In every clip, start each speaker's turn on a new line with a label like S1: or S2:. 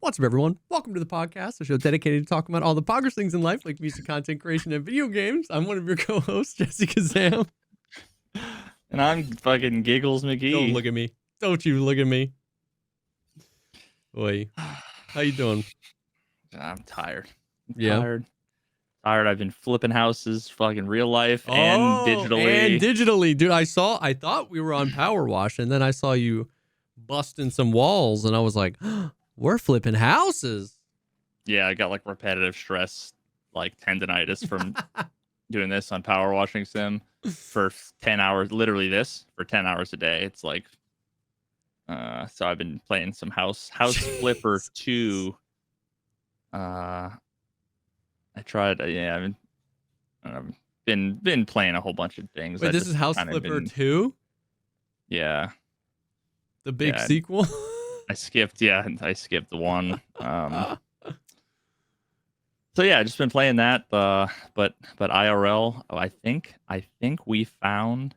S1: What's up, everyone? Welcome to the podcast, a show dedicated to talking about all the poggers things in life, like music, content creation, and video games. I'm one of your co-hosts, JesseKazam.
S2: And I'm fucking Giggles McGee.
S1: Don't look at me. Don't you look at me. Boy, how you doing?
S2: I'm tired.
S1: Yeah.
S2: Tired. I've been flipping houses, fucking real life and digitally.
S1: Dude, I thought we were on Power Wash, and then I saw you busting some walls, and I was like, we're flipping houses.
S2: Yeah, I got like repetitive stress, like tendonitis from doing this on Power Washing Sim for 10 hours. Literally this for 10 hours a day. It's like, so I've been playing some House Flipper 2. I tried. Yeah, I've been playing a whole bunch of things.
S1: Wait, this is House Flipper 2?
S2: Yeah.
S1: The big sequel?
S2: I skipped one. So yeah, I just been playing that. But IRL, I think we found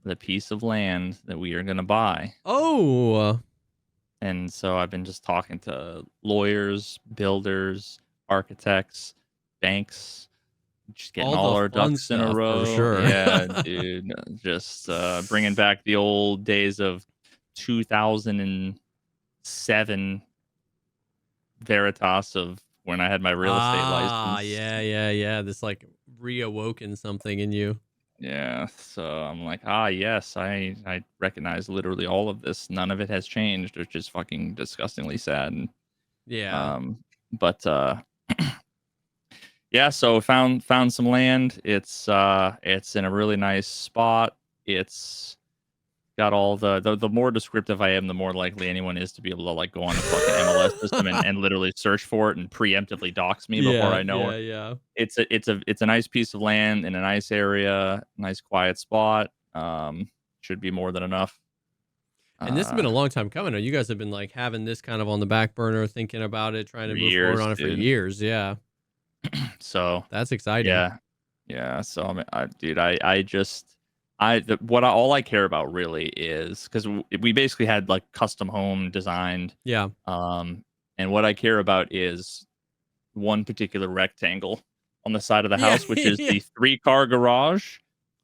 S2: the piece of land that we are gonna buy.
S1: Oh.
S2: And so I've been just talking to lawyers, builders, architects, banks, just getting all our ducks in a row.
S1: For sure.
S2: Yeah, dude. Just bringing back the old days of 2007 Veritas of when I had my real estate license.
S1: Yeah. This like reawoken something in you.
S2: Yeah, so I'm like, yes, I recognize literally all of this. None of it has changed, which is fucking disgustingly sad. And,
S1: yeah.
S2: But yeah, so found some land. It's in a really nice spot. It's got all the more descriptive I am, the more likely anyone is to be able to like go on a fucking MLS system and literally search for it and preemptively dox me before I know it.
S1: Yeah.
S2: It's a nice piece of land in a nice area, nice quiet spot. Should be more than enough.
S1: And this has been a long time coming. You guys have been like having this kind of on the back burner, thinking about it, trying to move forward on it for years. Yeah.
S2: So
S1: that's exciting.
S2: Yeah. So all I care about really is because we basically had like custom home designed.
S1: Yeah.
S2: And what I care about is one particular rectangle on the side of the house, which is the 3-car garage,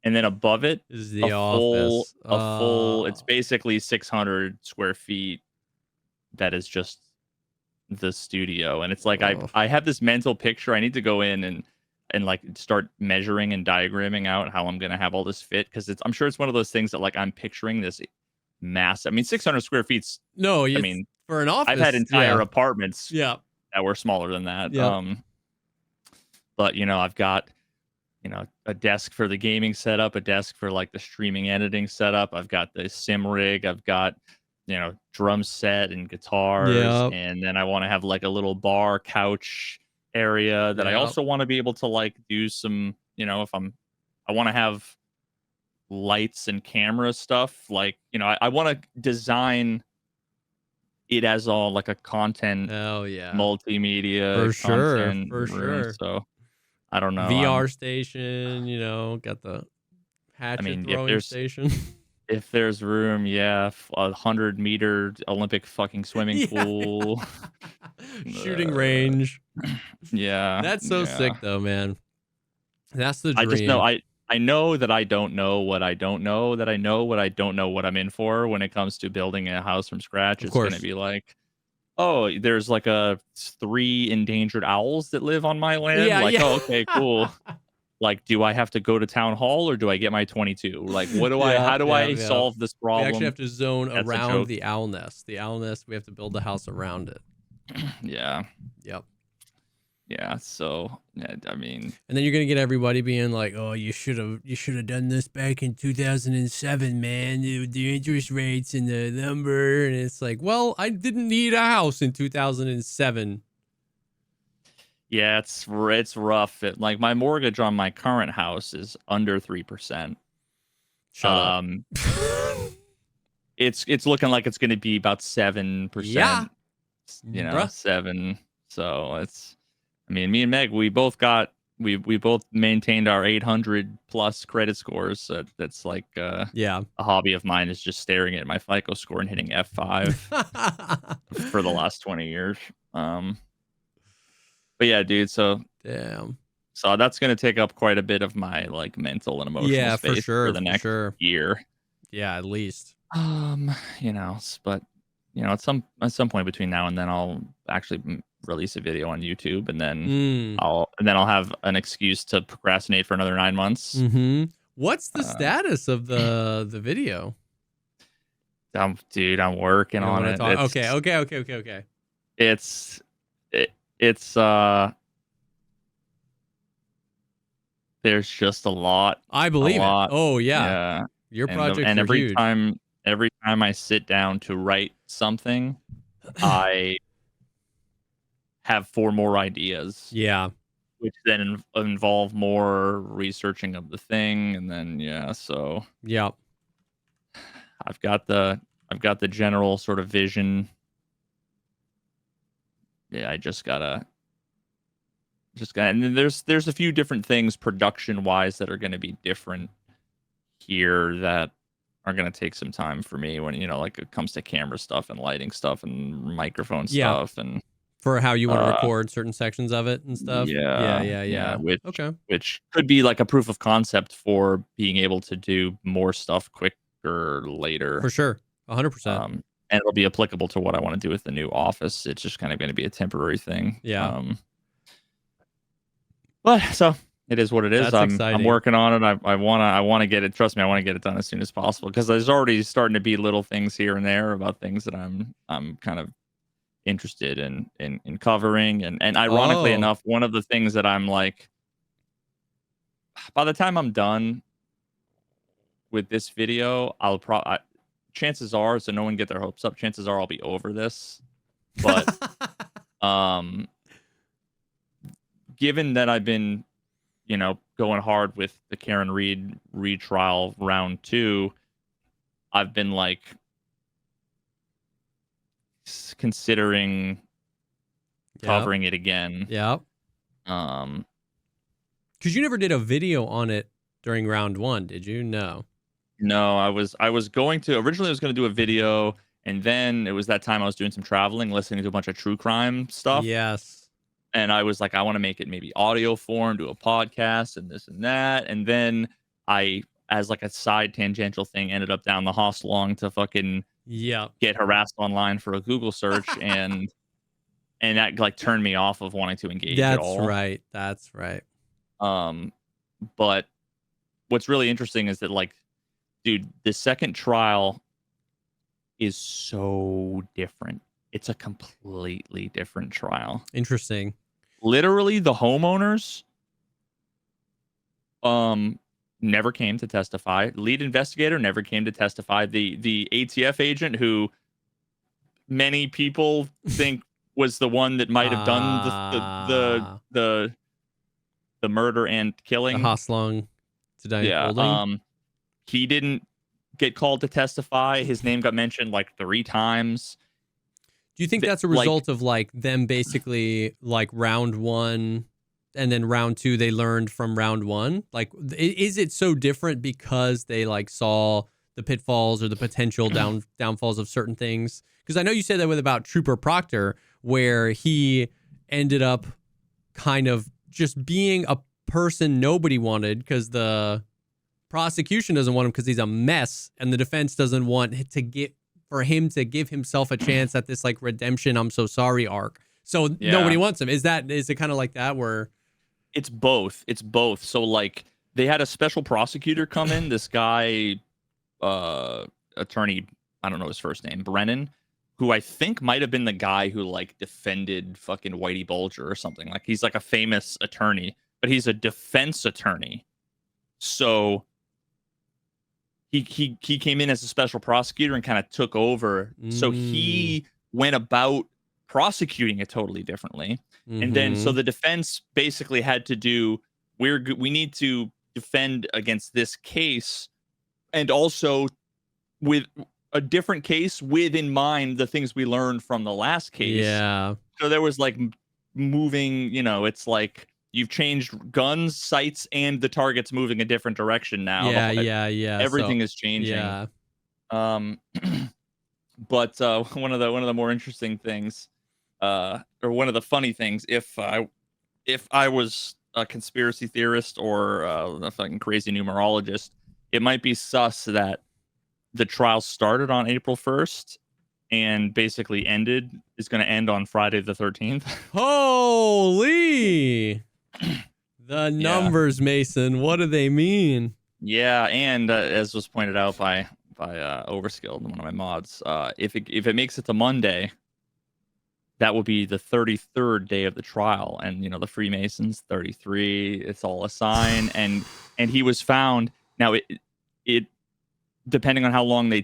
S2: and then above it
S1: is the office.
S2: Full. It's basically 600 square feet. That is just the studio, and it's like I have this mental picture. I need to go in and like start measuring and diagramming out how I'm gonna have all this fit, because I'm sure it's one of those things that like I'm picturing this massive. I mean, 600 square feet's
S1: for an office.
S2: I've had entire apartments
S1: that
S2: were smaller than that.
S1: Yep.
S2: But I've got a desk for the gaming setup, a desk for like the streaming editing setup. I've got the sim rig. I've got drum set and guitars, and then I want to have like a little bar couch area that I also want to be able to like do some, if I want to have lights and camera stuff, like, I want to design it as all like a content multimedia
S1: for sure.
S2: So I don't know.
S1: VR station, got the hatchet throwing station.
S2: If there's room, 100-meter Olympic fucking swimming pool.
S1: Shooting range.
S2: Yeah.
S1: That's so sick though, man. That's the dream.
S2: I just know I know that I don't know what I don't know, that I know what I don't know what I'm in for when it comes to building a house from scratch. It's going to be like, oh, there's like 3 endangered owls that live on my land. Oh, okay, cool. Like, do I have to go to town hall or do I get my 22? Like, what do how do I solve this problem?
S1: We actually have to zone around the owl nest. The owl nest, we have to build the house around it.
S2: Yeah.
S1: Yep.
S2: Yeah. So, I mean,
S1: and then you're gonna get everybody being like, "Oh, you should have done this back in 2007, man. The interest rates and the number." And it's like, well, I didn't need a house in 2007.
S2: Yeah, it's rough. Like my mortgage on my current house is under 3%.
S1: Shut up.
S2: It's looking like it's going to be about 7%.
S1: Yeah.
S2: 7. So it's, I mean, me and Meg, we both maintained our 800 plus credit scores. So that's like a hobby of mine, is just staring at my FICO score and hitting F5 for the last 20 years. But yeah, dude.
S1: Damn.
S2: So that's gonna take up quite a bit of my like mental and emotional
S1: Yeah, for
S2: space for
S1: sure,
S2: the
S1: for
S2: next
S1: sure.
S2: year.
S1: Yeah, at least.
S2: But at some point between now and then, I'll actually release a video on YouTube, and then
S1: Mm.
S2: I'll have an excuse to procrastinate for another 9 months.
S1: Mm-hmm. What's the
S2: Uh,
S1: status of the video?
S2: I'm working
S1: You don't
S2: on
S1: want to
S2: it.
S1: talk? Okay.
S2: It's it, it's there's just a lot,
S1: I
S2: a
S1: believe it.
S2: lot.
S1: Oh yeah,
S2: Yeah,
S1: your
S2: and
S1: projects are huge.
S2: every time I sit down to write something, I have 4 more ideas,
S1: Yeah,
S2: which then involve more researching of the thing, and then so
S1: yeah.
S2: I've got the general sort of vision. Yeah, I just gotta, and then there's a few different things production wise that are going to be different here that are going to take some time for me when like it comes to camera stuff and lighting stuff and microphone
S1: Yeah.
S2: stuff and
S1: For how you want to
S2: uh
S1: record certain sections of it and stuff. Yeah,
S2: yeah,
S1: yeah,
S2: yeah,
S1: yeah. Okay.
S2: which could be like a proof of concept for being able to do more stuff quicker later.
S1: For sure. 100%.
S2: And it'll be applicable to what I want to do with the new office. It's just kind of going to be a temporary thing.
S1: Yeah.
S2: But so it is what it is.
S1: That's
S2: I'm
S1: exciting.
S2: working on it. I wanna get it. Trust me, I want to get it done as soon as possible because there's already starting to be little things here and there about things that I'm kind of interested in covering. And ironically
S1: Oh,
S2: enough, one of the things that I'm like, by the time I'm done with this video, chances are, so no one get their hopes up. Chances are I'll be over this. But um, given that I've been going hard with the Karen Reed retrial round 2, I've been like considering
S1: yeah.
S2: covering it again.
S1: Yeah.
S2: Um,
S1: Because you never did a video on it during round 1, did you? No.
S2: no, I was going to originally I was going to do a video, and then it was that time I was doing some traveling, listening to a bunch of true crime stuff.
S1: Yes.
S2: And I was like, I want to make it maybe audio form, do a podcast and this and that. And then I, as like a side tangential thing, ended up down the hostelong to fucking
S1: Yeah.
S2: get harassed online for a Google search, and that like turned me off of wanting to engage at
S1: That's
S2: all.
S1: right. That's right.
S2: But what's really interesting is that like, dude, the second trial is so different. It's a completely different trial.
S1: Interesting.
S2: Literally, the homeowners never came to testify. Lead investigator never came to testify. The ATF agent who many people think was the one that might have done the murder and
S1: The
S2: killing.
S1: Hoslong to Diane Holding.
S2: He didn't get called to testify. His name got mentioned like 3 times.
S1: Do you think that's a result of like them basically like round 1 and then round 2 they learned from round 1? Like, is it so different because they like saw the pitfalls or the potential downfalls of certain things? Because I know you said that with about Trooper Proctor, where he ended up kind of just being a person nobody wanted because the prosecution doesn't want him because he's a mess, and the defense doesn't want to get for him to give himself a chance at this like redemption, I'm so sorry arc. So nobody wants him. Is it kind of like that where
S2: it's both? It's both. So like they had a special prosecutor come in, this guy attorney, I don't know his first name, Brennan, who I think might have been the guy who like defended fucking Whitey Bulger or something. Like he's like a famous attorney, but he's a defense attorney. So he came in as a special prosecutor and kind of took over. So he went about prosecuting it totally differently. And then so the defense basically had to do we need to defend against this case, and also with a different case with in mind the things we learned from the last case.
S1: Yeah.
S2: So there was like moving, it's like you've changed guns, sights, and the target's moving a different direction now.
S1: Yeah.
S2: Everything
S1: So,
S2: is changing.
S1: yeah.
S2: But one of the more interesting things or one of the funny things, if I was a conspiracy theorist or a fucking crazy numerologist, it might be sus that the trial started on April 1st and basically is going to end on Friday the 13th.
S1: Holy. The
S2: Yeah.
S1: numbers, Mason. What do they mean?
S2: Yeah, and as was pointed out by Overskilled, one of my mods, if it makes it to Monday, that will be the 33rd day of the trial, and the Freemasons 33. It's all a sign, and he was found. Now it depending on how long the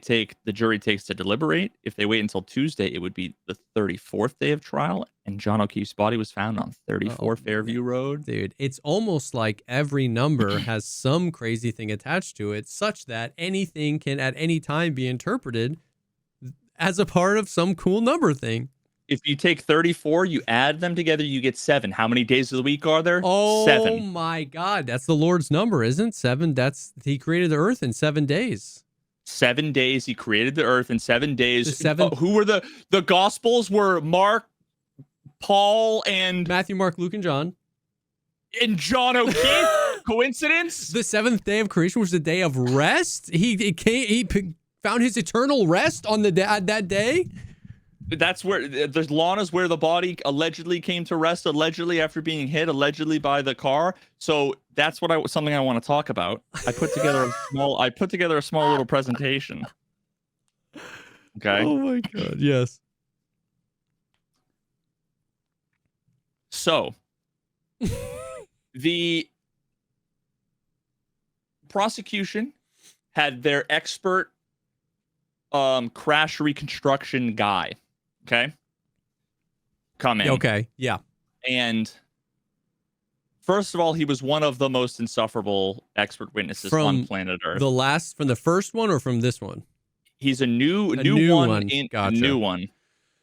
S2: jury takes to deliberate. If they wait until Tuesday, it would be the 34th day of trial, and John O'Keefe's body was found on 34 Fairview Road.
S1: Dude, it's almost like every number has some crazy thing attached to it, such that anything can at any time be interpreted as a part of some cool number thing.
S2: If you take 34, you add them together, you get 7. How many days of the week are there?
S1: Oh
S2: 7.
S1: my God, that's the Lord's number, isn't 7? He created the earth in 7 days.
S2: 7 days. He created the earth in 7 days.
S1: The seventh-
S2: who were the Gospels? Were Mark, Paul, and
S1: Matthew, Mark, Luke, and John.
S2: And John O'Keefe? Coincidence?
S1: The 7th day of creation was the day of rest. He found his eternal rest on that day.
S2: That's where there's Lana's where the body allegedly came to rest, allegedly after being hit, allegedly by the car. So that's something I want to talk about. I put together a small little presentation. Okay.
S1: Oh my God. Yes.
S2: So the prosecution had their expert crash reconstruction guy. Okay. Come in.
S1: Okay. Yeah.
S2: And first of all, he was one of the most insufferable expert witnesses on planet Earth.
S1: From the first one or from this one?
S2: He's a new one.
S1: Gotcha.
S2: New one.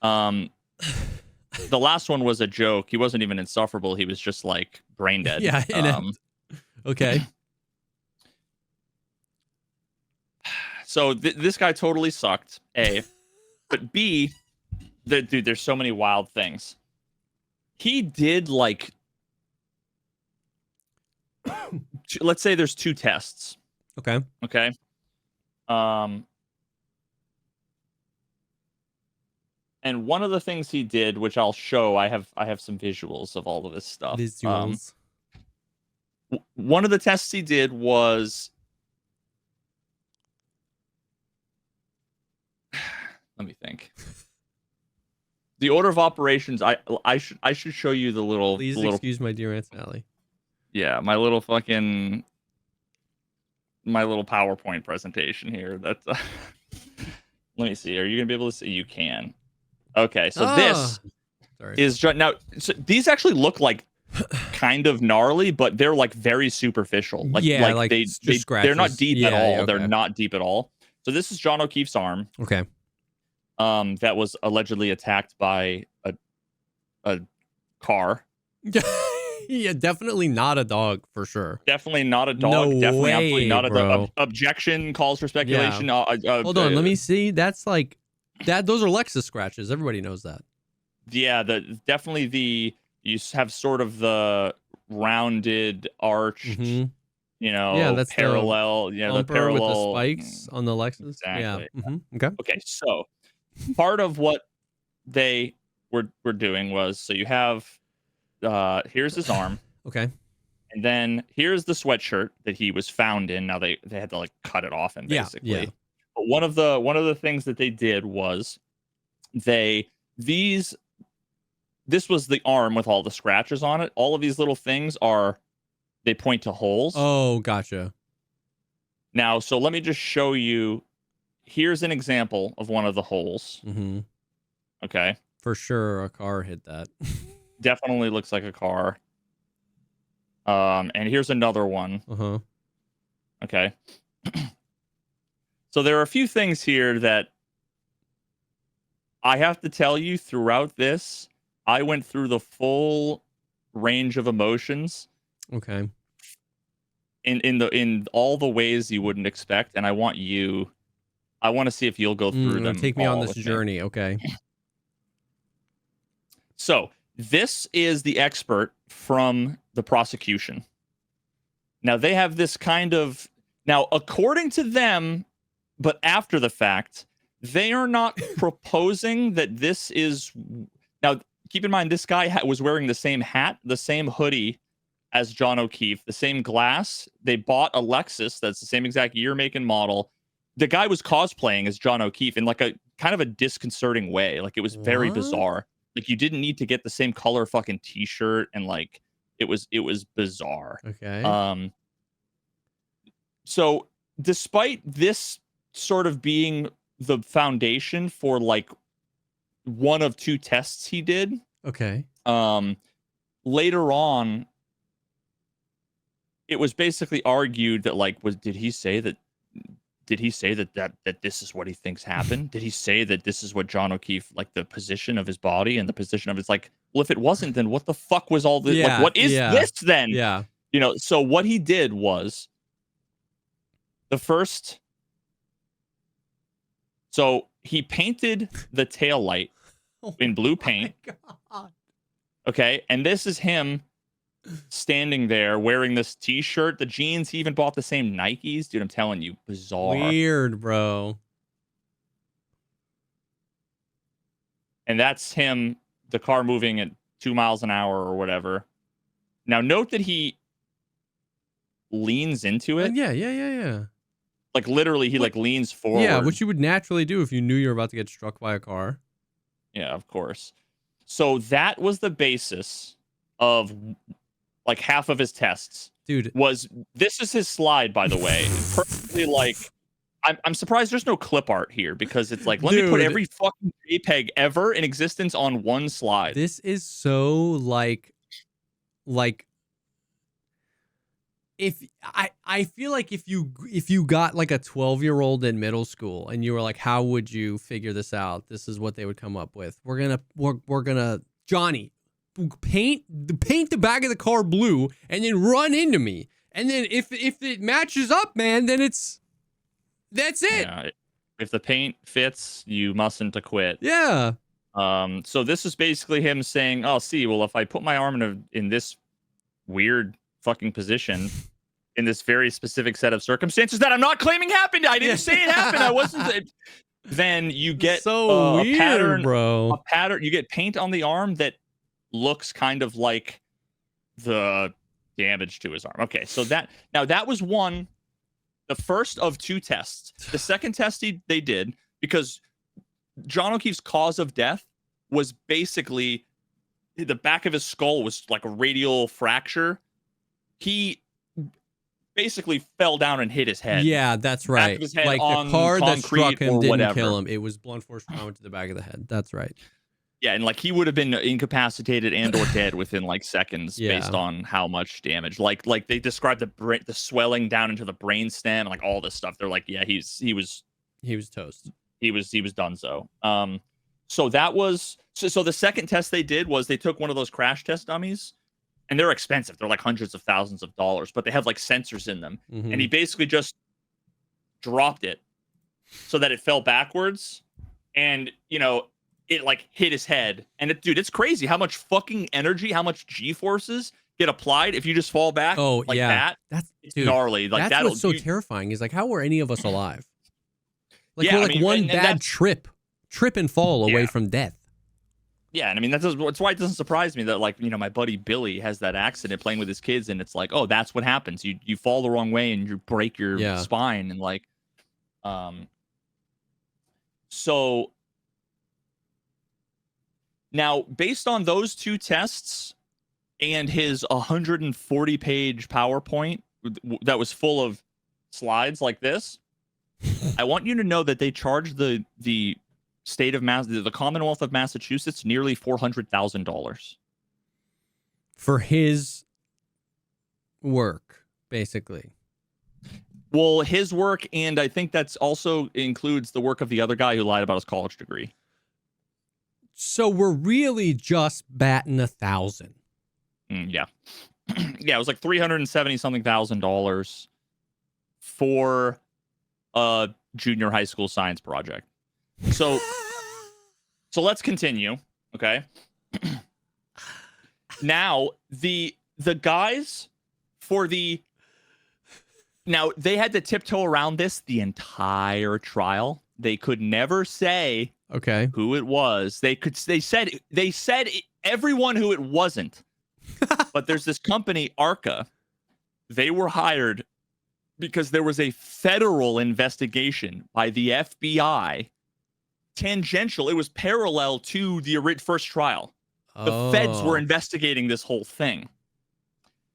S2: The last one was a joke. He wasn't even insufferable. He was just like brain dead.
S1: Yeah. Okay.
S2: So this guy totally sucked. A, but B, dude, there's so many wild things. He did like, let's say there's 2 tests.
S1: Okay.
S2: Okay. And one of the things he did, which I'll show, I have some visuals of all of this stuff.
S1: Visuals.
S2: One of the tests he did was, let me think. The order of operations. I should show you the little.
S1: Please excuse my dear Aunt Sally.
S2: Yeah, my little PowerPoint presentation here. That's. Let me see. Are you gonna be able to see? You can. Okay, so this is now. So these actually look like kind of gnarly, but they're like very superficial. Like they're not deep at all. Okay. They're not deep at all. So this is John O'Keefe's arm.
S1: Okay.
S2: That was allegedly attacked by a car.
S1: Yeah, definitely not a dog for sure.
S2: Definitely not a dog.
S1: No
S2: definitely
S1: way,
S2: absolutely not a
S1: bro.
S2: dog. Objection, calls for speculation.
S1: Yeah. Hold on, let me see. That's like that. Those are Lexus scratches. Everybody knows that.
S2: Yeah, you have sort of the rounded arched,
S1: yeah, that's
S2: parallel.
S1: The parallel with the spikes on the Lexus.
S2: Exactly.
S1: Yeah. Okay.
S2: Okay, so part of what they were doing was, so you have here's his arm.
S1: Okay.
S2: And then here's the sweatshirt that he was found in. Now they had to like cut it off him basically.
S1: Yeah.
S2: But one of the things that they did was this was the arm with all the scratches on it. All of these little things they point to holes.
S1: Oh, gotcha.
S2: Now, so let me just show you. Here's an example of one of the holes.
S1: Mm-hmm.
S2: Okay.
S1: For sure, a car hit that.
S2: Definitely looks like a car. And here's another one.
S1: Uh-huh.
S2: Okay. So there are a few things here that I have to tell you throughout this. I went through the full range of emotions.
S1: Okay.
S2: In all the ways you wouldn't expect, and I want to see if you'll go through them.
S1: Take me on this journey, okay.
S2: So this is the expert from the prosecution. Now they have this kind of now, according to them, but after the fact, they are not proposing that this is now. Keep in mind, this guy was wearing the same hat, the same hoodie as John O'Keefe, the same glass. They bought a Lexus that's the same exact year, make, and model. The guy was cosplaying as John O'Keefe in like a kind of a disconcerting way. Like it was very bizarre. Like you didn't need to get the same color fucking t-shirt, and like it was bizarre.
S1: Okay.
S2: So despite this sort of being the foundation for like one of two tests he did,
S1: Okay.
S2: later on, it was basically argued that like did he say that this is what he thinks happened? Did he say that this is what John O'Keefe, like the position of his body and the position of his, like, well, if it wasn't, then what the fuck was all this? Like, what is this then?
S1: Yeah.
S2: You know, so what he did was so he painted the taillight in blue paint.
S1: God.
S2: Okay. And this is him standing there wearing this t-shirt, the jeans. He even bought the same Nikes. Dude, I'm telling you, bizarre.
S1: Weird, bro.
S2: And that's him, the car moving at 2 miles an hour or whatever. Now, note that he leans into it.
S1: Yeah.
S2: Like, literally, he, like, leans forward.
S1: Yeah, which you would naturally do if you knew you were about to get struck by a car.
S2: Yeah, of course. So that was the basis of, like, half of his tests.
S1: Dude.
S2: This is his slide, by the way. Perfectly, like, I'm surprised there's no clip art here, because it's like, let me put every fucking JPEG ever in existence on one slide.
S1: This is so like if I feel like if you got like a 12-year-old in middle school and you were like, how would you figure this out? This is what they would come up with. We're gonna Johnny, paint the back of the car blue and then run into me. And then if it matches up, man, then that's it.
S2: Yeah, if the paint fits, you mustn't acquit.
S1: Yeah.
S2: So this is basically him saying, "Oh, see, well, if I put my arm in this weird fucking position in this very specific set of circumstances that I'm not claiming happened, I didn't say it happened, I wasn't." Then you get
S1: so weird,
S2: a pattern,
S1: bro.
S2: A pattern. You get paint on the arm that looks kind of like the damage to his arm. Okay, so that was the first of two tests. The second test they did, because John O'Keefe's cause of death was basically the back of his skull was like a radial fracture. He basically fell down and hit his head.
S1: Yeah, that's right.
S2: Back of his head
S1: like
S2: on
S1: the car that struck him didn't
S2: whatever.
S1: kill him. It was blunt force trauma to the back of the head. That's right.
S2: Yeah, and like he would have been incapacitated and or dead within like seconds based on how much damage. Like they described the swelling down into the brainstem and like all this stuff. They're like, yeah, he was
S1: toast.
S2: He was donezo. So that was so the second test they did was they took one of those crash test dummies, and they're expensive. They're like hundreds of thousands of dollars, but they have like sensors in them.
S1: Mm-hmm.
S2: And he basically just dropped it so that it fell backwards, and it like hit his head. And it's crazy how much fucking energy, how much G-forces get applied if you just fall back like that.
S1: That's
S2: gnarly. Like
S1: that's what's so terrifying is like, how were any of us alive? Like
S2: yeah,
S1: we're like one bad trip and fall away from death.
S2: Yeah, and I mean that's why it doesn't surprise me that like my buddy Billy has that accident playing with his kids, and it's like, oh, that's what happens. You fall the wrong way and you break your spine, and like, so now based on those two tests and his 140-page PowerPoint that was full of slides like this, I want you to know that they charged the state of the Commonwealth of Massachusetts nearly $400,000
S1: for his work, basically.
S2: Well, his work, and I think that's also includes the work of the other guy who lied about his college degree.
S1: So we're really just batting 1,000.
S2: Yeah. Yeah, it was like $370,000 for a junior high school science project. So let's continue, okay? Now the guys for the now they had to tiptoe around this the entire trial. They could never say
S1: Okay.
S2: who it was. They said everyone who it wasn't. But there's this company, Arca. They were hired because there was a federal investigation by the FBI. Tangential, it was parallel to the first trial. The feds were investigating this whole thing.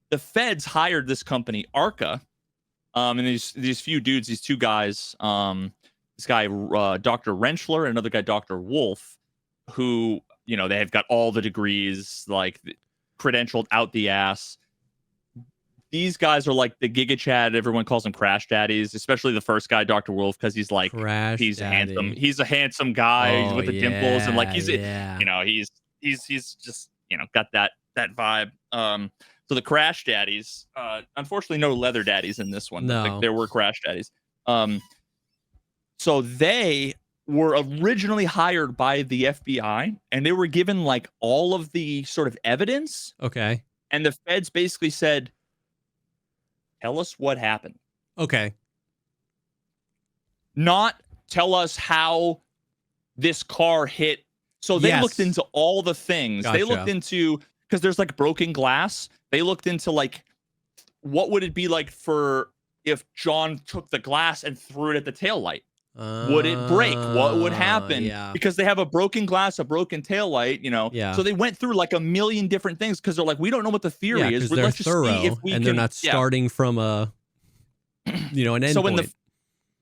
S2: The feds hired this company, Arca, and these few dudes, these two guys, this guy, Dr. Rentschler, and another guy, Dr. Wolf, who, you know, they have got all the degrees, like credentialed out the ass. These guys are like the Giga Chad. Everyone calls them crash daddies, especially the first guy, Dr. Wolf, because he's like, he's handsome. He's a handsome guy with the dimples, and like he's you know, he's just, you know, got that vibe. So the crash daddies, unfortunately, no leather daddies in this one.
S1: No.
S2: There were crash daddies. So they were originally hired by the FBI, and they were given like all of the sort of evidence.
S1: Okay.
S2: And the feds basically said, tell us what happened.
S1: Okay.
S2: Not tell us how this car hit. So they looked into all the things.
S1: Gotcha.
S2: They looked into, because there's like broken glass. They looked into like, what would it be like for if John took the glass and threw it at the taillight? Would it break? What would happen?
S1: Yeah.
S2: Because they have a broken glass, a broken taillight, you know.
S1: Yeah.
S2: So they went through like a million different things because they're like, we don't know what the theory is.
S1: They're
S2: Let's just
S1: thorough,
S2: see if we
S1: and
S2: can.
S1: they're not starting from a, you know, an end point.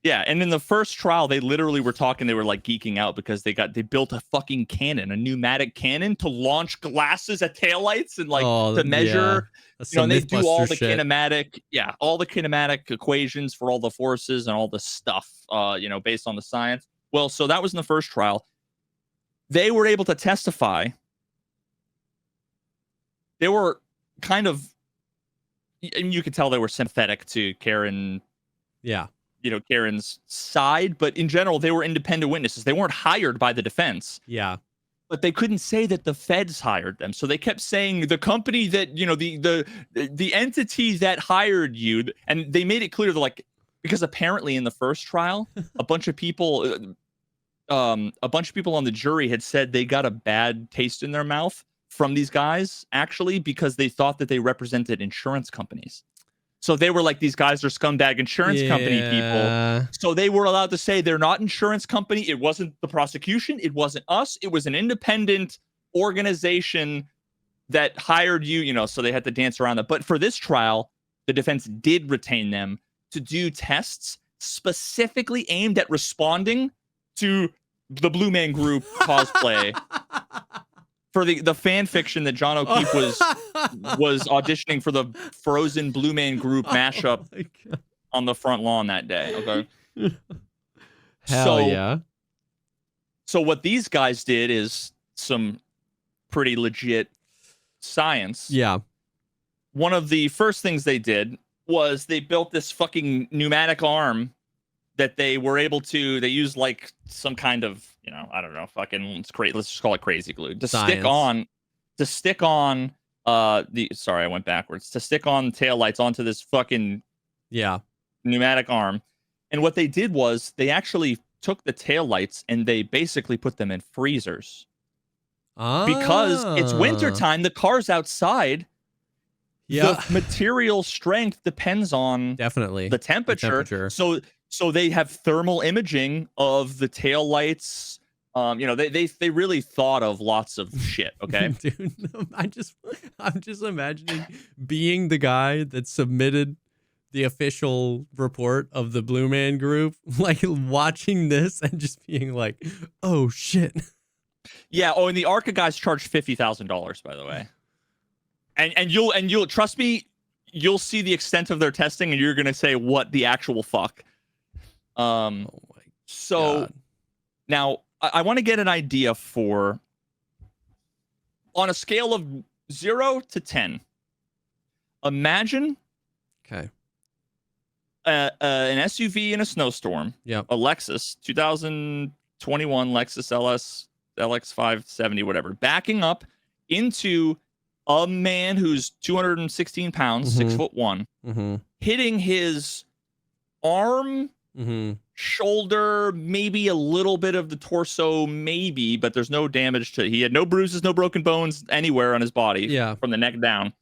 S2: And in the first trial, they literally were talking. They were like geeking out because they built a fucking cannon, a pneumatic cannon to launch glasses at taillights and like to measure. You know, and they do all the kinematic equations for all the forces and all the stuff, you know, based on the science. Well, so that was in the first trial. They were able to testify. They were kind of, and you could tell they were sympathetic to Karen.
S1: Yeah.
S2: You know, Karen's side, but in general, they were independent witnesses. They weren't hired by the defense.
S1: Yeah.
S2: But they couldn't say that the feds hired them. So they kept saying the company that, you know, the entity that hired you, and they made it clear that, like, because apparently in the first trial, a bunch of people on the jury had said they got a bad taste in their mouth from these guys, actually, because they thought that they represented insurance companies. So they were like, these guys are scumbag insurance company people. So they were allowed to say they're not insurance company. It wasn't the prosecution. It wasn't us. It was an independent organization that hired you, you know, so they had to dance around that. But for this trial, the defense did retain them to do tests specifically aimed at responding to the Blue Man Group cosplay. For the fan fiction that John O'Keefe was auditioning for the Frozen Blue Man Group mashup on the front lawn that day. Okay.
S1: Hell yeah.
S2: So what these guys did is some pretty legit science.
S1: Yeah.
S2: One of the first things they did was they built this fucking pneumatic arm that they were able to, they used like some kind of, you know, I don't know, fucking, it's crazy. Let's just call it crazy glue to stick on sorry, I went backwards, to stick on taillights onto this fucking pneumatic arm. And what they did was they actually took the taillights and they basically put them in freezers. Because it's wintertime, the car's outside. The material strength depends on the temperature. So they have thermal imaging of the taillights. You know, they really thought of lots of shit. Okay,
S1: dude, I'm just imagining being the guy that submitted the official report of the Blue Man Group, like watching this and just being like, "Oh shit."
S2: Yeah. Oh, and the Arca guys charged $50,000, by the way. And you'll trust me, you'll see the extent of their testing, and you're gonna say, "What the actual fuck?" Oh my God. Now I want to get an idea for, on a scale of 0 to 10. Imagine an SUV in a snowstorm.
S1: Yep.
S2: A Lexus 2021 Lexus LX 570, whatever, backing up into a man who's 216 pounds, 6'1", hitting his arm, shoulder, maybe a little bit of the torso, maybe, but there's no damage to. He had no bruises, no broken bones anywhere on his body.
S1: Yeah.
S2: From the neck down.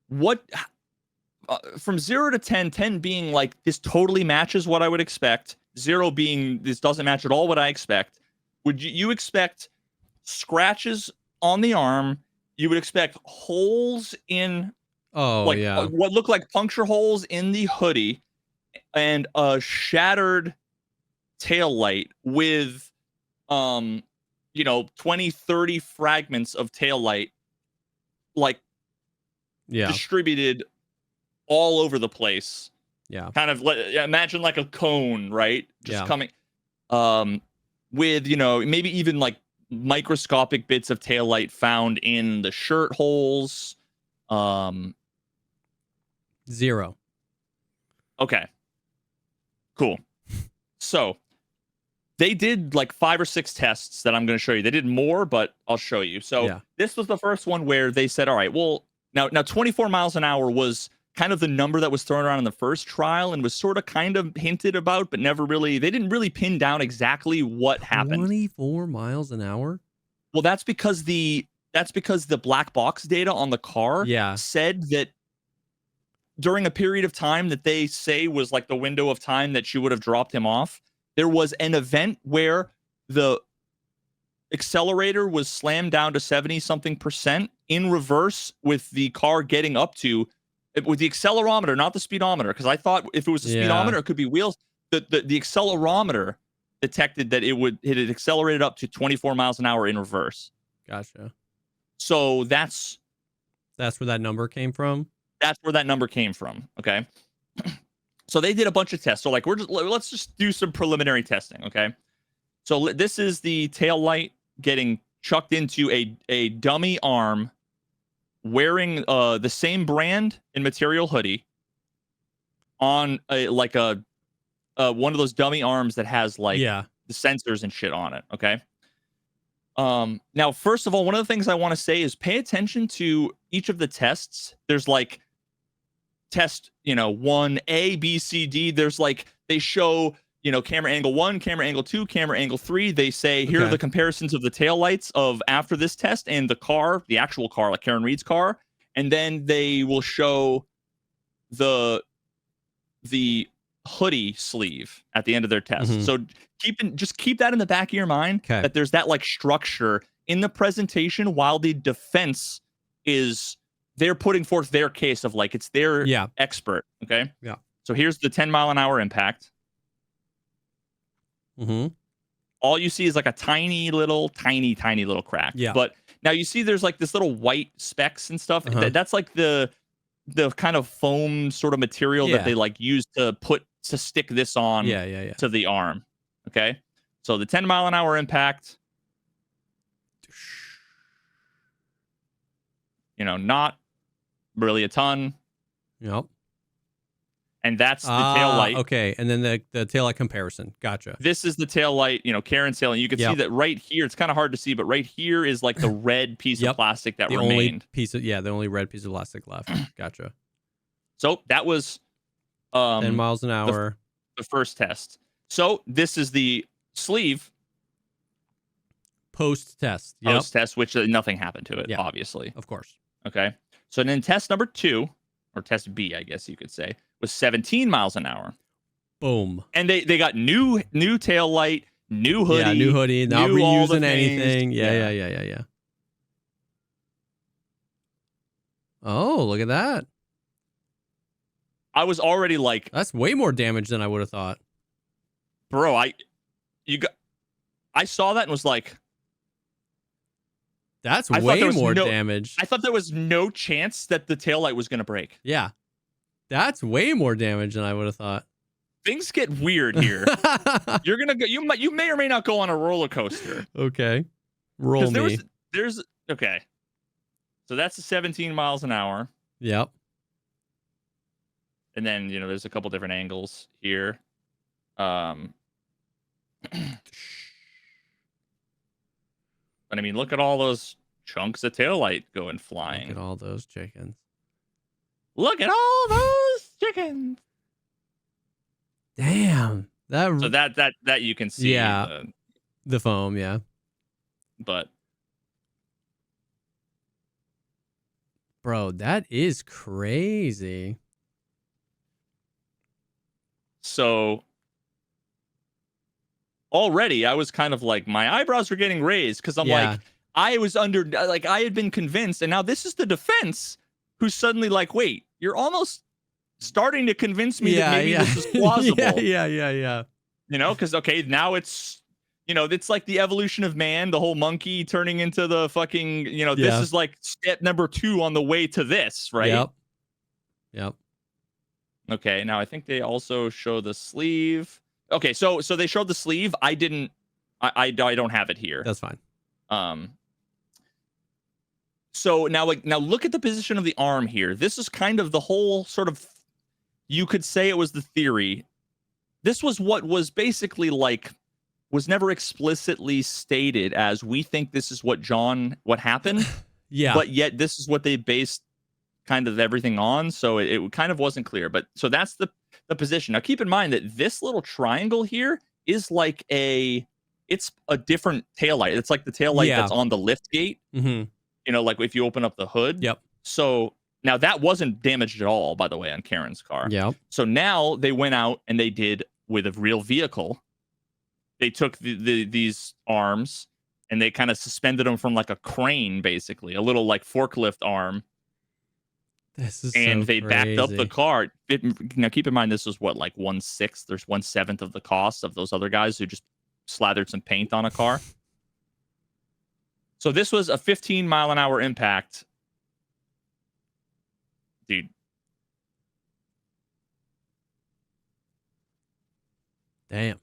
S2: What? From 0 to 10, 10 being like this totally matches what I would expect. 0 being this doesn't match at all what I expect. Would you expect scratches on the arm? You would expect holes in what look like puncture holes in the hoodie, and a shattered tail light with 20, 30 fragments of tail light distributed all over the place.
S1: Yeah.
S2: Kind of imagine like a cone, right? Just coming with, maybe even like microscopic bits of tail light found in the shirt holes.
S1: 0.
S2: Okay. Cool. So they did like 5 or 6 tests that I'm going to show you. They did more, but I'll show you. So this was the first one where they said, all right, well, now 24 miles an hour was kind of the number that was thrown around in the first trial and was sort of kind of hinted about, but never really, they didn't really pin down exactly what happened.
S1: 24 miles an hour?
S2: Well, that's because the black box data on the car said that during a period of time that they say was like the window of time that she would have dropped him off, there was an event where the accelerator was slammed down to 70-something% in reverse with the car getting up to, with the accelerometer, not the speedometer, because I thought if it was the speedometer, it could be wheels. The accelerometer detected that it had accelerated up to 24 miles an hour in reverse.
S1: Gotcha.
S2: So that's
S1: where that number came from?
S2: That's where that number came from. Okay. So they did a bunch of tests. So like let's just do some preliminary testing. Okay. So this is the tail light getting chucked into a dummy arm wearing the same brand and material hoodie on one of those dummy arms that has like the sensors and shit on it. Okay. Now, first of all, one of the things I want to say is pay attention to each of the tests. There's like test, 1A, B, C, D. There's like, they show, camera angle 1, camera angle 2, camera angle 3. They say, here are the comparisons of the taillights of after this test and the actual car, like Karen Reed's car. And then they will show the hoodie sleeve at the end of their test. So just keep that in the back of your mind, that there's that like structure in the presentation while the defense is, they're putting forth their case of like, it's their expert. Okay.
S1: Yeah.
S2: So here's the 10 mile an hour impact. All you see is like a tiny little crack.
S1: Yeah.
S2: But now you see there's like this little white specks and stuff. That's like the kind of foam sort of material that they like use to stick this on to the arm. Okay. So the 10 mile an hour impact, not really a ton.
S1: Yep.
S2: And that's the tail light.
S1: Okay. And then the tail light comparison. Gotcha.
S2: This is the tail light, Karen's tail. And you can see that right here. It's kind of hard to see, but right here is like the red piece of plastic that remained.
S1: The only red piece of plastic left. Gotcha.
S2: So that was
S1: 10 miles an hour.
S2: The first test. So this is the sleeve.
S1: Post-test.
S2: Post-test, which nothing happened to it, obviously.
S1: Of course.
S2: Okay. So then test number 2, or test B, I guess you could say, was 17 miles an hour.
S1: Boom.
S2: And they got new tail light, new hoodie.
S1: Yeah, new hoodie. Not reusing anything. Yeah. Oh, look at that.
S2: I was already like,
S1: that's way more damage than I would have thought.
S2: Bro, I saw that and was like,
S1: that's way more damage.
S2: I thought there was no chance that the taillight was going to break.
S1: Yeah. That's way more damage than I would have thought.
S2: Things get weird here. You're going to go, you may or may not go on a roller coaster.
S1: Okay. Roll me.
S2: Okay. So that's the 17 miles an hour.
S1: Yep.
S2: And then, there's a couple different angles here. But I mean, look at all those chunks of taillight going
S1: Look
S2: flying.
S1: at all those chickens.
S2: Look at all those chickens.
S1: Damn.
S2: So that you can see.
S1: Yeah. The foam, yeah.
S2: But
S1: bro, that is crazy.
S2: So already I was kind of like, my eyebrows were getting raised because I'm like, I was I had been convinced, and now this is the defense who's suddenly like, wait, you're almost starting to convince me that maybe this is plausible.
S1: yeah.
S2: You know, because okay, now it's, you know, it's like the evolution of man, the whole monkey turning into the fucking, you know, this is like step number 2 on the way to this, right?
S1: Yep.
S2: Okay, now I think they also show the sleeve. Okay, so they showed the sleeve. I don't have it here.
S1: That's fine.
S2: So now look at the position of the arm here. This is kind of the whole sort of, you could say it was the theory. This was what was basically like, was never explicitly stated as, we think this is what happened.
S1: Yeah.
S2: But yet this is what they based kind of everything on. So it kind of wasn't clear. But so that's the position. Now keep in mind that this little triangle here is like it's a different taillight. It's like the taillight that's on the lift gate.
S1: Mm-hmm.
S2: You know, like if you open up the hood.
S1: Yep.
S2: So now that wasn't damaged at all, by the way, on Karen's car.
S1: Yep.
S2: So now they went out and they did with a real vehicle. They took these arms and they kind of suspended them from like a crane, basically, a little like forklift arm.
S1: This is
S2: and
S1: so
S2: they backed up
S1: crazy.
S2: the car. Now keep in mind, this was what, like 1/6. There's 1/7 of the cost of those other guys who just slathered some paint on a car. So this was a 15-mile-an-hour impact. Dude.
S1: Damn.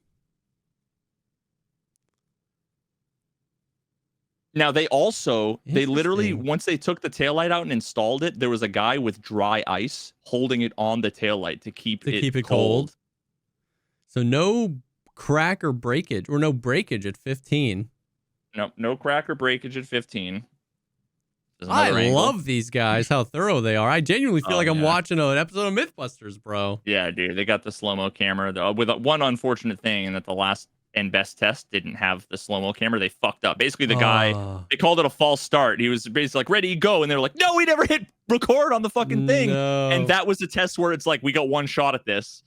S2: Now they literally,
S1: Interesting.
S2: once they took the taillight out and installed it, there was a guy with dry ice holding it on the taillight to keep it cold.
S1: So no crack or breakage, or no breakage at 15.
S2: No crack or breakage at 15.
S1: I love these guys, how thorough they are. I genuinely feel like I'm watching an episode of Mythbusters, bro.
S2: Yeah, dude. They got the slow-mo camera. With one unfortunate thing, and that the last and best test didn't have the slow-mo camera. They fucked up. Basically, the guy, they called it a false start. He was basically like, ready, go. And they were like, no, we never hit record on the fucking thing.
S1: No.
S2: And that was the test where it's like, we got one shot at this.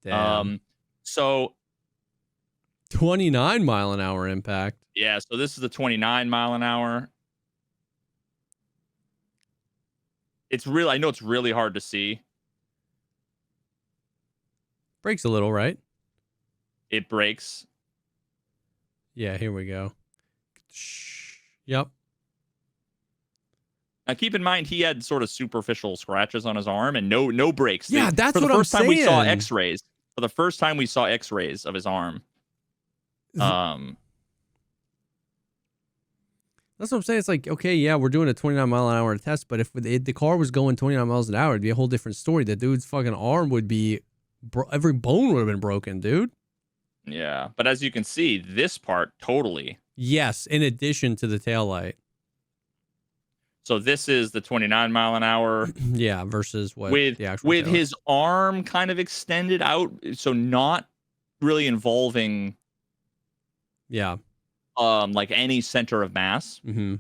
S1: Damn.
S2: So
S1: 29-mile-an-hour impact.
S2: Yeah, so this is the 29-mile-an-hour. It's really, I know it's really hard to see.
S1: Breaks a little, right?
S2: It breaks.
S1: Yeah, here we go. Yep.
S2: Now keep in mind, he had sort of superficial scratches on his arm and no breaks.
S1: Yeah, that's
S2: what
S1: I'm saying.
S2: For the first time we saw X-rays. For the first time we saw X-rays of his arm.
S1: That's what I'm saying. It's like, okay, yeah, we're doing a 29-mile-an-hour test, but if the car was going 29 miles an hour, it'd be a whole different story. The dude's fucking arm would be, every bone would have been broken, dude.
S2: Yeah, but as you can see, this part totally.
S1: Yes, in addition to the taillight.
S2: So this is the 29-mile-an-hour.
S1: Yeah, versus what
S2: with
S1: the actual taillight.
S2: His arm kind of extended out, so not really involving.
S1: Yeah.
S2: Like any center of mass.
S1: Mm-hmm.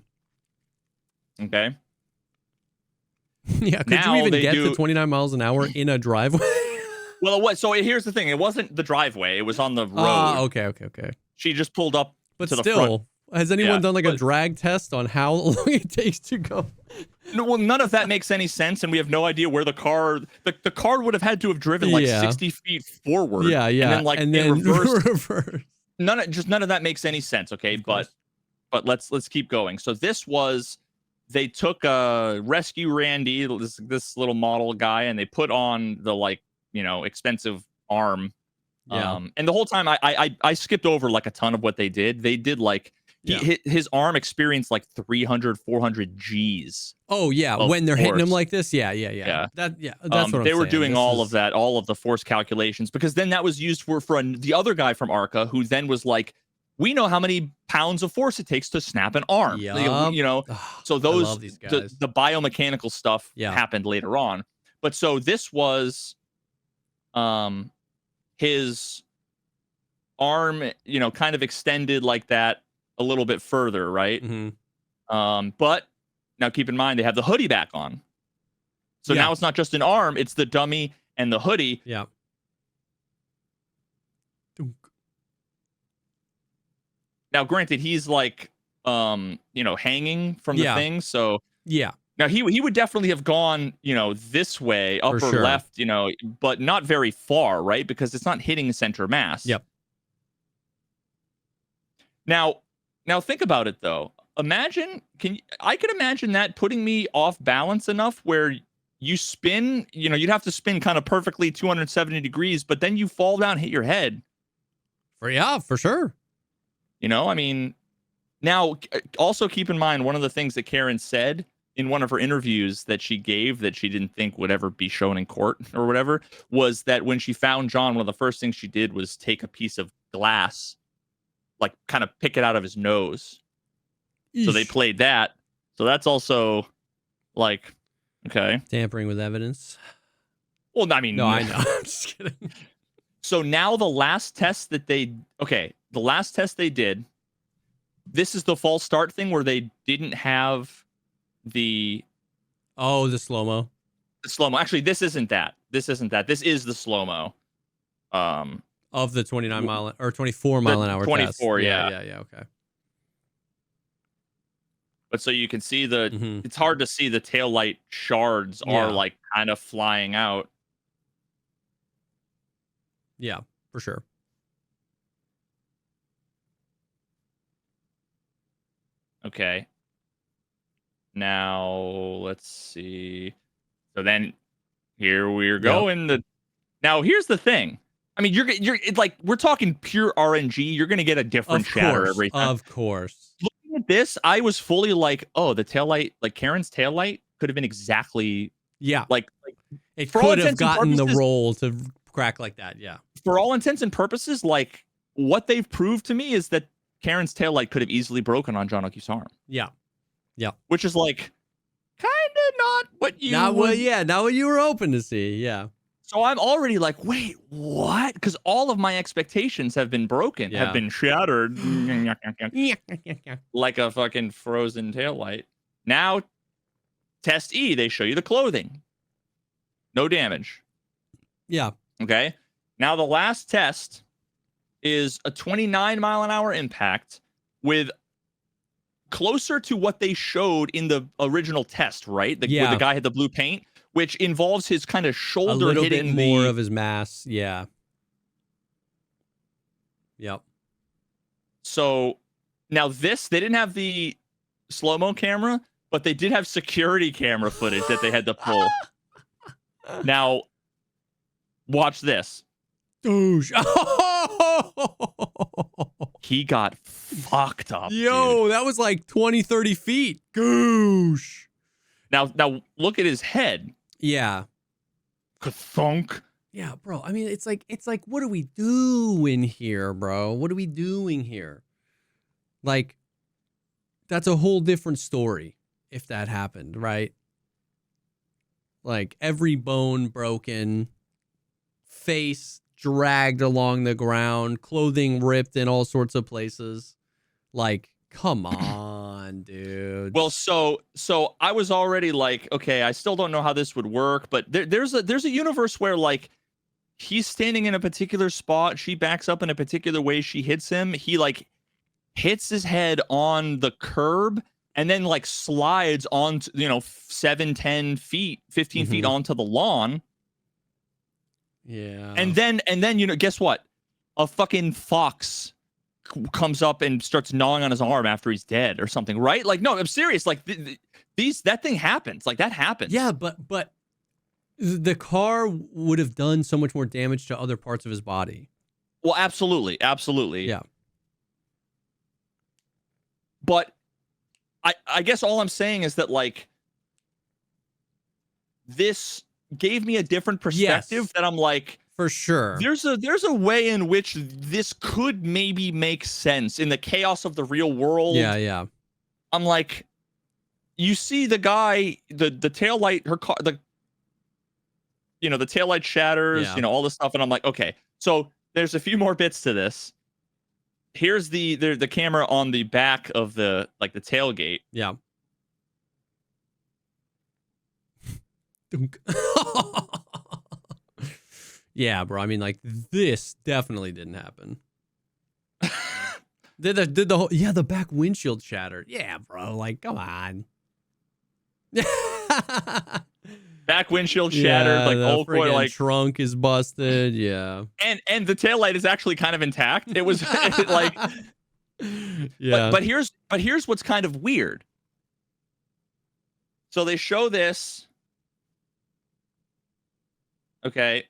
S2: Okay.
S1: Yeah, could now you even get to 29 miles an hour in a driveway?
S2: Well, what? So here's the thing. It wasn't the driveway. It was on the road.
S1: Okay.
S2: She just pulled up
S1: but
S2: to
S1: still,
S2: the front.
S1: Has anyone done like a drag test on how long it takes to go?
S2: No, well, none of that makes any sense, and we have no idea where the car. The car would have had to have driven like 60 feet forward.
S1: Yeah.
S2: And then in
S1: reverse.
S2: None of that makes any sense. Okay, but let's keep going. So this was, they took Rescue Randy, this little model guy, and they put on the expensive arm.
S1: Yeah.
S2: And the whole time I skipped over like a ton of what they did. They did like his arm experienced like 300, 400 G's.
S1: Oh yeah, when they're hitting him like this. Yeah. That's what
S2: they were doing all of that, all of the force calculations, because then that was used for the other guy from ARCA, who then was like, we know how many pounds of force it takes to snap an arm.
S1: Yup.
S2: You know, so
S1: I
S2: those
S1: love these guys.
S2: the biomechanical stuff
S1: Yeah.
S2: happened later on. But so this was his arm, you know, kind of extended like that a little bit further, right? But now keep in mind they have the hoodie back on. So now it's not just an arm, it's the dummy and the hoodie.
S1: Yeah.
S2: Now, granted, he's like, you know, hanging from the thing. So
S1: yeah.
S2: Now he would definitely have gone, you know, this way, up or left, you know, but not very far, right? Because it's not hitting center mass.
S1: Yep.
S2: Now think about it though. Imagine, I could imagine that putting me off balance enough where you spin, you know, you'd have to spin kind of perfectly 270 degrees, but then you fall down, hit your head.
S1: For sure.
S2: You know, I mean, now also keep in mind one of the things that Karen said in one of her interviews that she gave that she didn't think would ever be shown in court or whatever was that when she found John, one of the first things she did was take a piece of glass, like kind of pick it out of his nose. Eesh. So they played that. So that's also like, okay.
S1: Tampering with evidence.
S2: Well, I mean,
S1: no, I know. I'm just kidding.
S2: So now the last test that the last test they did, this is the false start thing where they didn't have the
S1: slow-mo.
S2: The slow-mo. Actually, this isn't that. This is the slow-mo.
S1: Of the 29 mile or 24 mile an hour
S2: 24,
S1: test.
S2: yeah,
S1: okay.
S2: But so you can see it's hard to see the taillight shards are like kind of flying out.
S1: Yeah, for sure.
S2: Okay. Now let's see. So then here we're going. Now here's the thing. I mean, it's like we're talking pure RNG. You're gonna get a different shatter every time.
S1: Of course.
S2: Looking at this, I was fully like, oh, the taillight, like Karen's taillight, could have been exactly
S1: like it could have gotten the roll to crack like that. Yeah.
S2: For all intents and purposes, like what they've proved to me is that Karen's taillight could have easily broken on John O'Keefe's arm.
S1: Yeah. Yeah.
S2: Which is like kind of not what you
S1: not what you were hoping to see. Yeah.
S2: So I'm already like, wait, what? Because all of my expectations have been broken, have been shattered. Like a fucking frozen taillight. Now, test E, they show you the clothing. No damage.
S1: Yeah.
S2: Okay. Now the last test is a 29 mile an hour impact with closer to what they showed in the original test, right? Where the guy had the blue paint, which involves his kind of shoulder
S1: a little
S2: hitting
S1: bit more of his mass. Yeah. Yep.
S2: So now they didn't have the slow-mo camera, but they did have security camera footage that they had to pull. Now, watch this.
S1: Douche.
S2: He got fucked up.
S1: Yo,
S2: dude.
S1: That was like 20, 30 feet. Goosh.
S2: Now look at his head.
S1: Yeah.
S2: Ka-thunk.
S1: Yeah, bro. I mean, it's like, what are we doing here, bro? What are we doing here? Like, that's a whole different story if that happened, right? Like, every bone broken, face dragged along the ground, clothing ripped in all sorts of places. Like, come on, dude.
S2: Well, so I was already like, okay, I still don't know how this would work, but there's a universe where like he's standing in a particular spot, she backs up in a particular way, she hits him, he like hits his head on the curb and then like slides on, 7, 10 feet, 15 feet onto the lawn.
S1: Yeah.
S2: And then, guess what? A fucking fox comes up and starts gnawing on his arm after he's dead or something, right? Like, no, I'm serious. Like that thing happens. Like that happens.
S1: Yeah, but the car would have done so much more damage to other parts of his body.
S2: Well, absolutely.
S1: Yeah.
S2: But I guess all I'm saying is that like this gave me a different perspective that I'm like,
S1: For sure.
S2: There's a way in which this could maybe make sense in the chaos of the real world.
S1: Yeah.
S2: I'm like, you see the guy, the tail light, her car, the tail light shatters, all this stuff, and I'm like, okay, so there's a few more bits to this. Here's the camera on the back of the tailgate.
S1: Yeah. Yeah, bro. I mean, like, this definitely didn't happen. Did the whole, the back windshield shattered. Yeah, bro. Like, come on.
S2: Back windshield shattered. Like,
S1: the
S2: old boy, like
S1: trunk is busted. Yeah.
S2: And the tail light is actually kind of intact. It was like,
S1: yeah.
S2: But here's what's kind of weird. So they show this. Okay.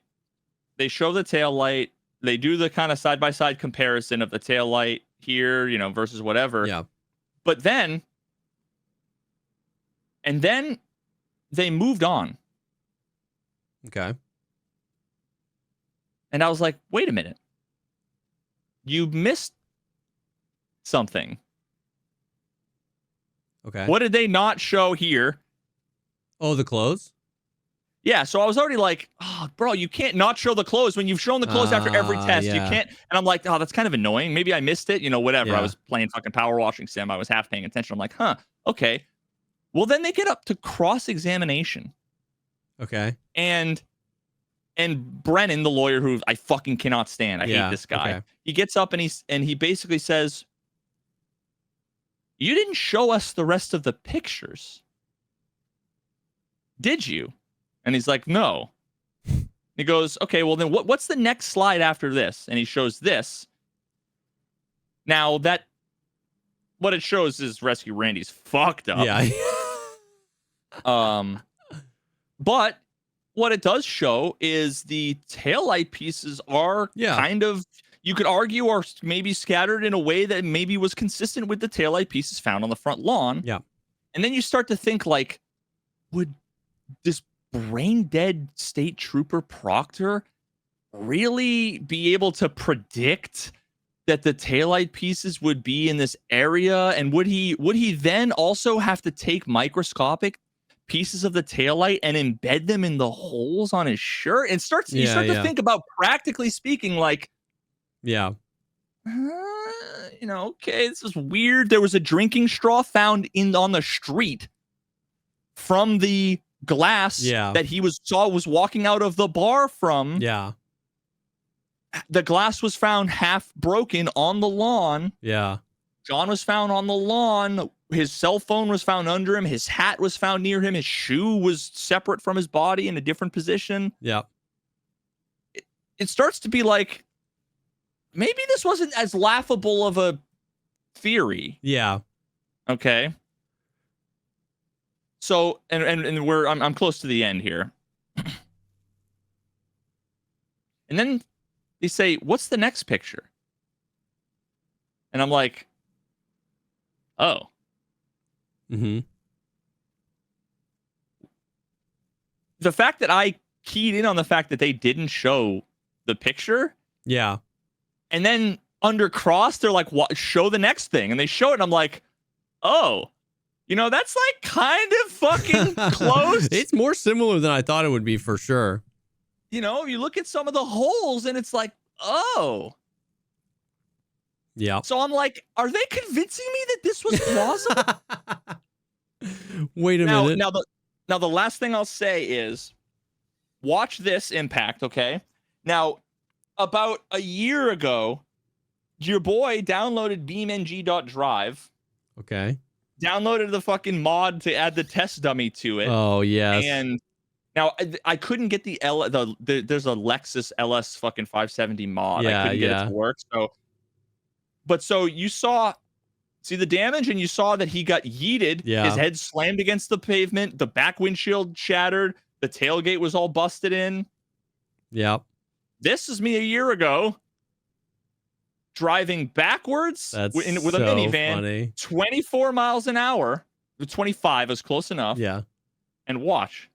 S2: They show the tail light. They do the kind of side-by-side comparison of the tail light here, versus whatever.
S1: Yeah.
S2: But then they moved on.
S1: Okay.
S2: And I was like, wait a minute. You missed something.
S1: Okay.
S2: What did they not show here?
S1: Oh, the clothes?
S2: Yeah, so I was already like, oh, bro, you can't not show the clothes when you've shown the clothes after every test.
S1: Yeah.
S2: You can't. And I'm like, oh, that's kind of annoying. Maybe I missed it. Whatever.
S1: Yeah.
S2: I was playing fucking power washing sim. I was half paying attention. I'm like, huh, okay. Well, then they get up to cross-examination.
S1: Okay.
S2: And Brennan, the lawyer who I fucking cannot stand. I hate this guy.
S1: Okay.
S2: He gets up and he basically says, you didn't show us the rest of the pictures, did you? And he's like, no. He goes, okay, well then what's the next slide after this? And he shows this. Now what it shows is Rescue Randy's fucked up.
S1: Yeah.
S2: But what it does show is the taillight pieces are kind of, you could argue, are maybe scattered in a way that maybe was consistent with the taillight pieces found on the front lawn.
S1: Yeah.
S2: And then you start to think, like, would this brain dead state trooper Proctor really be able to predict that the taillight pieces would be in this area? And would he then also have to take microscopic pieces of the taillight and embed them in the holes on his shirt? And you start to think about, practically speaking, like, okay, this is weird. There was a drinking straw found on the street from the glass that he was walking out of the bar from.
S1: Yeah.
S2: The glass was found half broken on the lawn.
S1: Yeah.
S2: John was found on the lawn. His cell phone was found under him. His hat was found near him. His shoe was separate from his body in a different position.
S1: Yeah.
S2: It starts to be like, maybe this wasn't as laughable of a theory.
S1: Yeah.
S2: Okay. So, and I'm close to the end here. And then they say, what's the next picture? And I'm like, oh.
S1: Mm-hmm.
S2: The fact that I keyed in on the fact that they didn't show the picture.
S1: Yeah.
S2: And then under cross, they're like, what? Show the next thing. And they show it. And I'm like, oh, that's like kind of fucking close.
S1: It's more similar than I thought it would be, for sure.
S2: You look at some of the holes and it's like, oh.
S1: Yeah.
S2: So I'm like, are they convincing me that this was plausible?
S1: Wait a minute.
S2: Now the last thing I'll say is, watch this impact, okay? Now, about a year ago, your boy downloaded beamng.drive.
S1: Okay.
S2: Downloaded the fucking mod to add the test dummy to it.
S1: Oh, yes.
S2: And now I couldn't get there's a Lexus LS fucking 570 mod. I couldn't get it to work. So you see the damage, and you saw that he got yeeted.
S1: Yeah.
S2: His head slammed against the pavement. The back windshield shattered. The tailgate was all busted in.
S1: Yep.
S2: This is me a year ago, driving backwards with a minivan,
S1: funny.
S2: 24 miles an hour. 25 is close enough.
S1: Yeah.
S2: And watch.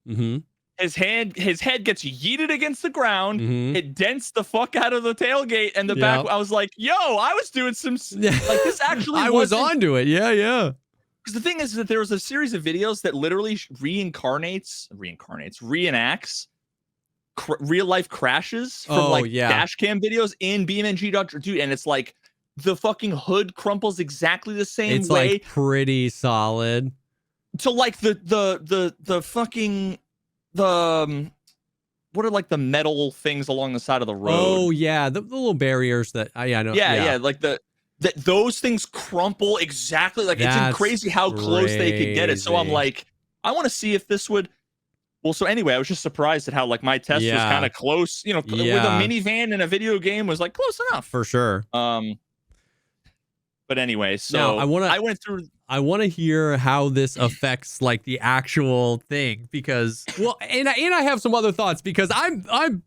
S1: Mm-hmm.
S2: His head gets yeeted against the ground.
S1: Mm-hmm.
S2: It dents the fuck out of the tailgate and the back. I was like, yo, I was doing some like this actually.
S1: I was onto it. Yeah, yeah.
S2: Because the thing is that there was a series of videos that literally reenacts real life crashes from dash cam videos in BeamNG. Dude, and it's like the fucking hood crumples exactly the same way.
S1: It's like pretty solid.
S2: To like the fucking what are like the metal things along the side of the road?
S1: Oh yeah, the little barriers that I know.
S2: Yeah, like those things crumple exactly like it's crazy how close they could get it. So I'm like, I want to see if this would. Well, so anyway, I was just surprised at how like my test was kind of close. You know, with a minivan in a video game was like close enough
S1: for sure.
S2: But anyway, so
S1: now,
S2: I went through.
S1: I want to hear how this affects like the actual thing because and I have some other thoughts because I'm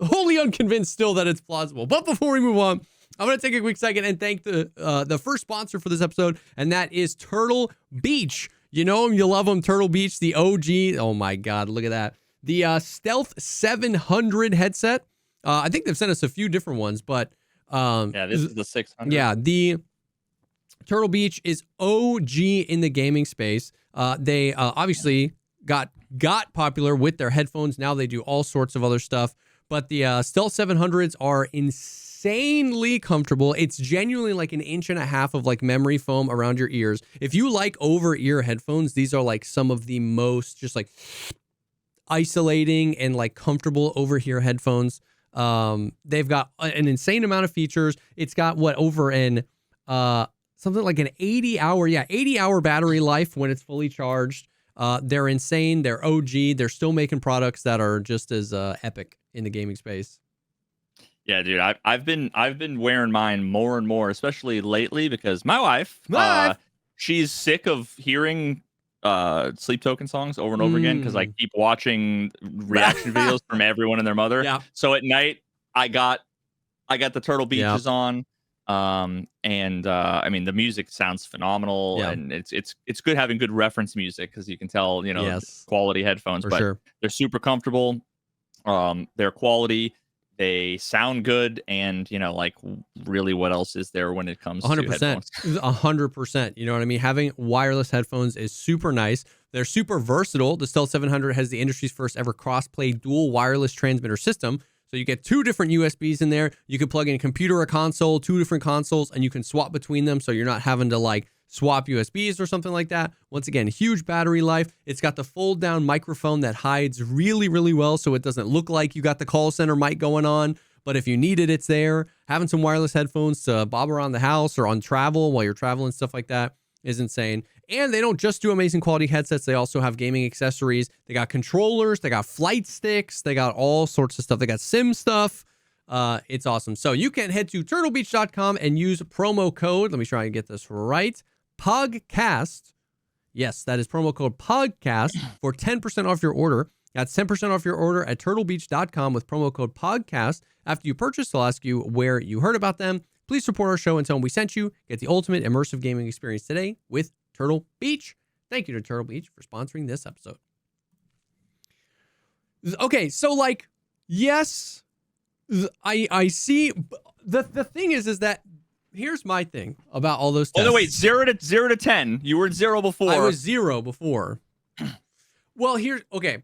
S1: wholly unconvinced still that it's plausible. But before we move on, I'm going to take a quick second and thank the first sponsor for this episode, and that is Turtle Beach. You know him, you love him, Turtle Beach, the OG. Oh my God, look at that. The Stealth 700 headset. I think they've sent us a few different ones, but
S2: this is the 600.
S1: Yeah, the Turtle Beach is OG in the gaming space. They obviously got popular with their headphones. Now they do all sorts of other stuff. But the Stealth 700s are insanely comfortable. It's genuinely like an inch and a half of like memory foam around your ears. If you like over-ear headphones, these are like some of the most just like isolating and like comfortable over-ear headphones. They've got an insane amount of features. It's got over an something like an 80-hour battery life when it's fully charged. They're insane. They're OG. They're still making products that are just as epic in the gaming space.
S2: Yeah, dude, I've been wearing mine more and more, especially lately because my wife, she's sick of hearing Sleep Token songs over and over again because I keep watching reaction videos from everyone and their mother.
S1: Yeah.
S2: So at night, I got the Turtle Beaches on. And I mean the music sounds phenomenal, and it's good having good reference music because you can tell quality headphones.
S1: For
S2: but
S1: sure.
S2: They're super comfortable. They're quality. They sound good, and like really, what else is there when it comes to headphones?
S1: 100%. You know what I mean? Having wireless headphones is super nice. They're super versatile. The Stealth 700 has the industry's first ever cross-play dual wireless transmitter system. So you get two different USBs in there. You can plug in a computer or console, two different consoles, and you can swap between them. So you're not having to like swap USBs or something like that. Once again, huge battery life. It's got the fold down microphone that hides really, really well. So it doesn't look like you got the call center mic going on. But if you need it, it's there. Having some wireless headphones to bob around the house or on travel while you're traveling, stuff like that is insane. And they don't just do amazing quality headsets. They also have gaming accessories. They got controllers. They got flight sticks. They got all sorts of stuff. They got sim stuff. It's awesome. So you can head to turtlebeach.com and use promo code. Let me try and get this right. Pogcast. Yes, that is promo code Pogcast for 10% off your order. That's 10% off your order at turtlebeach.com with promo code Pogcast. After you purchase, they'll ask you where you heard about them. Please support our show and tell them we sent you. Get the ultimate immersive gaming experience today with Turtle Beach. Thank you to Turtle Beach for sponsoring this episode. Okay, so like, yes, I see. The thing is that here's my thing about all those tests.
S2: Oh no, wait, 0 to 10. You were 0 before.
S1: I was 0 before. Well, okay.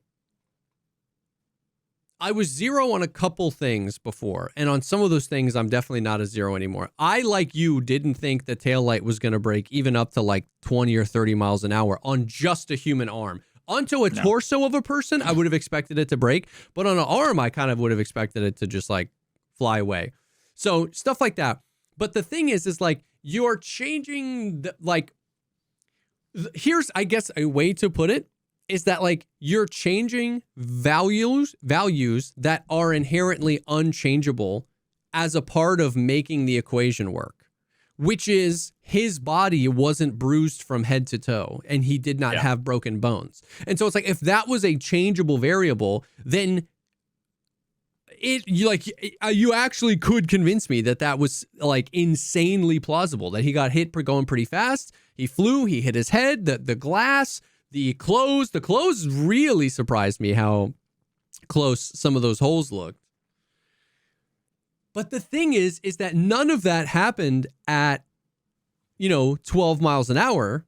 S1: I was 0 on a couple things before, and on some of those things, I'm definitely not a 0 anymore. I, like you, didn't think the taillight was going to break even up to like 20 or 30 miles an hour on just a human arm. Onto a torso of a person, I would have expected it to break, but on an arm, I kind of would have expected it to just like fly away. So stuff like that. But the thing is like you're changing, here's, I guess, a way to put it. Is that like you're changing values that are inherently unchangeable as a part of making the equation work, which is his body wasn't bruised from head to toe and he did not have broken bones. And so it's like, if that was a changeable variable, then you actually could convince me that was like insanely plausible, that he got hit going pretty fast. He flew, he hit his head, the glass, The clothes really surprised me how close some of those holes looked. But the thing is that none of that happened at, 12 miles an hour.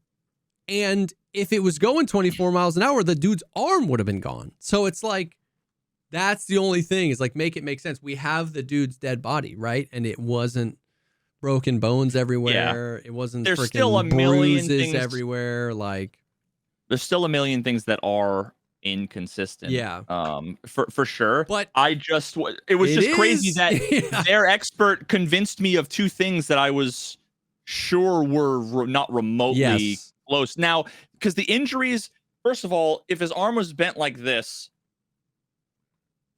S1: And if it was going 24 miles an hour, the dude's arm would have been gone. So it's like, that's the only thing is like, make it make sense. We have the dude's dead body, right? And it wasn't broken bones everywhere. Yeah. It wasn't
S2: there's still a million
S1: bruises
S2: things
S1: everywhere. Like,
S2: there's still a million things that are inconsistent.
S1: Yeah.
S2: For sure.
S1: But
S2: it was just crazy that their expert convinced me of two things that I was sure were not remotely close. Now, because the injuries, first of all, if his arm was bent like this.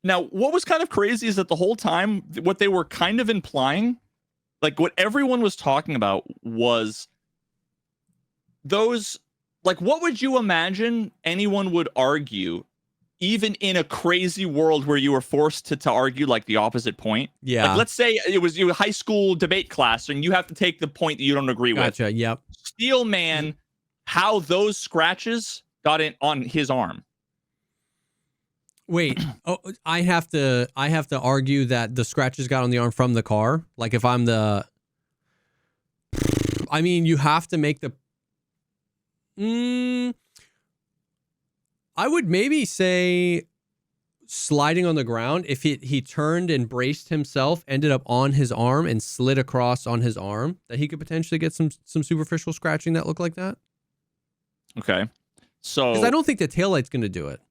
S2: Now, what was kind of crazy is that the whole time, what they were kind of implying, like what everyone was talking about was those, like, what would you imagine anyone would argue, even in a crazy world where you were forced to argue like the opposite point?
S1: Yeah.
S2: Like, let's say it was your high school debate class and you have to take the point that you don't agree with.
S1: Gotcha. Yep.
S2: Steel Man, how those scratches got in on his arm.
S1: Wait, I have to argue that the scratches got on the arm from the car. Like if I'm you have to make the. I would maybe say sliding on the ground. If he turned and braced himself, ended up on his arm and slid across on his arm, that he could potentially get some superficial scratching that looked like that.
S2: Okay, so
S1: because I don't think the taillight's going to do it.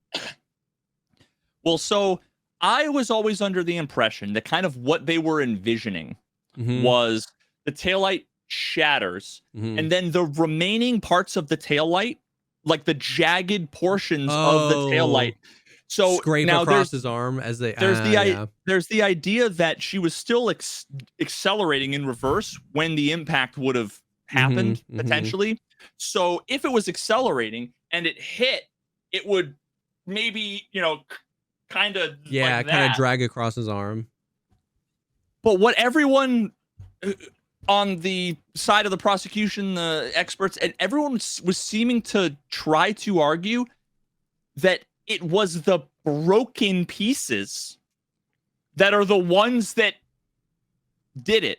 S2: Well, so I was always under the impression that kind of what they were envisioning was the taillight shatters, and then the remaining parts of the taillight, like the jagged portions of the taillight, so
S1: scrape
S2: now
S1: across his arm as they.
S2: There's the idea that she was still accelerating in reverse when the impact would have happened potentially. So if it was accelerating and it hit, it would maybe kind of
S1: drag across his arm.
S2: But what everyone on the side of the prosecution, the experts, and everyone was seeming to try to argue that it was the broken pieces that are the ones that did it.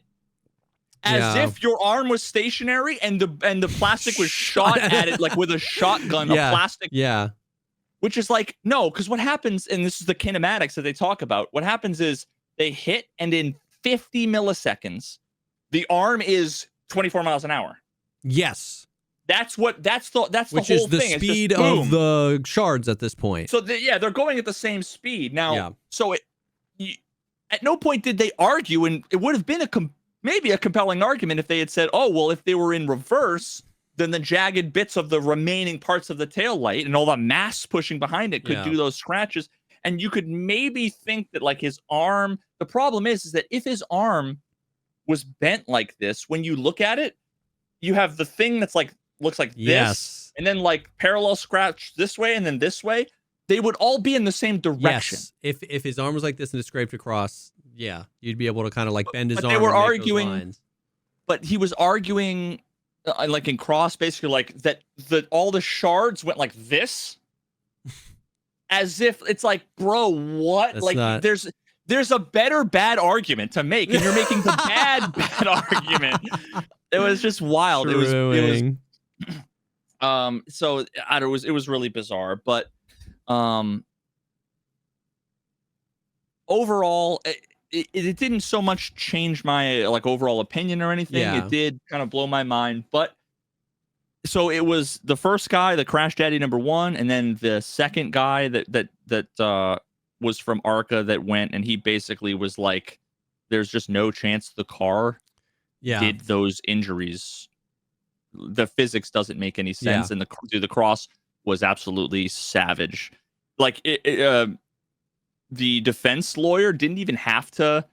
S2: As if your arm was stationary and the plastic was shot at it like with a shotgun, a plastic.
S1: Yeah.
S2: Which is like, no, because what happens, and this is the kinematics that they talk about, what happens is they hit, and in 50 milliseconds, the arm is 24 miles an hour.
S1: Yes.
S2: That's the whole thing.
S1: Which is the speed of the shards at this point.
S2: So, they're going at the same speed. Now, so at no point did they argue, and it would have been maybe a compelling argument if they had said, oh, well, if they were in reverse, then the jagged bits of the remaining parts of the tail light and all the mass pushing behind it could do those scratches. And you could maybe think that like his arm, the problem is that if his arm was bent like this, when you look at it, you have the thing that's like, looks like this, and then like parallel scratch this way and then this way. They would all be in the same direction.
S1: Yes. If his arm was like this and it scraped across, you'd be able to kind of like bend his arm.
S2: They were
S1: and
S2: arguing, but he was arguing like in cross, basically like that all the shards went like this, as if it's like, bro, what? That's like there's a better bad argument to make, and you're making the bad argument. It was just wild. It was so it was really bizarre, but overall it didn't so much change my like overall opinion or anything. It did kind of blow my mind. But so it was the first guy, the Crash Daddy #1, and then the second guy that was from ARCA that went, and he basically was like, there's just no chance the car did those injuries. The physics doesn't make any sense, and the cross was absolutely savage. Like the defense lawyer didn't even have to,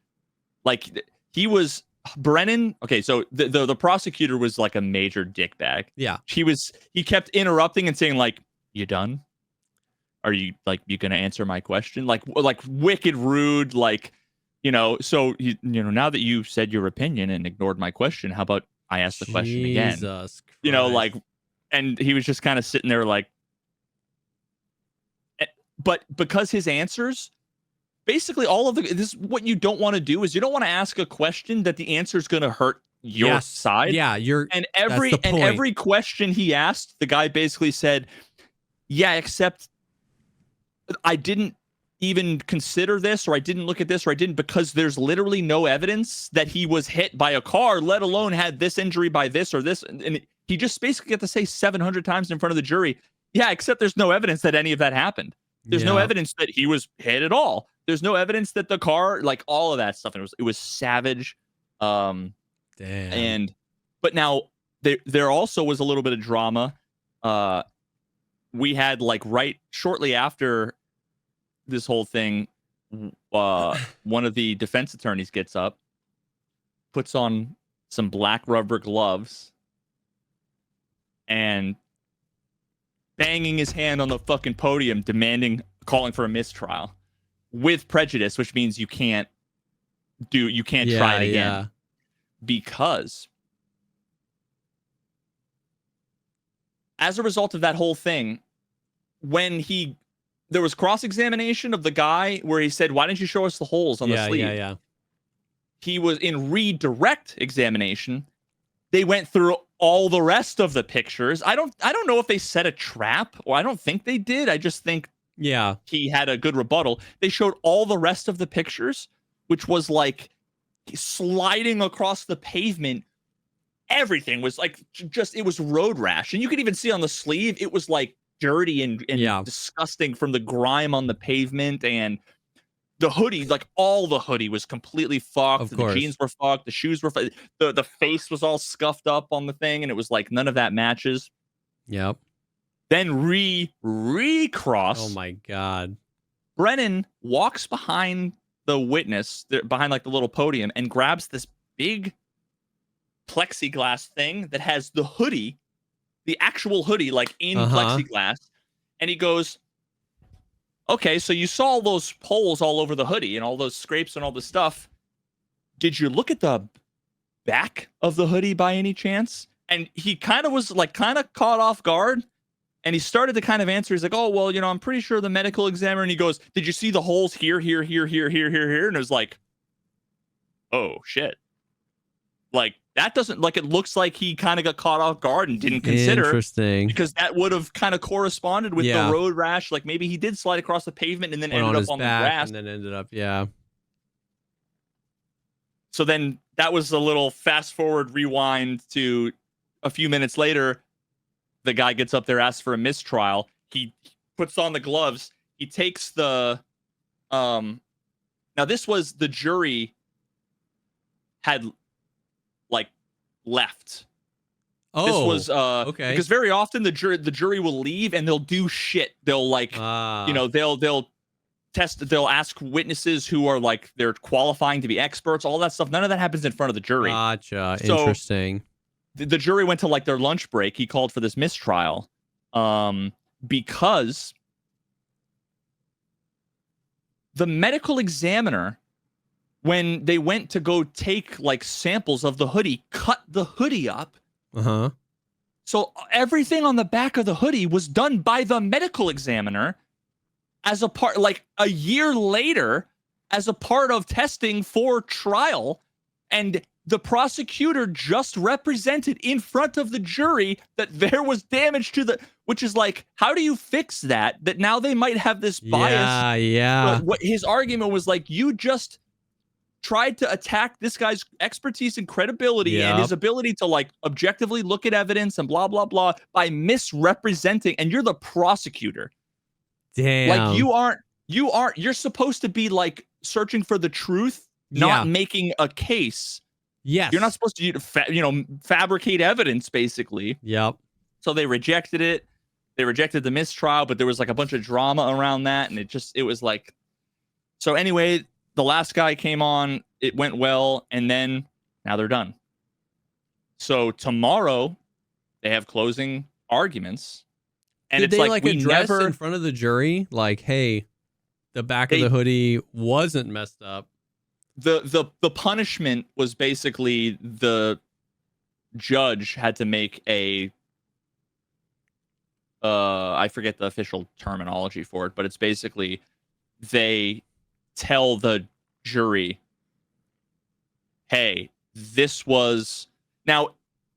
S2: like, he was Brennan. Okay, so the prosecutor was like a major dickbag.
S1: Yeah,
S2: he kept interrupting and saying like, "You done? Are you gonna answer my question?" Like wicked rude. Like, so now that you said your opinion and ignored my question, how about I ask the question again?
S1: Jesus Christ.
S2: Like, and he was just kind of sitting there like, but because his answers, basically all of this, what you don't want to do is you don't want to ask a question that the answer is going to hurt your side.
S1: Yeah,
S2: and
S1: that's the point.
S2: every question he asked, the guy basically said, yeah, except I didn't even consider this, or I didn't look at this, or I didn't, because there's literally no evidence that he was hit by a car, let alone had this injury by this or this. And he just basically got to say 700 times in front of the jury, yeah, except there's no evidence that any of that happened. There's no evidence that he was hit at all. There's no evidence that the car, like all of that stuff. And it was savage.
S1: Damn.
S2: But now there also was a little bit of drama. We had like right shortly after this whole thing, one of the defense attorneys gets up, puts on some black rubber gloves, and banging his hand on the fucking podium, calling for a mistrial with prejudice, which means you can't try it again.
S1: Yeah.
S2: Because as a result of that whole thing, when there was cross-examination of the guy where he said, why didn't you show us the holes on the sleeve?
S1: Yeah.
S2: He was in redirect examination. They went through all the rest of the pictures. I don't know if they set a trap, or I don't think they did. I just think he had a good rebuttal. They showed all the rest of the pictures, which was like sliding across the pavement. Everything was like it was road rash. And you could even see on the sleeve, it was like dirty and disgusting from the grime on the pavement. And the hoodie, like all the hoodie was completely fucked. The jeans were fucked. The shoes were fucked. The face was all scuffed up on the thing. And it was like, none of that matches.
S1: Yep.
S2: Then recross.
S1: Oh my God.
S2: Brennan walks behind the witness, behind like the little podium, and grabs this big plexiglass thing that has the hoodie, the actual hoodie, like in plexiglass. And he goes, okay, so you saw all those holes all over the hoodie and all those scrapes and all the stuff. Did you look at the back of the hoodie by any chance? And he kind of was like caught off guard. And he started to kind of answer. He's like, oh, well, I'm pretty sure the medical examiner. And he goes, did you see the holes here? And it was like, oh, shit. Like, that doesn't, like, it looks like he kind of got caught off guard and didn't consider.
S1: Interesting.
S2: Because that would have kind of corresponded with the road rash. Like, maybe he did slide across the pavement and then ended up on the grass.
S1: And then ended up,
S2: So then that was a little fast forward rewind to a few minutes later. The guy gets up there, asks for a mistrial. He puts on the gloves. He takes the now this was the jury had like left.
S1: Oh,
S2: this was
S1: okay.
S2: Because very often the jury will leave and they'll do shit. They'll like they'll ask witnesses who are like they're qualifying to be experts, all that stuff. None of that happens in front of the jury.
S1: Gotcha. Interesting.
S2: The jury went to like their lunch break. He called for this mistrial because the medical examiner, when they went to go take like samples of the hoodie, cut the hoodie up. So everything on the back of the hoodie was done by the medical examiner as a part, like a year later, as a part of testing for trial. And the prosecutor just represented in front of the jury that there was damage to which is like, how do you fix that? That now they might have this bias.
S1: Yeah.
S2: But what his argument was like, you just tried to attack this guy's expertise and credibility and his ability to like objectively look at evidence and blah, blah, blah by misrepresenting. And you're the prosecutor.
S1: Damn.
S2: Like you're supposed to be like searching for the truth, not making a case.
S1: Yes.
S2: You're not supposed to, fabricate evidence, basically.
S1: Yep.
S2: So they rejected it. They rejected the mistrial, but there was like a bunch of drama around that. And it was like, so anyway, the last guy came on, it went well. And then now they're done. So tomorrow they have closing arguments. And
S1: Did
S2: it's
S1: they
S2: like we
S1: address
S2: never
S1: in front of the jury, like, hey, the back of the hoodie wasn't messed up.
S2: The punishment was basically the judge had to make a I forget the official terminology for it, but it's basically they tell the jury, hey, this was now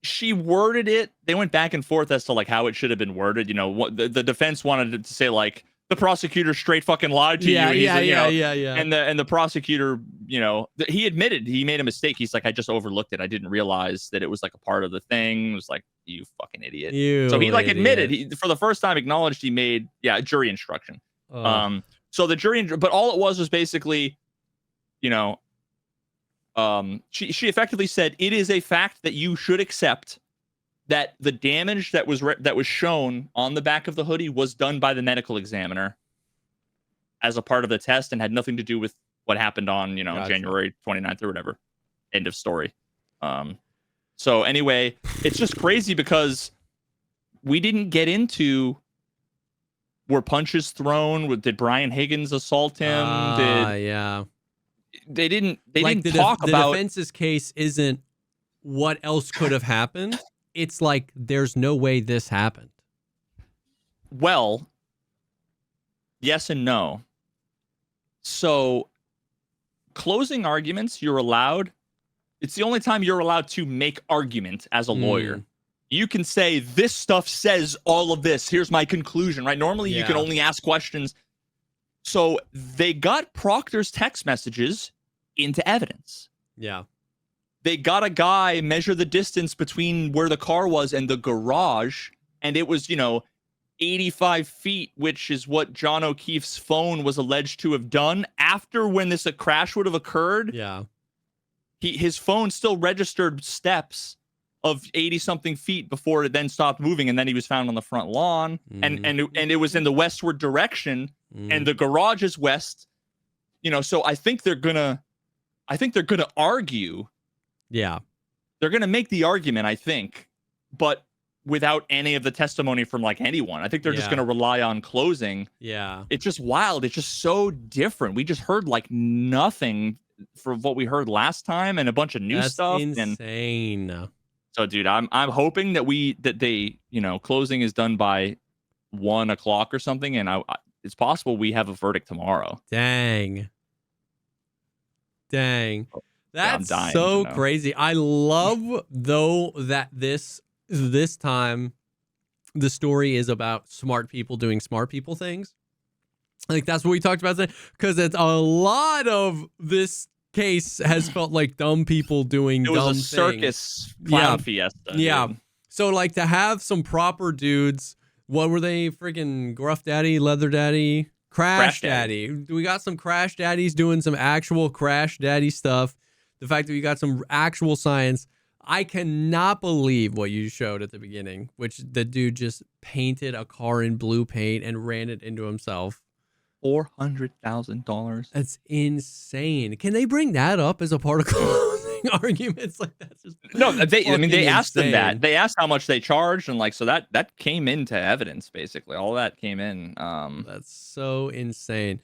S2: she worded it. They went back and forth as to like how it should have been worded. You know, what the defense wanted to say like the prosecutor straight fucking lied to you.
S1: Yeah.
S2: And the prosecutor, he admitted he made a mistake. He's like, I just overlooked it. I didn't realize that it was like a part of the thing. It was like, you fucking idiot. So he like admitted, he for the first time acknowledged he made jury instruction. So the jury, but all it was basically, she effectively said it is a fact that you should accept that the damage that was shown on the back of the hoodie was done by the medical examiner as a part of the test and had nothing to do with what happened on, gotcha. January 29th or whatever. End of story. So anyway, it's just crazy because we didn't get into were punches thrown. Did Brian Higgins assault him? They didn't talk about
S1: the defense's case isn't what else could have happened. It's like there's no way this happened.
S2: Well, yes and no. So closing arguments, you're allowed. It's the only time you're allowed to make argument as a lawyer. You can say this stuff says all of this. Here's my conclusion, right? Normally you can only ask questions. So they got Proctor's text messages into evidence.
S1: Yeah.
S2: They got a guy measure the distance between where the car was and the garage, and it was, 85 feet, which is what John O'Keefe's phone was alleged to have done. After when this crash would have occurred, his phone still registered steps of 80-something feet before it then stopped moving, and then he was found on the front lawn, and it was in the westward direction, and the garage is west. So I think they're gonna argue.
S1: Yeah.
S2: They're going to make the argument, I think, but without any of the testimony from like anyone. I think they're just going to rely on closing.
S1: Yeah.
S2: It's just wild. It's just so different. We just heard like nothing from what we heard last time and a bunch of new stuff.
S1: Insane.
S2: So dude, I'm hoping that they, closing is done by 1 o'clock or something. And it's possible we have a verdict tomorrow.
S1: Dang. That's
S2: dying
S1: so crazy. I love though that this time the story is about smart people doing smart people things. Like that's what we talked about today, because it's a lot of this case has felt like dumb people doing dumb things. It was a circus
S2: clown fiesta.
S1: Yeah.
S2: Dude.
S1: So like to have some proper dudes, what were they, freaking Gruff Daddy, Leather Daddy, Crash Daddy. We got some Crash Daddies doing some actual Crash Daddy stuff. The fact that we got some actual science. I cannot believe what you showed at the beginning, which the dude just painted a car in blue paint and ran it into himself.
S2: $400,000.
S1: That's insane. Can they bring that up as a part of closing arguments? Like that's just
S2: they asked them that. They asked how much they charged, and like so that came into evidence basically. All that came in.
S1: That's so insane.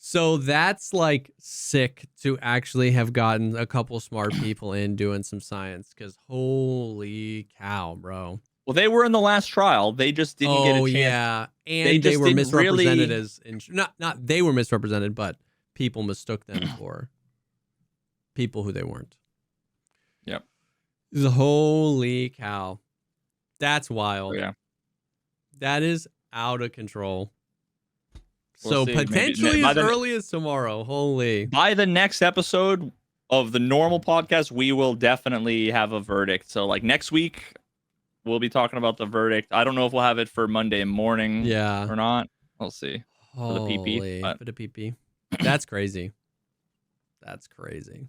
S1: So that's like sick to actually have gotten a couple smart people in doing some science, because holy cow, bro.
S2: Well, they were in the last trial. They just didn't get a chance.
S1: Yeah, and they were misrepresented as not they were misrepresented, but people mistook them for people who they weren't.
S2: Yep.
S1: Holy cow. That's wild.
S2: Oh, yeah.
S1: That is out of control.
S2: We'll
S1: so potentially as early as tomorrow. Holy.
S2: By the next episode of the normal podcast, we will definitely have a verdict. So like next week, we'll be talking about the verdict. I don't know if we'll have it for Monday morning or not. We'll see. For the PP.
S1: For the PP. That's crazy. That's crazy.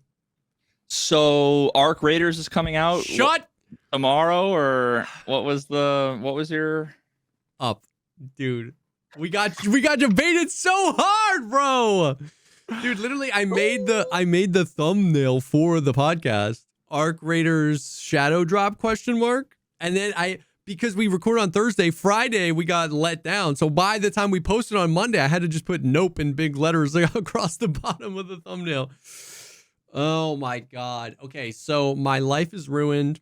S2: So Arc Raiders is coming out tomorrow, or what was your
S1: up, dude? We got debated so hard, bro. Dude, literally, I made the thumbnail for the podcast. Arc Raiders Shadow Drop ? And then because we recorded on Thursday, Friday we got let down. So by the time we posted on Monday, I had to just put nope in big letters across the bottom of the thumbnail. Oh my God. Okay, so my life is ruined.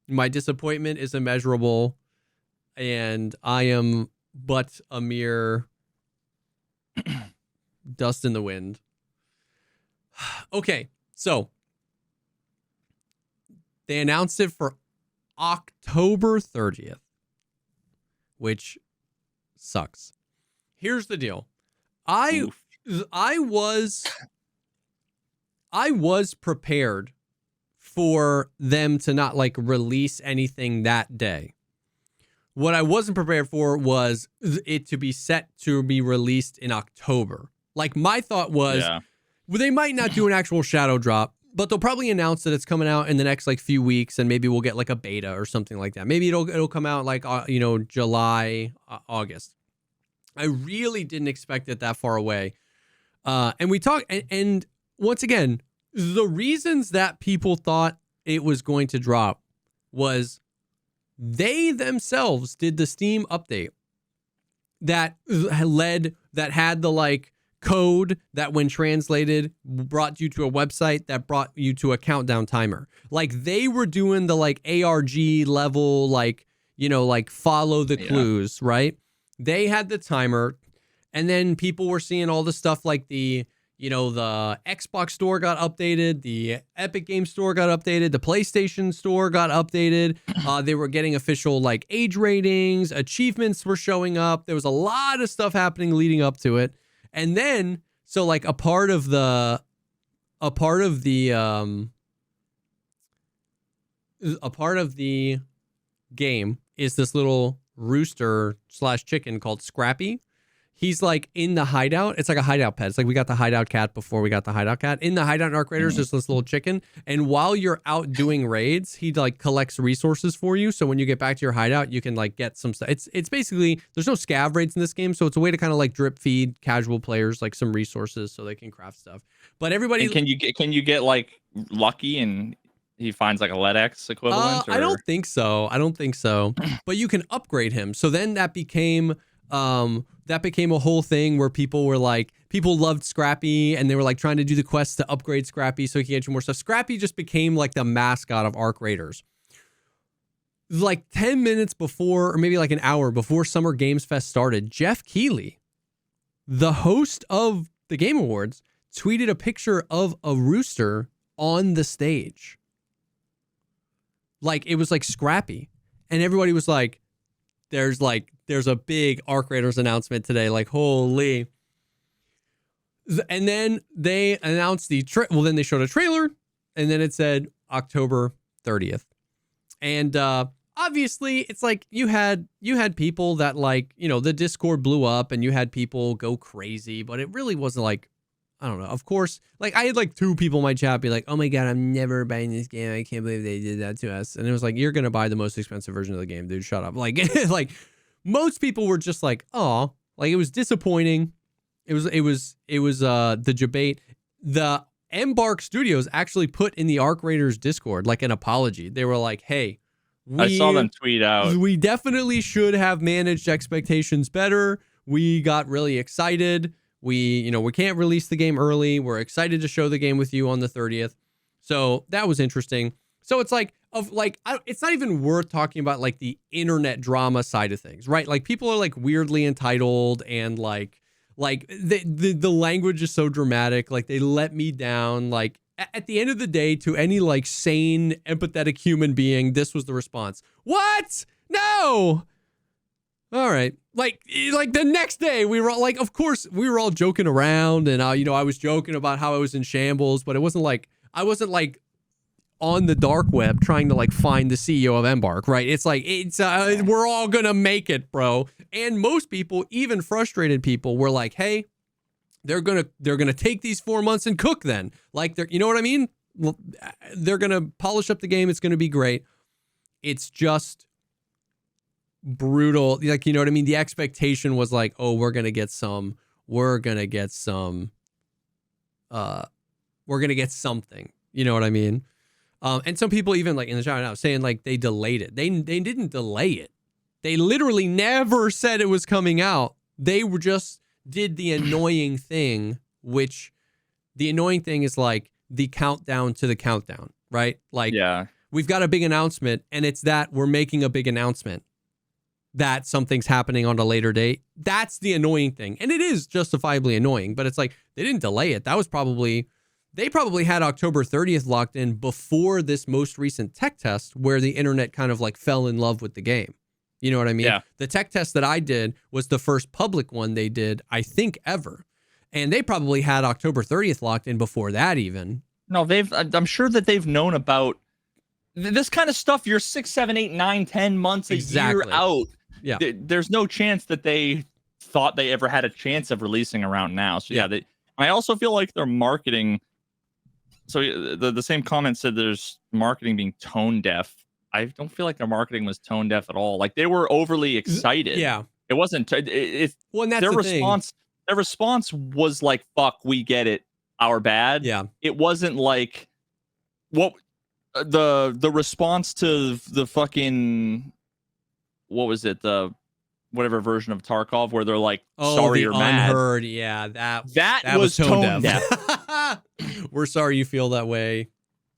S1: My disappointment is immeasurable. and I am but a mere dust in the wind. Okay, so they announced it for October 30th, which sucks. Here's the deal. I was prepared for them to not like release anything that day. What I wasn't prepared for was it to be set to be released in October. Like my thought was, well, they might not do an actual shadow drop, but they'll probably announce that it's coming out in the next like few weeks, and maybe we'll get like a beta or something like that. Maybe it'll come out like July, August. I really didn't expect it that far away. And we talked, and once again, the reasons that people thought it was going to drop was they themselves did the Steam update that had the like code that when translated brought you to a website that brought you to a countdown timer. Like they were doing the like ARG level, like, like follow the clues, right? They had the timer, and then people were seeing all the stuff like the Xbox store got updated, the Epic Game Store got updated, the PlayStation Store got updated. They were getting official like age ratings, achievements were showing up. There was a lot of stuff happening leading up to it. And then, so like a part of the game is this little rooster/chicken called Scrappy. He's like in the hideout. It's like a hideout pet. It's like we got the hideout cat before we got the hideout cat. In the hideout in Arc Raiders, there's this little chicken. And while you're out doing raids, he like collects resources for you. So when you get back to your hideout, you can like get some stuff. It's basically, there's no scav raids in this game. So it's a way to kind of like drip feed casual players like some resources so they can craft stuff. But everybody...
S2: And can you get like lucky and he finds like a LEDX equivalent?
S1: I don't think so. But you can upgrade him. So then that became a whole thing where people loved Scrappy, and they were like trying to do the quests to upgrade Scrappy so he can get you more stuff. Scrappy just became like the mascot of Arc Raiders. Like 10 minutes before, or maybe like an hour before Summer Games Fest started, Jeff Keighley, the host of the Game Awards, tweeted a picture of a rooster on the stage. Like it was like Scrappy. And everybody was like, there's a big Arc Raiders announcement today. Like, holy. And then they announced then they showed a trailer, and then it said October 30th. And obviously it's like you had people that like, the Discord blew up and you had people go crazy, but it really wasn't like, I don't know. Of course, like I had like 2 people in my chat be like, oh my God, I'm never buying this game. I can't believe they did that to us. And it was like, you're going to buy the most expensive version of the game, dude. Shut up. Like, like most people were just like, oh, like it was disappointing. It was the Jebait. The Embark Studios actually put in the Arc Raiders Discord like an apology. They were like, hey,
S2: I saw them tweet out.
S1: We definitely should have managed expectations better. We got really excited. We can't release the game early. We're excited to show the game with you on the 30th. So that was interesting. So it's like, it's not even worth talking about like the internet drama side of things, right? Like people are like weirdly entitled, and like the language is so dramatic. Like they let me down. Like at the end of the day, to any like sane, empathetic human being, this was the response. What? No. All right. Like the next day we were all, like, of course we were all joking around, and I was joking about how I was in shambles, but it wasn't like I wasn't like on the dark web trying to like find the CEO of Embark, right? It's like we're all gonna make it, bro. And most people, even frustrated people, were like, hey, they're gonna take these 4 months and cook then. Like you know what I mean? They're gonna polish up the game. It's gonna be great. It's just brutal. Like, you know what I mean? The expectation was like, oh, we're gonna get something. You know what I mean? And some people even like in the chat now saying like they delayed it. They didn't delay it. They literally never said it was coming out. They were just did the annoying thing, which the annoying thing is like the countdown to the countdown, right? Like,
S2: yeah,
S1: we've got a big announcement, and it's that we're making a big announcement. that something's happening on a later date. That's the annoying thing. And it is justifiably annoying, but it's like they didn't delay it. That was they probably had October 30th locked in before this most recent tech test where the internet kind of like fell in love with the game. You know what I mean?
S2: Yeah.
S1: The tech test that I did was the first public one they did, I think, ever. And they probably had October 30th locked in before that even.
S2: No, I'm sure that they've known about this kind of stuff. You're 6, 7, 8, 9, 10 months a year out.
S1: Yeah.
S2: There's no chance that they thought they ever had a chance of releasing around now. So yeah, I also feel like their marketing. So the same comment said there's marketing being tone deaf. I don't feel like their marketing was tone deaf at all. Like they were overly excited.
S1: Yeah.
S2: It wasn't. Well, and that's their response. Thing. Their response was like, "Fuck, we get it. Our bad."
S1: Yeah.
S2: It wasn't like what the response to the fucking what was it, the whatever version of Tarkov where they're like, sorry you're mad.
S1: Unheard. Yeah, that
S2: was tone deaf.
S1: We're sorry you feel that way.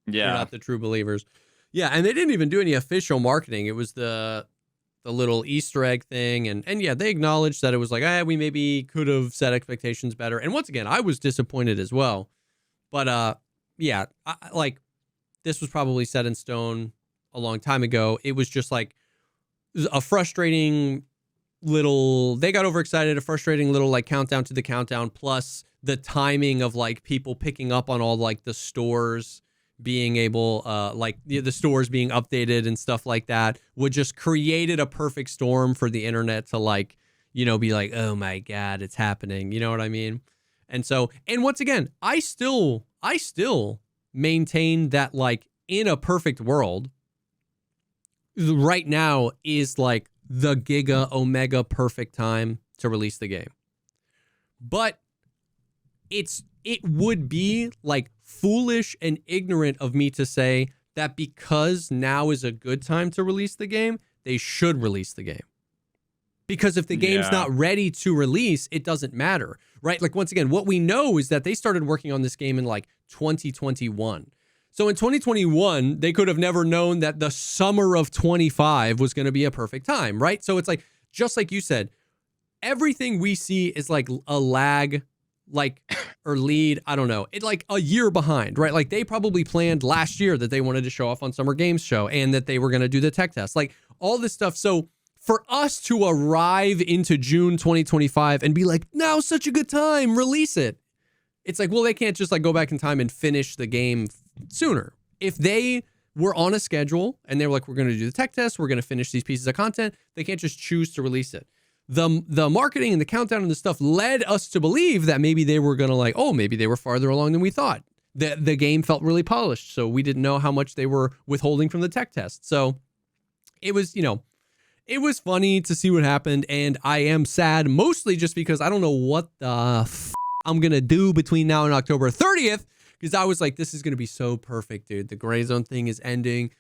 S2: Yeah.
S1: You're not the true believers. Yeah, and they didn't even do any official marketing. It was the little Easter egg thing, and yeah, they acknowledged that it was like, we maybe could have set expectations better. And once again, I was disappointed as well. But yeah, like this was probably set in stone a long time ago. It was just like a frustrating little, they got overexcited, a frustrating little like countdown to the countdown, plus the timing of like people picking up on all like the stores being able, like the stores being updated and stuff like that would just created a perfect storm for the internet to like, you know, be like, oh my God, it's happening. You know what I mean? And so, and once again, I still maintain that like in a perfect world, right now is like the giga omega perfect time to release the game. But it would be like foolish and ignorant of me to say that because now is a good time to release the game, they should release the game. Because if the game's not ready to release, it doesn't matter, right? Like, once again, what we know is that they started working on this game in like 2021. So in 2021, they could have never known that the summer of 25 was going to be a perfect time, right? So it's like, just like you said, everything we see is like a lag, like, or lead, I don't know, it like a year behind, right? Like they probably planned last year that they wanted to show off on Summer Games Show and that they were going to do the tech test, like all this stuff. So for us to arrive into June 2025 and be like, now's such a good time, release it. It's like, well, they can't just like go back in time and finish the game sooner. If they were on a schedule and they were like, we're going to do the tech test, we're going to finish these pieces of content, they can't just choose to release it. The marketing and the countdown and the stuff led us to believe that maybe they were going to like, oh, maybe they were farther along than we thought. The game felt really polished, so we didn't know how much they were withholding from the tech test. So it was, you know, it was funny to see what happened, and I am sad mostly just because I don't know what the I'm going to do between now and October 30th, because I was like, this is going to be so perfect, dude. The Gray Zone thing is ending.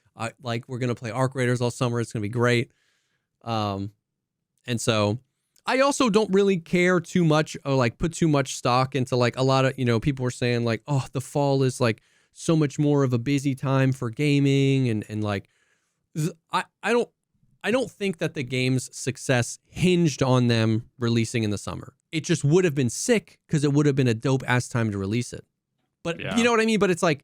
S1: Like, we're going to play Arc Raiders all summer. It's going to be great. And so I also don't really care too much or like put too much stock into like a lot of, you know, people were saying like, oh, the fall is like so much more of a busy time for gaming. And like, I don't think that the game's success hinged on them releasing in the summer. It just would have been sick because it would have been a dope ass time to release it. But you know what I mean? But it's like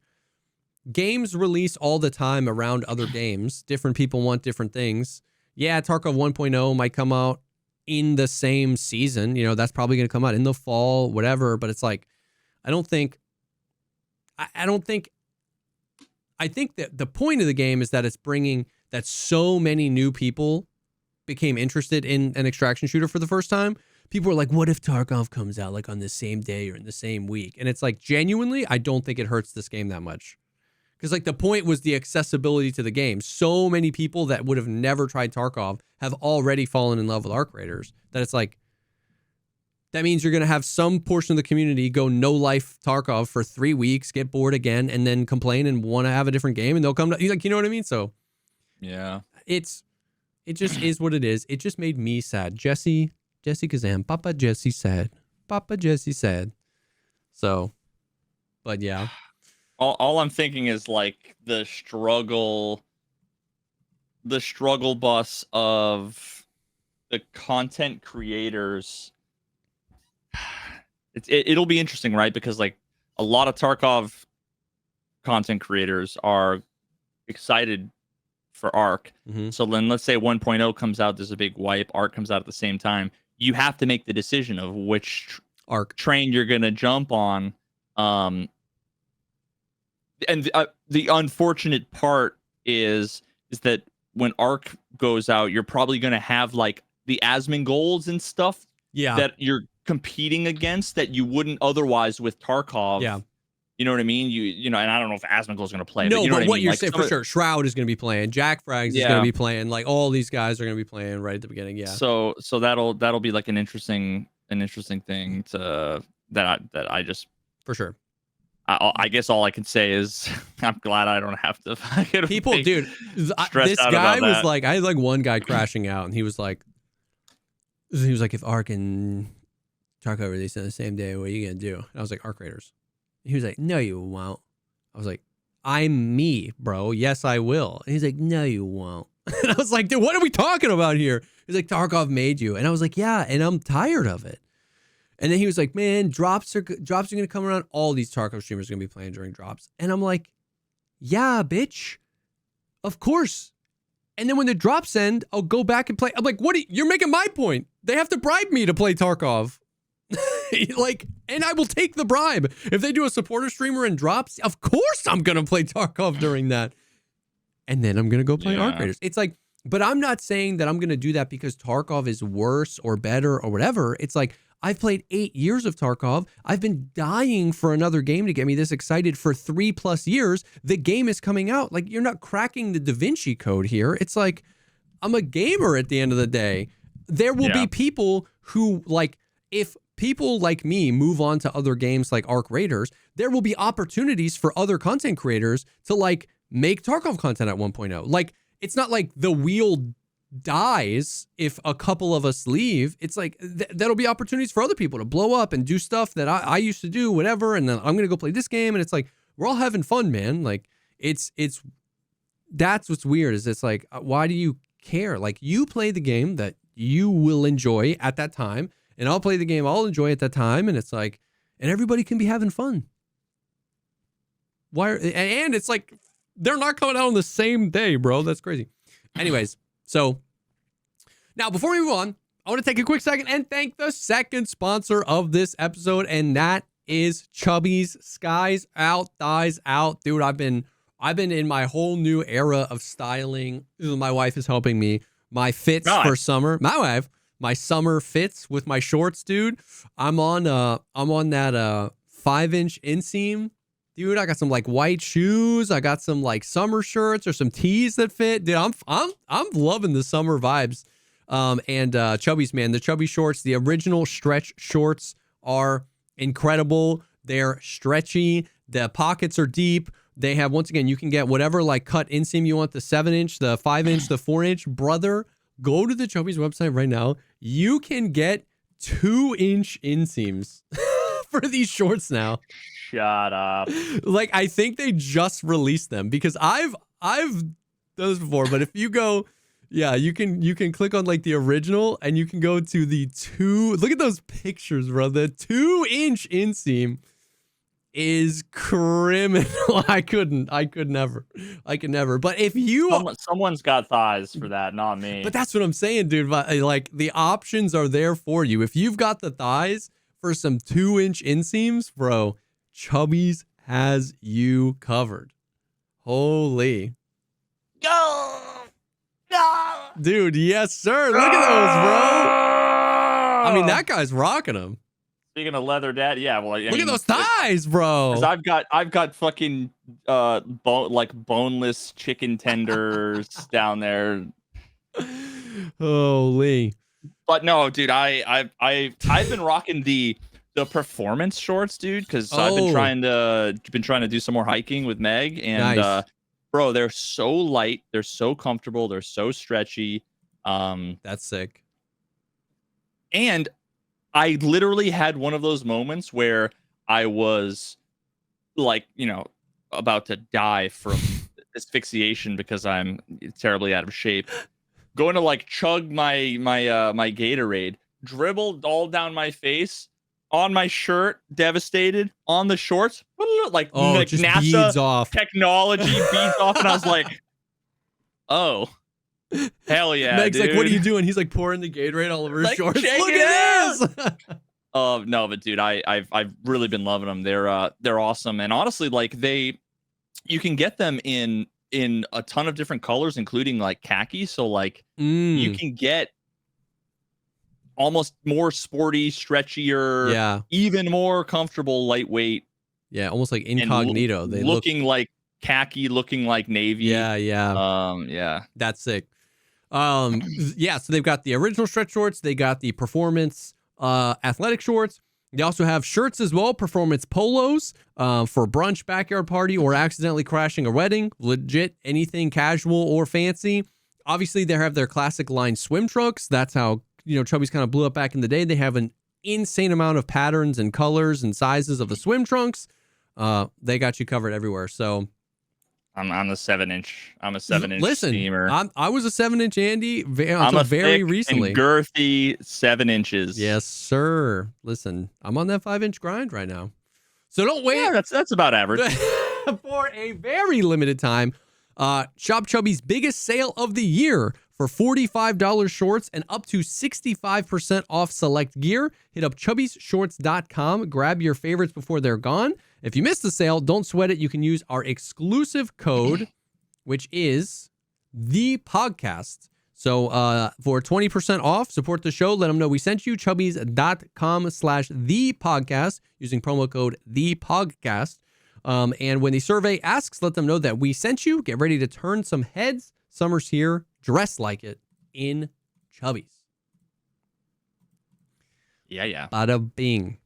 S1: games release all the time around other games. Different people want different things. Yeah, Tarkov 1.0 might come out in the same season. You know, that's probably going to come out in the fall, whatever. But it's like, I think that the point of the game is that it's bringing that so many new people became interested in an extraction shooter for the first time. People were like, what if Tarkov comes out like on the same day or in the same week? And it's like, genuinely, I don't think it hurts this game that much. Because like the point was the accessibility to the game. So many people that would have never tried Tarkov have already fallen in love with Arc Raiders that it's like, that means you're going to have some portion of the community go no life Tarkov for 3 weeks, get bored again, and then complain and want to have a different game, and they'll come to, like, you know what I mean? So
S2: yeah,
S1: it just is what it is. It just made me sad. JesseKazam, Papa Jesse sad. Papa Jesse sad. So, but yeah.
S2: All I'm thinking is like the struggle bus of the content creators, it'll be interesting, right? Because like a lot of Tarkov content creators are excited for Arc.
S1: Mm-hmm.
S2: So then let's say 1.0 comes out, there's a big wipe, Arc comes out at the same time. You have to make the decision of which
S1: Arc
S2: train you're going to jump on. And the unfortunate part is that when Arc goes out, you're probably going to have like the Asmongols and stuff that you're competing against that you wouldn't otherwise with Tarkov.
S1: Yeah.
S2: You know what I mean? You know, and I don't know if Asmongold's going to play.
S1: No,
S2: but you know
S1: what
S2: I mean?
S1: you're
S2: Like
S1: saying for sure. Shroud is going to be playing. Jack Frags is going to be playing. Like all these guys are going to be playing right at the beginning. Yeah.
S2: So that'll be like an interesting thing to that I just
S1: for sure.
S2: I guess all I can say is I'm glad I don't have to
S1: people, dude. This
S2: out
S1: guy
S2: about
S1: was
S2: that.
S1: like, I had like one guy crashing out, and he was like, if Arc and Tarkov release on the same day, what are you gonna do? And I was like, Arc Raiders. And he was like, no, you won't. I was like, I'm me, bro. Yes, I will. And he's like, no, you won't. And I was like, dude, what are we talking about here? He's like, Tarkov made you, and I was like, yeah, and I'm tired of it. And then he was like, man, drops are going to come around. All these Tarkov streamers are going to be playing during drops. And I'm like, yeah, bitch. Of course. And then when the drops end, I'll go back and play. I'm like, you're making my point. They have to bribe me to play Tarkov. Like, and I will take the bribe. If they do a supporter streamer and drops, of course I'm going to play Tarkov during that. And then I'm going to go play Arc Raiders. It's like, but I'm not saying that I'm going to do that because Tarkov is worse or better or whatever. It's like, I've played 8 years of Tarkov. I've been dying for another game to get me this excited for 3+ years. The game is coming out. Like, you're not cracking the Da Vinci Code here. It's like, I'm a gamer at the end of the day. There will be people who, like, if people like me move on to other games like Arc Raiders, there will be opportunities for other content creators to, like, make Tarkov content at 1.0. Like, it's not like the wheel dies if a couple of us leave. It's like that'll be opportunities for other people to blow up and do stuff that I used to do, whatever, and then I'm gonna go play this game, and it's like we're all having fun, man. Like it's that's what's weird, is it's like, why do you care? Like, you play the game that you will enjoy at that time, and I'll play the game I'll enjoy at that time, and it's like, and everybody can be having fun. And it's like they're not coming out on the same day, bro. That's crazy. Anyways, so now before we move on, I want to take a quick second and thank the second sponsor of this episode, and that is Chubbies. Skies out, thighs out. Dude, I've been in my whole new era of styling. My wife is helping me. My fits for summer. My summer fits with my shorts, dude. I'm on that 5-inch inseam. Dude, I got some like white shoes. I got some like summer shirts or some tees that fit. Dude, I'm loving the summer vibes. And Chubbies, man, the Chubby shorts, the original stretch shorts are incredible. They're stretchy. The pockets are deep. They have, once again, you can get whatever like cut inseam you want, the 7-inch, the 5-inch, the 4-inch. Brother, go to the Chubbies website right now. You can get 2-inch inseams for these shorts now.
S2: Shut up.
S1: Like, I think they just released them, because I've done this before, but if you go, yeah, you can click on like the original, and you can go to the look at those pictures, bro. The 2-inch inseam is criminal. I could never. But if you
S2: someone's got thighs for that, not me.
S1: But that's what I'm saying, dude. Like, the options are there for you. If you've got the thighs for some 2-inch inseams, bro, Chubbies has you covered. Holy.
S2: Go!
S1: Dude, yes, sir. Look at those, bro. I mean, that guy's rocking them.
S2: Speaking of leather dad, yeah. Well,
S1: look at those thighs, bro.
S2: I've got fucking boneless chicken tenders down there.
S1: Holy.
S2: But no, dude, I've been rocking the performance shorts, dude, because I've been trying to do some more hiking with Meg, and
S1: nice.
S2: Bro, they're so light, they're so comfortable, they're so stretchy.
S1: That's sick.
S2: And I literally had one of those moments where I was like, about to die from asphyxiation because I'm terribly out of shape. going to like chug my Gatorade, dribbled all down my face, on my shirt, devastated, on the shorts, like
S1: just
S2: NASA
S1: beads off.
S2: technology beads off, and I was like, oh, hell yeah,
S1: Meg's
S2: dude.
S1: like, what are you doing? He's like pouring the Gatorade all over his
S2: Like,
S1: shorts.
S2: check
S1: Look
S2: it
S1: at this.
S2: No, but dude, I've really been loving them. They're awesome, and honestly, like you can get them in a ton of different colors, including like khaki. So like you can get almost more sporty, stretchier, even more comfortable, lightweight.
S1: Yeah, almost like incognito. They
S2: looking like khaki, looking like navy.
S1: Yeah.
S2: Yeah.
S1: That's sick. Yeah, so they've got the original stretch shorts, they got the performance athletic shorts. They also have shirts as well, performance polos for brunch, backyard party, or accidentally crashing a wedding. Legit anything casual or fancy. Obviously, they have their classic line swim trunks. That's how, Chubbies kind of blew up back in the day. They have an insane amount of patterns and colors and sizes of the swim trunks. They got you covered everywhere. So
S2: I'm the 7-inch. I'm a 7-inch steamer.
S1: I was a 7-inch Andy
S2: I'm a
S1: very
S2: thick
S1: recently.
S2: And girthy 7 inches.
S1: Yes, sir. Listen, I'm on that 5-inch grind right now. So don't wait.
S2: Yeah, that's about average.
S1: For a very limited time, shop Chubby's biggest sale of the year for $45 shorts and up to 65% off select gear. Hit up chubbiesshorts.com. Grab your favorites before they're gone. If you missed the sale, don't sweat it. You can use our exclusive code, which is the Pogcast. So for 20% off, support the show. Let them know we sent you. Chubbies.com/thepodcast using promo code thepodcast. And when the survey asks, let them know that we sent you. Get ready to turn some heads. Summer's here. Dress like it in Chubbies.
S2: Yeah.
S1: Bada bing.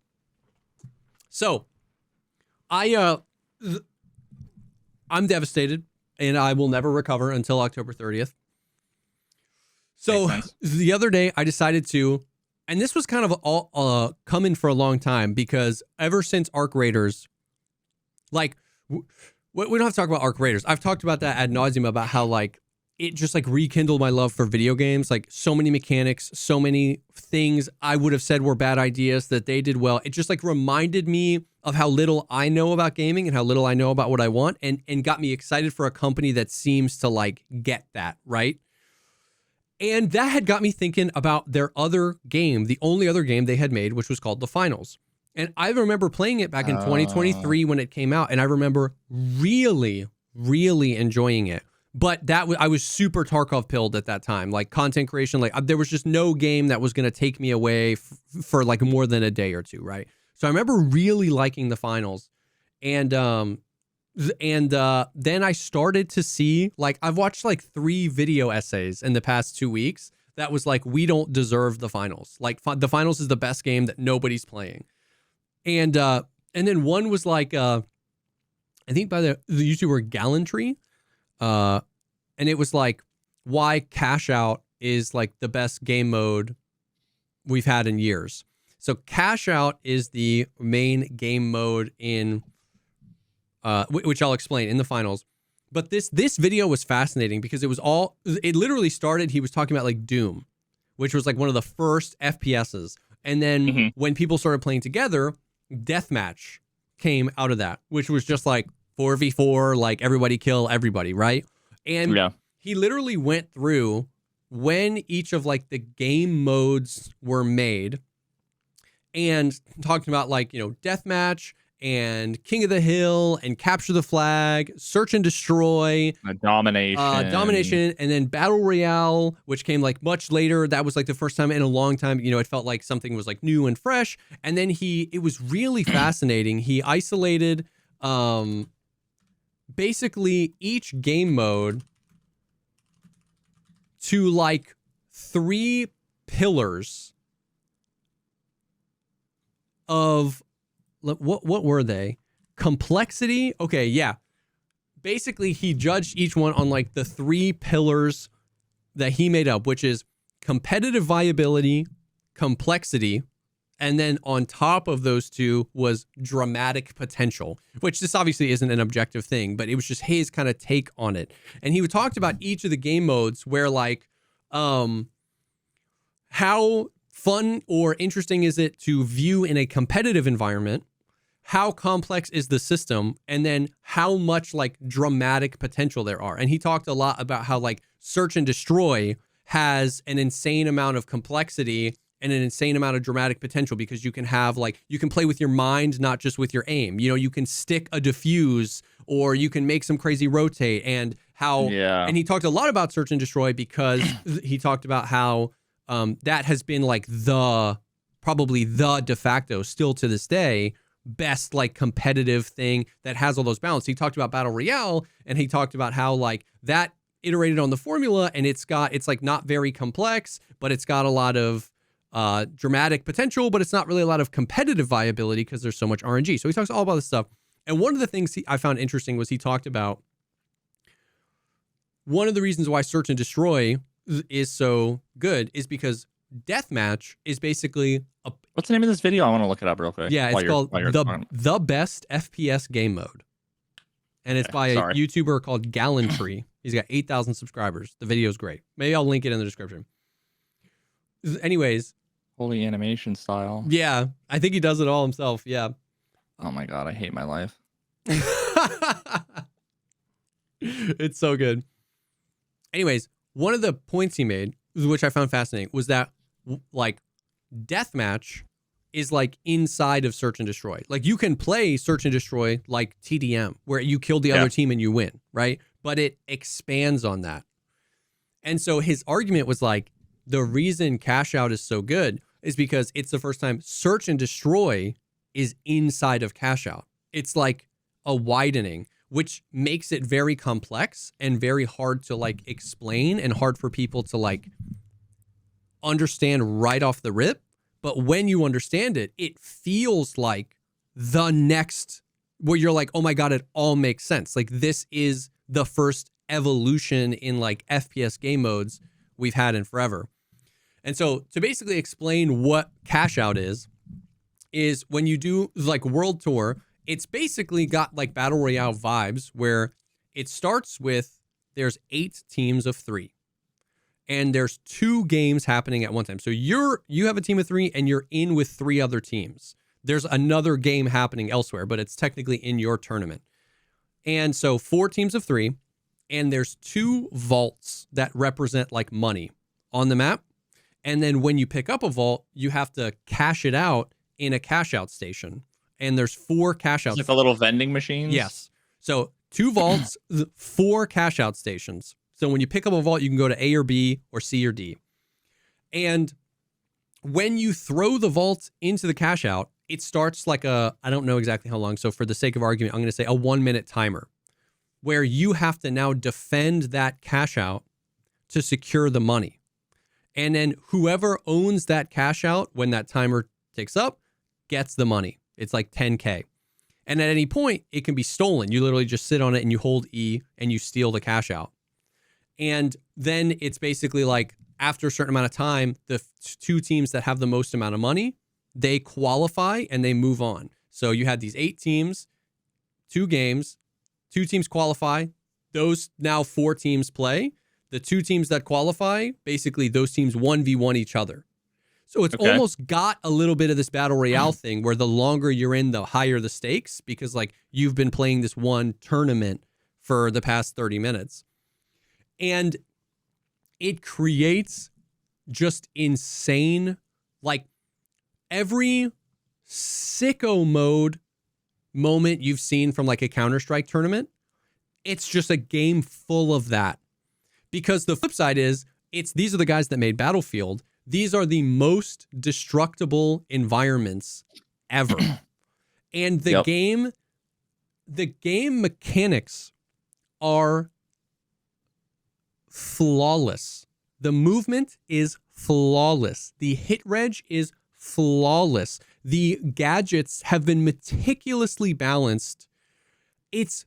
S1: So I'm devastated, and I will never recover until October 30th. So the other day I decided to, and this was kind of all coming for a long time, because ever since Arc Raiders, like we don't have to talk about Arc Raiders. I've talked about that ad nauseum about how like it just like rekindled my love for video games. Like so many mechanics, so many things I would have said were bad ideas that they did well. It just like reminded me of how little I know about gaming and how little I know about what I want, and got me excited for a company that seems to like get that, right? And that had got me thinking about their other game, the only other game they had made, which was called The Finals. And I remember playing it back in 2023 when it came out, and I remember really, really enjoying it. But I was super Tarkov pilled at that time, like content creation. Like there was just no game that was going to take me away for like more than a day or two, right? So I remember really liking The Finals, and then I started to see, like, I've watched like 3 video essays in the past 2 weeks that was like, we don't deserve The Finals. Like The Finals is the best game that nobody's playing. And then one was like, I think by the YouTuber Gallantry. And it was like, why Cash Out is like the best game mode we've had in years. So Cash Out is the main game mode in, which I'll explain in The Finals. But this video was fascinating because it literally started, he was talking about like Doom, which was like one of the first FPSs. And then when people started playing together, Deathmatch came out of that, which was just like 4v4, like everybody kill everybody, right? And he literally went through when each of like the game modes were made and talking about like, Deathmatch and King of the Hill and Capture the Flag, Search and Destroy, Domination, and then Battle Royale, which came like much later. That was like the first time in a long time, it felt like something was like new and fresh. And then it was really fascinating. He isolated basically each game mode to like 3 pillars of what were they? Complexity. Okay. Yeah. Basically he judged each one on like the 3 pillars that he made up, which is competitive viability, complexity, and then on top of those 2 was dramatic potential, which this obviously isn't an objective thing, but it was just his kind of take on it. And he talked about each of the game modes where like, How fun or interesting is it to view in a competitive environment? How complex is the system? And then how much like dramatic potential there are. And he talked a lot about how like search and destroy has an insane amount of complexity and an insane amount of dramatic potential, because you can have like, you can play with your mind, not just with your aim. You know, you can stick a diffuse, or you can make some crazy rotate, and how, and he talked a lot about search and destroy because he talked about how that has been like probably the de facto, still to this day, best like competitive thing that has all those balance. He talked about Battle Royale, and he talked about how like that iterated on the formula, and it's like not very complex, but it's got a lot of dramatic potential, but it's not really a lot of competitive viability because there's so much RNG. So he talks all about this stuff. And one of the things I found interesting was he talked about one of the reasons why search and destroy is so good is because deathmatch is basically a...
S2: What's the name of this video? I want to look it up real quick.
S1: Yeah, it's called the best FPS game mode. And it's by a YouTuber called Gallantry. He's got 8,000 subscribers. The video's great. Maybe I'll link it in the description. Anyways.
S2: Holy animation style.
S1: Yeah, I think he does it all himself. Yeah.
S2: Oh my God, I hate my life.
S1: It's so good. Anyways, one of the points he made, which I found fascinating, was that like deathmatch is like inside of search and destroy. Like you can play search and destroy like TDM, where you kill the other team and you win, right? But it expands on that. And so his argument was like, the reason Cash Out is so good is because it's the first time search and destroy is inside of Cash Out. It's like a widening, which makes it very complex and very hard to like explain and hard for people to like understand right off the rip. But when you understand it, it feels like the next, where you're like, oh my God, it all makes sense. Like this is the first evolution in like FPS game modes we've had in forever. And so to basically explain what Cash Out is when you do like World Tour, it's basically got like Battle Royale vibes, where it starts with there's 8 teams of 3. And there's 2 games happening at one time. So you have a team of 3 and you're in with 3 other teams. There's another game happening elsewhere, but it's technically in your tournament. And so 4 teams of 3, and there's 2 vaults that represent like money on the map. And then when you pick up a vault, you have to cash it out in a cash out station. And there's 4 cash outs.
S2: Like the little vending machines?
S1: Yes. So 2 vaults, 4 cash out stations. So when you pick up a vault, you can go to A or B or C or D. And when you throw the vault into the cash out, it starts like I don't know exactly how long. So for the sake of argument, I'm going to say a 1-minute timer, where you have to now defend that cash out to secure the money. And then whoever owns that cash out when that timer ticks up gets the money. It's like 10K. And at any point, it can be stolen. You literally just sit on it and you hold E and you steal the cash out. And then it's basically like after a certain amount of time, the 2 teams that have the most amount of money, they qualify and they move on. So you had these 8 teams, 2 games, 2 teams qualify. Those now 4 teams play. The 2 teams that qualify, basically those teams 1v1 each other. So it's almost got a little bit of this Battle Royale thing, where the longer you're in, the higher the stakes, because like you've been playing this one tournament for the past 30 minutes. And it creates just insane, like every sicko mode moment you've seen from like a Counter-Strike tournament, it's just a game full of that. Because the flip side is, these are the guys that made Battlefield. These are the most destructible environments ever. And the game mechanics are flawless. The movement is flawless. The hit reg is flawless. The gadgets have been meticulously balanced. It's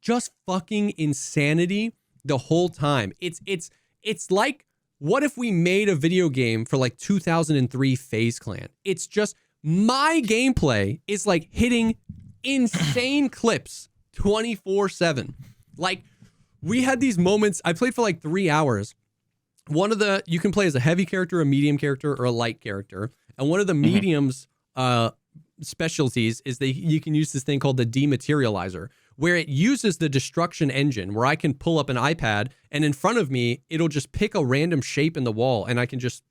S1: just fucking insanity the whole time. It's like, what if we made a video game for like 2003 FaZe Clan? It's just, my gameplay is like hitting insane clips 24/7. Like, we had these moments, I played for like 3 hours, you can play as a heavy character, a medium character, or a light character. And one of the medium's specialties is that you can use this thing called the dematerializer, where it uses the destruction engine, where I can pull up an iPad and in front of me, it'll just pick a random shape in the wall and I can just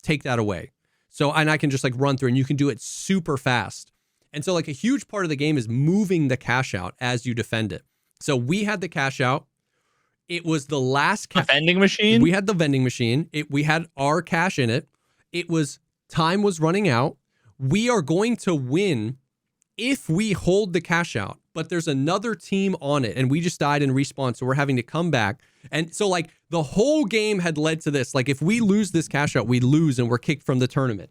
S1: take that away. So, and I can just like run through and you can do it super fast. And so like a huge part of the game is moving the cash out as you defend it. So we had the cash out. It was the last
S2: vending machine.
S1: We had the vending machine. We had our cash in it. Time was running out. We are going to win if we hold the cash out, but there's another team on it and we just died and respawned. So we're having to come back. And so like the whole game had led to this. Like if we lose this cash out, we lose and we're kicked from the tournament.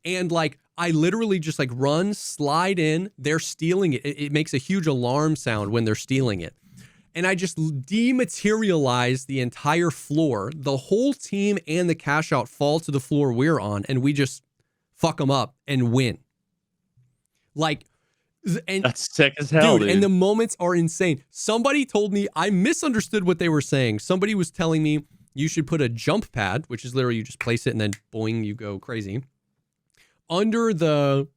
S1: And like, I literally just like run, slide in, they're stealing it. It makes a huge alarm sound when they're stealing it. And I just dematerialize the entire floor. The whole team and the cash out fall to the floor we're on and we just fuck them up and win. Like, and
S2: that's sick as hell, dude.
S1: And the moments are insane. Somebody told me, I misunderstood what they were saying. Somebody was telling me you should put a jump pad, which is literally you just place it and then boing, you go crazy, under the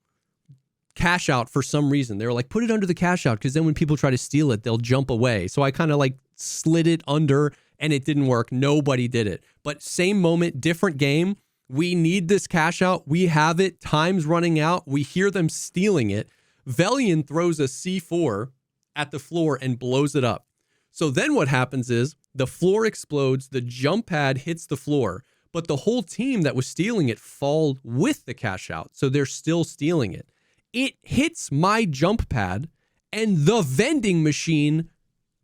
S1: cash out for some reason. They were like, put it under the cash out because then when people try to steal it, they'll jump away. So I kind of like slid it under and it didn't work. Nobody did it. But same moment, different game. We need this cash out. We have it. Time's running out. We hear them stealing it. Velian throws a C4 at the floor and blows it up. So then what happens is the floor explodes, the jump pad hits the floor, but the whole team that was stealing it fall with the cash out. So they're still stealing it. It hits my jump pad and the vending machine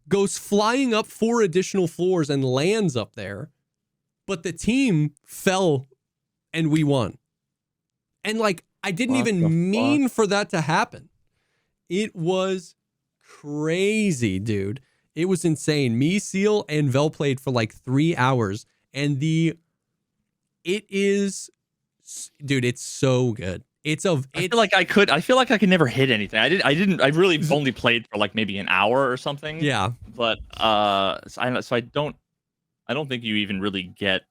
S1: goes flying up 4 additional floors and lands up there. But the team fell and we won. And like, I didn't even mean for that to happen. It was crazy, dude. It was insane. Me, Seal, and Vel played for like 3 hours. And dude, it's so good. I
S2: feel like I could never hit anything. I really only played for like maybe an hour or something.
S1: Yeah.
S2: But I don't think you even really get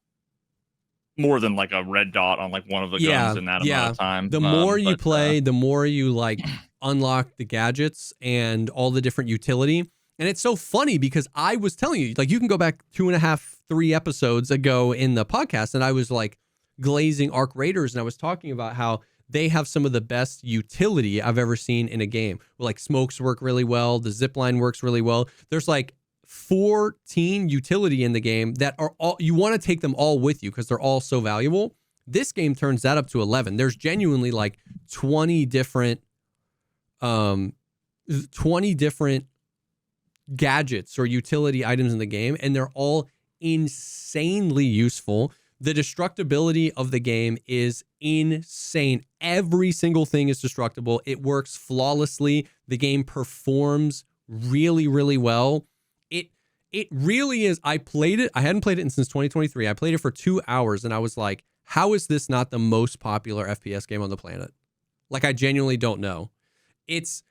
S2: more than like a red dot on like one of the guns in that amount of time.
S1: The more you play, the more you like unlock the gadgets and all the different utility. And it's so funny because I was telling you, like, you can go back 2.5, 3 episodes ago in the podcast, and I was like glazing Arc Raiders, and I was talking about how they have some of the best utility I've ever seen in a game. Like smokes work really well, the zipline works really well. There's like 14 utility in the game that are all, you want to take them all with you because they're all so valuable. This game turns that up to 11. There's genuinely like 20 different gadgets or utility items in the game, and they're all insanely useful. The destructibility of the game is insane. Every single thing is destructible. It works flawlessly. The game performs really, really well. It really is. I played it. I hadn't played it since 2023. I played it for 2 hours and I was like, how is this not the most popular FPS game on the planet? Like, I genuinely don't know. It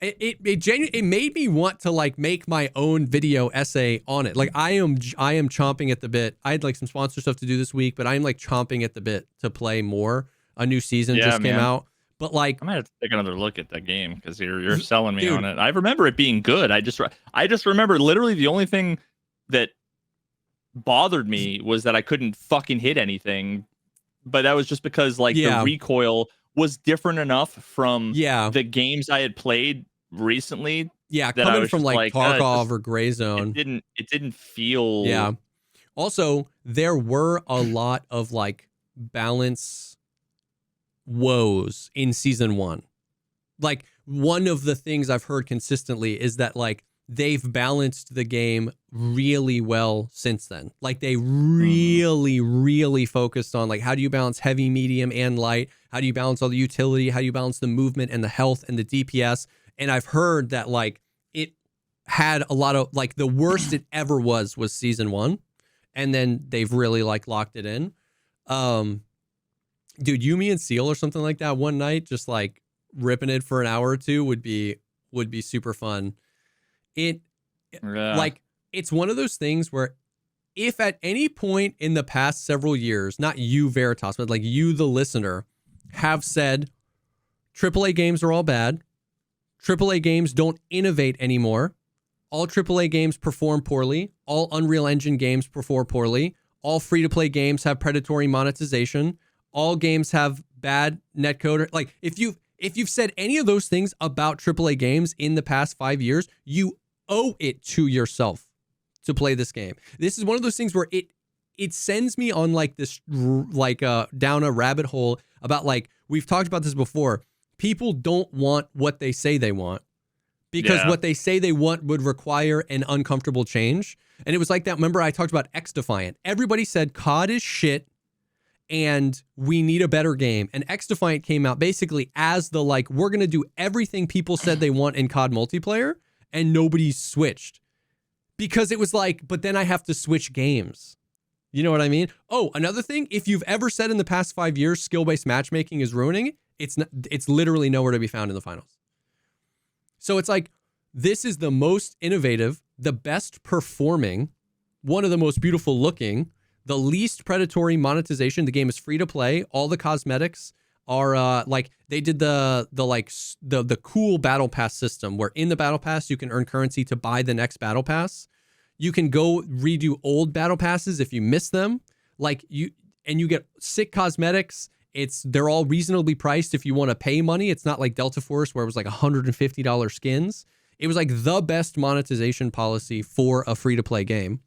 S1: made me want to like make my own video essay on it. Like I am chomping at the bit. I had like some sponsor stuff to do this week, but I'm like chomping at the bit to play more. A new season just came out. But like,
S2: I might have to take another look at that game because you're selling me on it. I remember it being good. I just remember literally the only thing that bothered me was that I couldn't fucking hit anything. But that was just because like the recoil was different enough from the games I had played recently.
S1: Yeah, coming from like Tarkov or Gray Zone.
S2: It didn't feel.
S1: Yeah. Also, there were a lot of like balance woes in season 1. Like, one of the things I've heard consistently is that like they've balanced the game really well since then. Like they really focused on like, how do you balance heavy, medium, and light? How do you balance all the utility? How do you balance the movement and the health and the DPS? And I've heard that like it had a lot of like the worst it ever was season 1. And then they've really like locked it in. Dude, you, me, and Seal or something like that one night, just like ripping it for an hour or two would be super fun. Like, it's one of those things where if at any point in the past several years, not you, Veritas, but like you, the listener, have said AAA games are all bad, AAA games don't innovate anymore, all AAA games perform poorly, all Unreal Engine games perform poorly, all free-to-play games have predatory monetization, all games have bad netcode. Like, if you've said any of those things about AAA games in the past 5 years, you owe it to yourself to play this game. This is one of those things where it sends me on like this, like down a rabbit hole about, like, we've talked about this before. People don't want what they say they want because what they say they want would require an uncomfortable change. And it was like that. Remember, I talked about X Defiant. Everybody said COD is shit and we need a better game. And X Defiant came out basically as the, like, we're going to do everything people said they want in COD multiplayer, and nobody switched. Because it was like, but then I have to switch games. You know what I mean? Oh, another thing, if you've ever said in the past 5 years skill-based matchmaking is ruining it, it's literally nowhere to be found in the finals. So it's like, this is the most innovative, the best performing, one of the most beautiful looking, the least predatory monetization. The game is free to play. All the cosmetics are like, they did the cool battle pass system where in the battle pass you can earn currency to buy the next battle pass. You can go redo old battle passes if you miss them. Like, you get sick cosmetics. They're all reasonably priced if you want to pay money. It's not like Delta Force where it was like $150 skins. It was like the best monetization policy for a free-to-play game.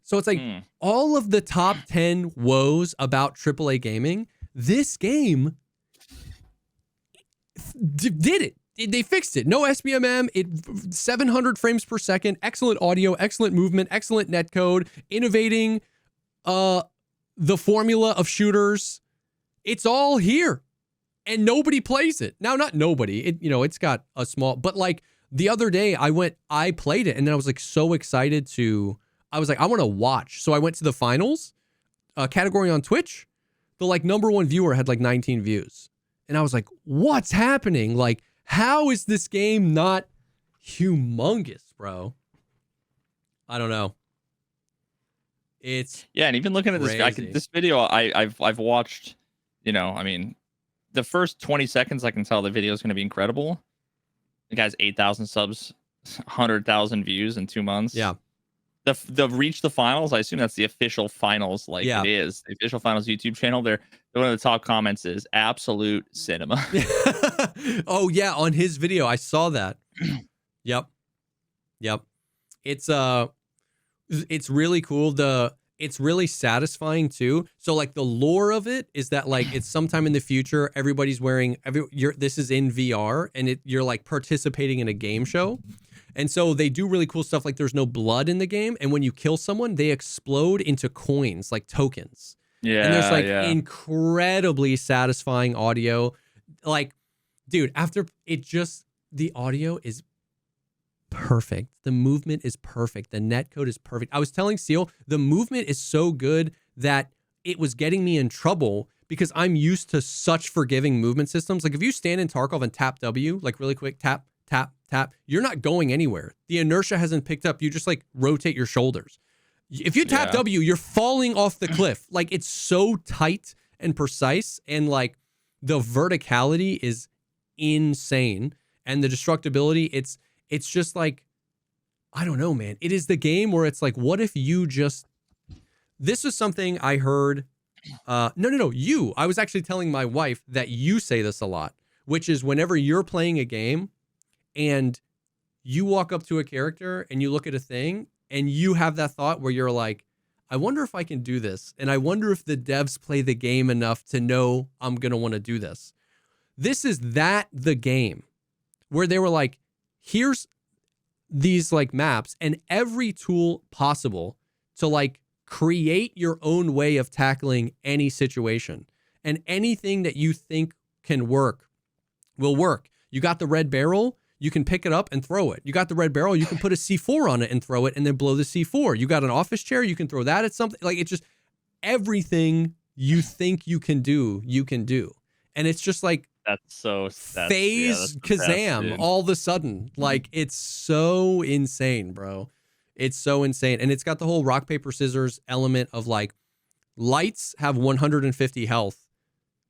S1: So it's like all of the top 10 woes about AAA gaming, this game did it. They fixed it. No SBMM, 700 frames per second, excellent audio, excellent movement, excellent netcode, innovating the formula of shooters. It's all here. And nobody plays it. Now, not nobody. It's got a small, but like the other day I played it and then I was like so excited I was like, I want to watch. So I went to the finals category on Twitch. The like number one viewer had like 19 views. And I was like, what's happening? Like, how is this game not humongous, bro? I don't know. It's
S2: and even looking at this video, I've watched, the first 20 seconds, I can tell the video is going to be incredible. The guy's 8,000 subs, 100,000 views in 2 months.
S1: Yeah.
S2: The reach the finals, I assume that's the official finals, it is. The official finals YouTube channel. One of the top comments is absolute cinema.
S1: Oh, yeah. On his video, I saw that. Yep. It's really cool. It's really satisfying too. So like the lore of it is that like it's sometime in the future, everybody's wearing this is in VR and you're like participating in a game show. And so they do really cool stuff. Like there's no blood in the game. And when you kill someone, they explode into coins, like tokens. Yeah. And there's like incredibly satisfying audio. Like, dude, the audio is perfect. The movement is perfect. The netcode is perfect. I was telling Seal, the movement is so good that it was getting me in trouble because I'm used to such forgiving movement systems. Like if you stand in Tarkov and tap W, like really quick, tap, tap, tap, you're not going anywhere. The inertia hasn't picked up. You just like rotate your shoulders. If you tap W, you're falling off the cliff. Like it's so tight and precise, and like the verticality is insane, and the destructibility, it's just like, I don't know, man. It is the game where it's like, what if you just, this is something I heard. No. I was actually telling my wife that you say this a lot, which is whenever you're playing a game and you walk up to a character and you look at a thing and you have that thought where you're like, I wonder if I can do this. And I wonder if the devs play the game enough to know I'm going to want to do this. This is the game where they were like, here's these like maps and every tool possible to like create your own way of tackling any situation, and anything that you think can work will work. You got the red barrel, you can pick it up and throw it. You got the red barrel, you can put a C4 on it and throw it and then blow the C4. You got an office chair, you can throw that at something. Like it's just everything you think you can do. And it's just like, phase Kazam all of a sudden. Like it's so insane, bro. It's so insane. And it's got the whole rock, paper, scissors element of like lights have 150 health,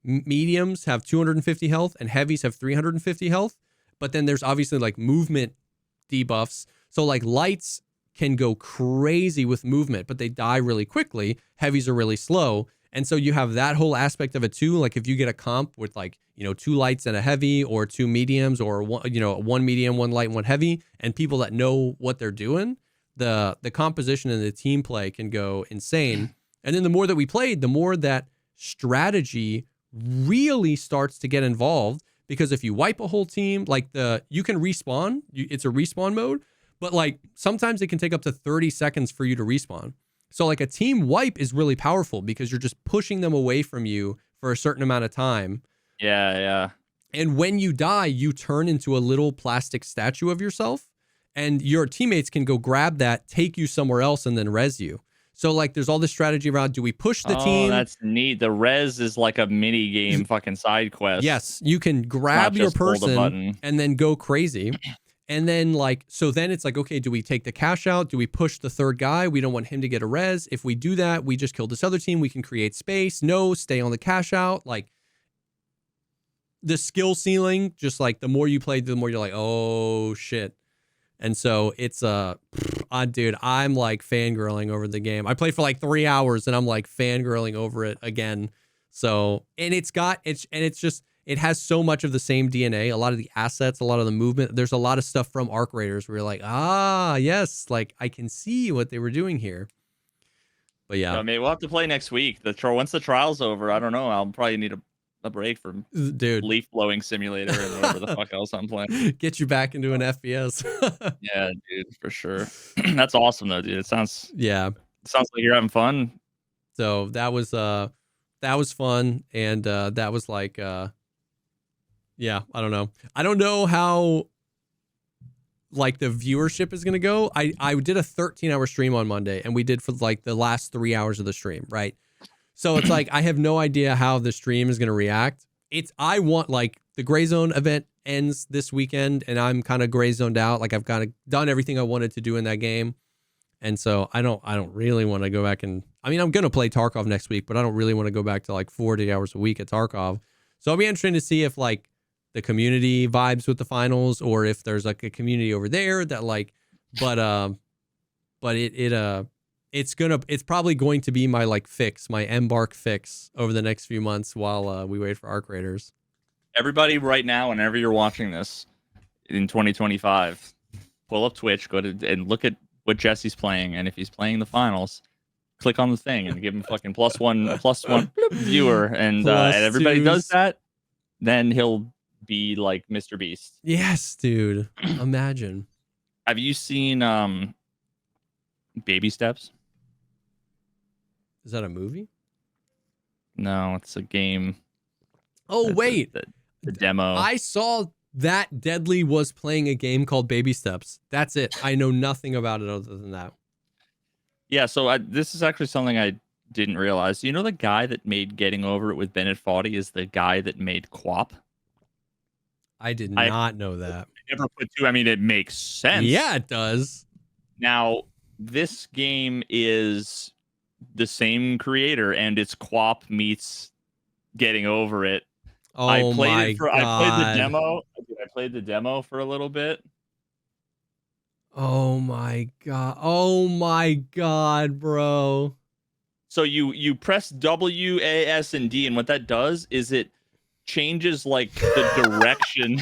S1: mediums have 250 health, and heavies have 350 health. But then there's obviously like movement debuffs. So like lights can go crazy with movement, but they die really quickly. Heavies are really slow. And so you have that whole aspect of it too. Like if you get a comp with like, 2 lights and a heavy, or 2 mediums, or one medium, 1 light, 1 heavy, and people that know what they're doing, the composition and the team play can go insane. And then the more that we played, the more that strategy really starts to get involved, because if you wipe a whole team, like you can respawn, it's a respawn mode, but like sometimes it can take up to 30 seconds for you to respawn. So like a team wipe is really powerful because you're just pushing them away from you for a certain amount of time.
S2: Yeah.
S1: And when you die, you turn into a little plastic statue of yourself, and your teammates can go grab that, take you somewhere else, and then res you. So like there's all this strategy around, do we push the team?
S2: Oh, that's neat. The res is like a mini game fucking side quest.
S1: Yes, you can grab your person and then go crazy. And then it's like, okay, do we take the cash out? Do we push the third guy? We don't want him to get a res. If we do that, we just kill this other team. We can create space. No, stay on the cash out. Like the skill ceiling, just like the more you play, the more you're like, oh shit. And so it's dude, I'm like fangirling over the game. I played for like 3 hours and I'm like fangirling over it again. So, and it has so much of the same DNA, a lot of the assets, a lot of the movement. There's a lot of stuff from Arc Raiders where you're like, yes, like I can see what they were doing here. But yeah.
S2: I mean, we'll have to play next week. Once the trial's over, I don't know. I'll probably need a break from leaf blowing simulator and whatever the fuck else I'm playing.
S1: Get you back into an FPS.
S2: Yeah, dude, for sure. That's awesome though, dude. It sounds like you're having fun.
S1: So that was fun, and that was like yeah, I don't know. I don't know how like the viewership is gonna go. I did a 13-hour stream on Monday, and we did for like the last 3 hours of the stream, right? So it's like I have no idea how the stream is gonna react. I want like the Gray Zone event ends this weekend, and I'm kind of gray zoned out. Like I've kind of done everything I wanted to do in that game, and so I don't really want to go back and. I mean, I'm gonna play Tarkov next week, but I don't really want to go back to like 40 hours a week at Tarkov. So it'll be interesting to see if like the community vibes with the finals, or if there's like a community over there that like, but it's probably going to be my like fix, my embark fix over the next few months while we wait for Arc Raiders.
S2: Everybody right now, whenever you're watching this in 2025, pull up Twitch, go to and look at what Jesse's playing, and if he's playing the finals, click on the thing and give him fucking plus one viewer, and everybody does that, then he'll be like Mr. Beast.
S1: Yes, dude. Imagine.
S2: Have you seen Baby Steps?
S1: Is that a movie?
S2: No, it's a game.
S1: Oh, wait.
S2: The demo.
S1: I saw that Deadly was playing a game called Baby Steps. That's it. I know nothing about it other than that.
S2: Yeah, so this is actually something I didn't realize. You know the guy that made Getting Over It with Bennett Foddy is the guy that made Quap?
S1: I did not know that.
S2: I never put two. I mean, it makes sense.
S1: Yeah, it does.
S2: Now, this game is the same creator, and it's Quap meets Getting Over It.
S1: Oh,
S2: I played
S1: God.
S2: I played the demo. I played the demo for a little bit.
S1: Oh my God. Oh my God, bro.
S2: So you press W, A, S, and D, and what that does is it changes like the direction.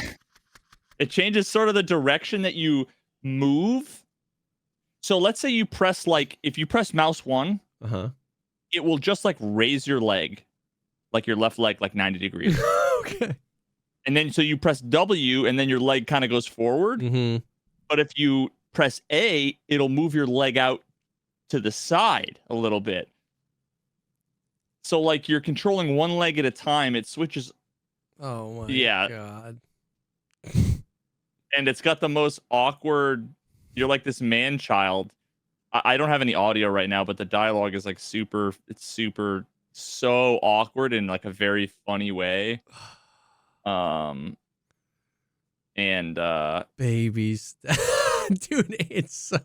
S2: It changes sort of the direction that you move. So let's say you press if you press mouse 1, it will just like raise your leg, like your left leg, like 90 degrees.
S1: Okay.
S2: And then so you press W, and then your leg kind of goes forward.
S1: Mm-hmm.
S2: But if you press A, it'll move your leg out to the side a little bit. So like you're controlling one leg at a time. It switches.
S1: Oh my God.
S2: And it's got the most awkward. You're like this man child. I don't have any audio right now, but the dialogue is like super. It's super so awkward in like a very funny way.
S1: Babies. Dude, it's so.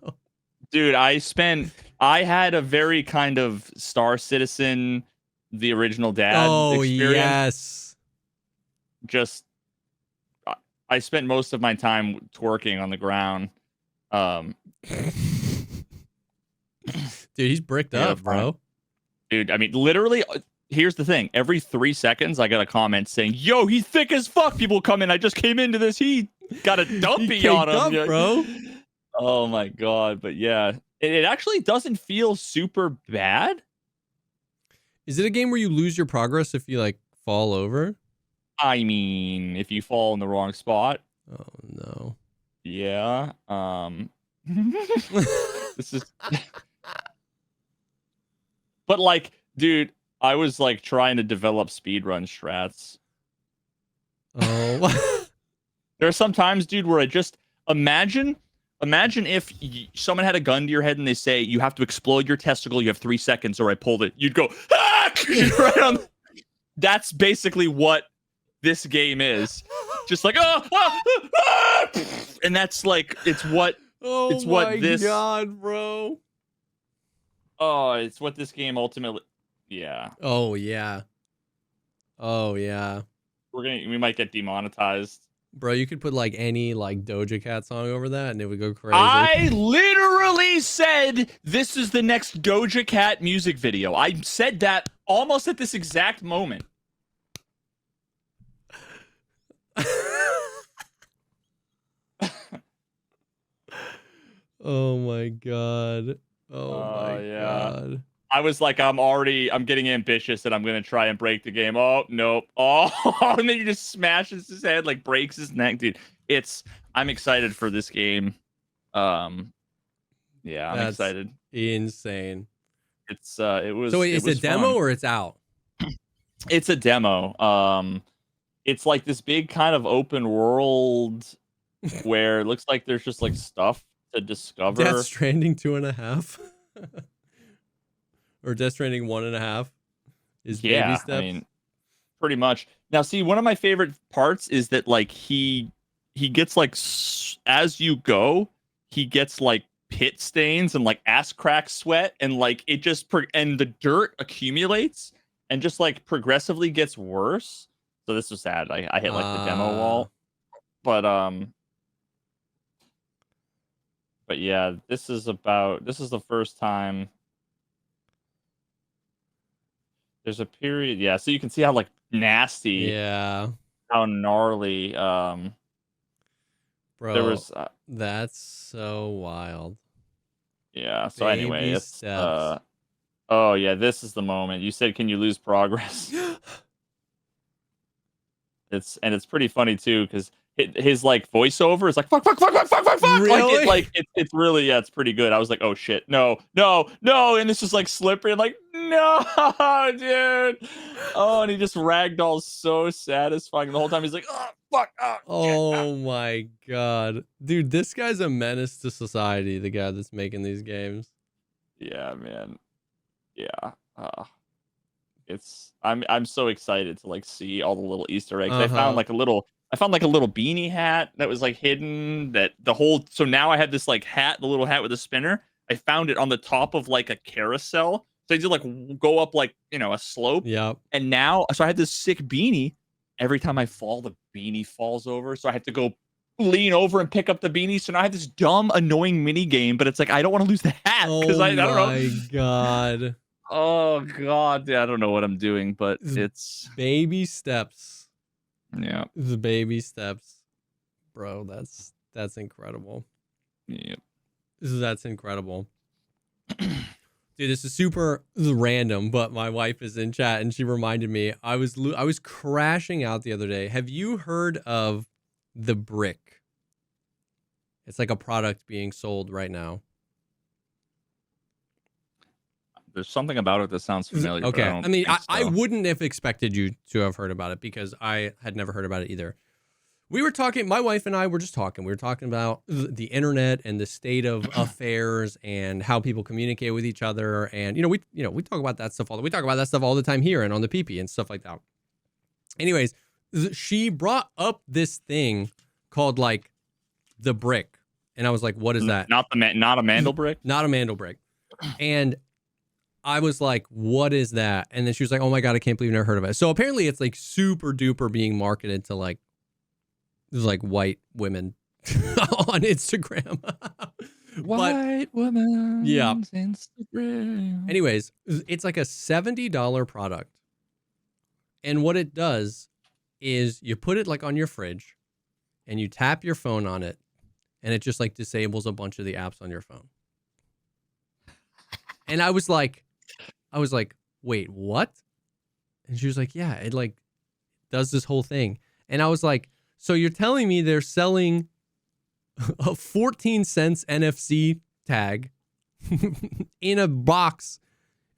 S2: Dude, I had a very kind of Star Citizen, the original Dad
S1: Oh
S2: experience.
S1: yes.
S2: Just I spent most of my time twerking on the ground.
S1: Dude, he's bricked up,
S2: Beautifying.
S1: bro.
S2: Dude, I mean, literally, here's the thing. Every 3 seconds, I got a comment saying, yo, he's thick as fuck. People come in. I just came into this. He got a
S1: He
S2: dumpy on
S1: caked
S2: him.
S1: up,
S2: You're
S1: bro.
S2: like, oh my God. But yeah, it actually doesn't feel super bad.
S1: Is it a game where you lose your progress if you like fall over?
S2: I mean, if you fall in the wrong spot,
S1: Oh no.
S2: yeah. This is, but like, dude, I was like trying to develop speedrun strats.
S1: Oh.
S2: There are some times, dude, where I just imagine if someone had a gun to your head and they say you have to explode your testicle, you have 3 seconds, or I pulled it. You'd go, ah! Right on. That's basically what this game is. Just like, and that's like, it's what
S1: Oh my
S2: this.
S1: god, bro.
S2: Oh, it's what this game ultimately. Yeah.
S1: Oh yeah. Oh yeah.
S2: We might get demonetized.
S1: Bro, you could put like any like Doja Cat song over that and it would go crazy.
S2: I literally said this is the next Doja Cat music video. I said that almost at this exact moment.
S1: Oh my god. Oh my
S2: Yeah.
S1: god.
S2: I was like, I'm getting ambitious and I'm gonna try and break the game. Oh nope. Oh, and then he just smashes his head, like breaks his neck, dude. I'm excited for this game. Yeah, I'm
S1: That's
S2: excited.
S1: insane.
S2: It was.
S1: So wait,
S2: it
S1: it's
S2: was
S1: a demo
S2: fun.
S1: or it's out?
S2: It's a demo. It's like this big kind of open world where it looks like there's just like stuff to discover.
S1: Death Stranding 2.5 or Death Stranding 1.5 is baby steps.
S2: I mean, pretty much. Now, see, one of my favorite parts is that like he gets like as you go, he gets like pit stains and like ass crack sweat, and like it just and the dirt accumulates and just like progressively gets worse. So this was sad. I hit like the demo wall, but yeah, this is the first time. There's a period, yeah. So you can see how like nasty,
S1: yeah,
S2: how gnarly.
S1: bro,
S2: there was.
S1: That's so wild.
S2: Yeah. So
S1: baby
S2: anyway, it's
S1: steps.
S2: Oh yeah, this is the moment. You said, "Can you lose progress?" It's pretty funny too because his like voiceover is like fuck fuck fuck fuck fuck fuck fuck.
S1: Really?
S2: It's really, yeah, it's pretty good. I was like, oh shit, no, and it's just like slippery and like no, dude. Oh, and he just ragdolls so satisfying the whole time. He's like, oh fuck,
S1: oh my god, dude, this guy's a menace to society. The guy that's making these games.
S2: Yeah, man. Yeah. I'm so excited to like see all the little Easter eggs. I found like a little beanie hat that was like hidden, so now I have this like hat, the little hat with a spinner. I found it on the top of like a carousel. So I did like go up like, a slope.
S1: Yep.
S2: And now so I had this sick beanie. Every time I fall, the beanie falls over. So I have to go lean over and pick up the beanie. So now I have this dumb, annoying mini game, but it's like I don't want to lose the hat because I don't know.
S1: Oh my god.
S2: Oh god, yeah, I don't know what I'm doing, but it's
S1: baby steps.
S2: Yeah.
S1: The baby steps. Bro, that's incredible.
S2: Yep.
S1: That's incredible. Dude, this is super random, but my wife is in chat and she reminded me I was crashing out the other day. Have you heard of the brick? It's like a product being sold right now.
S2: There's something about it that sounds familiar.
S1: Okay.
S2: I mean,
S1: I wouldn't have expected you to have heard about it because I had never heard about it either. We were talking, my wife and I were just talking. We were talking about the internet and the state of affairs and how people communicate with each other. And, we talk about that stuff we talk about that stuff all the time here and on the PP and stuff like that. Anyways, she brought up this thing called like the brick. And I was like, what is that?
S2: Not a Mandelbrick?
S1: Not a Mandelbrick. And I was like, what is that? And then she was like, oh my God, I can't believe I've never heard of it. So apparently it's like super duper being marketed to like, there's like white women on Instagram.
S2: White woman.
S1: Yeah.
S2: Instagram.
S1: Anyways, it's like a $70 product. And what it does is you put it like on your fridge and you tap your phone on it and it just like disables a bunch of the apps on your phone. And I was like, wait, what? And she was like, yeah, it like does this whole thing. And I was like, so you're telling me they're selling a 14 cents NFC tag in a box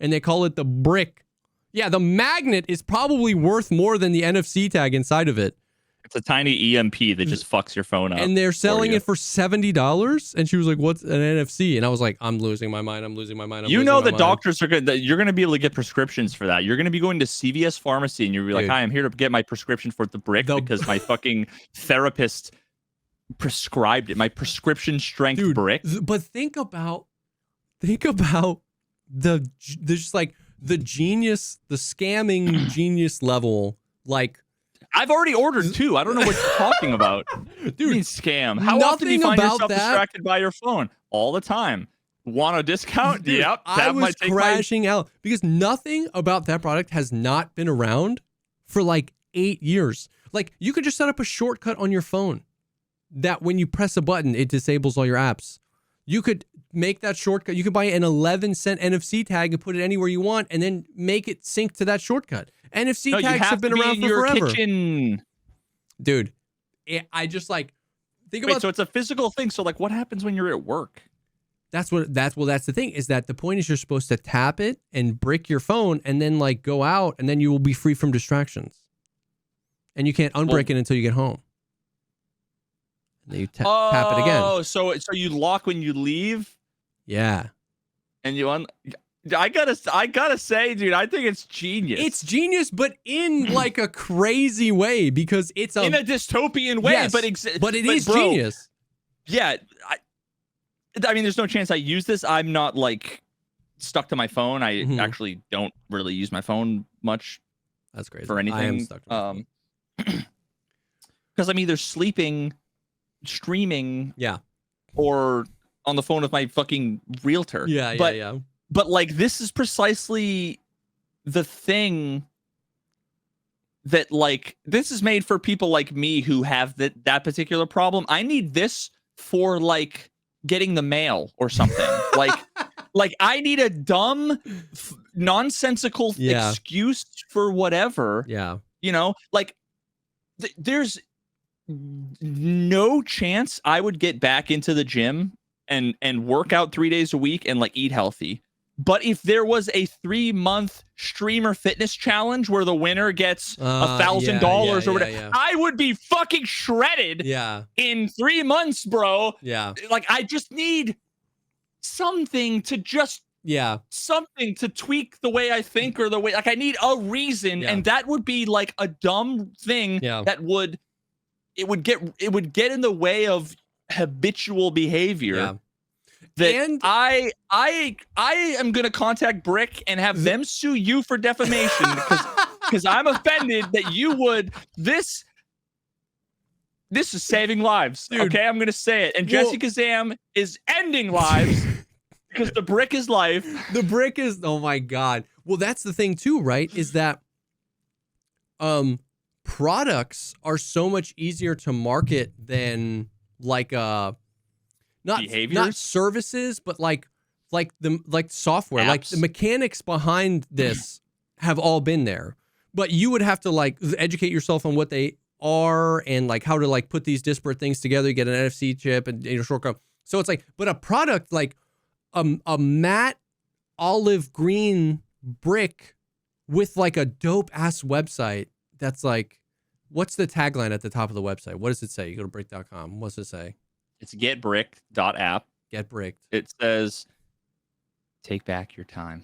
S1: and they call it the brick. Yeah, the magnet is probably worth more than the NFC tag inside of it.
S2: It's a tiny EMP that just fucks your phone up.
S1: And they're selling it for $70. And she was like, what's an NFC? And I was like, I'm losing my mind.
S2: You know the doctors are good. You're going to be able to get prescriptions for that. You're going to be going to CVS pharmacy and you'll be like, hi, I'm here to get my prescription for the brick because my fucking therapist prescribed it. My prescription strength brick.
S1: But think about the just like the genius, the scamming genius level, like,
S2: I've already ordered 2. I don't know what you're talking about. Dude, scam. How often do you find yourself distracted by your phone? All the time. Want a discount?
S1: Dude,
S2: yep.
S1: I was crashing out because nothing about that product has not been around for like 8 years. Like you could just set up a shortcut on your phone that when you press a button, it disables all your apps. You could make that shortcut. You could buy an 11-cent NFC tag and put it anywhere you want and then make it sync to that shortcut. NFC tags have been around for forever.
S2: Kitchen.
S1: Dude, I just like think about.
S2: So it's a physical thing. So like, what happens when you're at work?
S1: That's the thing is that the point is you're supposed to tap it and brick your phone and then like go out and then you will be free from distractions. And you can't unbrick it until you get home. And then you tap it again.
S2: Oh, so you lock when you leave?
S1: Yeah.
S2: And you I gotta say, dude, I think it's genius.
S1: It's genius, but in like a crazy way because it's
S2: in a dystopian way.
S1: Yes, but it is genius.
S2: Yeah, I mean, there's no chance I use this. I'm not like stuck to my phone. I actually don't really use my phone much.
S1: That's crazy.
S2: For anything.
S1: I am stuck to my phone.
S2: Because I'm either sleeping, streaming, or on the phone with my fucking realtor.
S1: Yeah.
S2: But like, this is precisely the thing that like, this is made for people like me who have that particular problem. I need this for like getting the mail or something. like I need a dumb, nonsensical excuse for whatever.
S1: Yeah.
S2: You know, like there's no chance I would get back into the gym and work out 3 days a week and like eat healthy. But if there was a 3-month streamer fitness challenge where the winner gets $1,000 or whatever, I would be fucking shredded in 3 months, bro.
S1: Yeah.
S2: Like, I just need something to something to tweak the way I think or the way, like, I need a reason. And that would be like a dumb thing that would get in the way of habitual behavior.
S1: Yeah.
S2: That I am gonna contact Brick and have them sue you for defamation because I'm offended that you would. This is saving lives. Dude. Okay, I'm gonna say it. And JesseKazam is ending lives because the brick is life.
S1: The brick is, oh my God. Well, that's the thing too, right? Is that products are so much easier to market than like not services, but like software,
S2: apps.
S1: like the mechanics behind this have all been there, but you would have to like educate yourself on what they are and like how to like put these disparate things together, get an NFC chip and shortcut. So it's like, but a product like a matte olive green brick with like a dope ass website. That's like, what's the tagline at the top of the website? What does it say? You go to brick.com. What's it say?
S2: It's getbricked.app.
S1: Get bricked.
S2: It says, take back your time.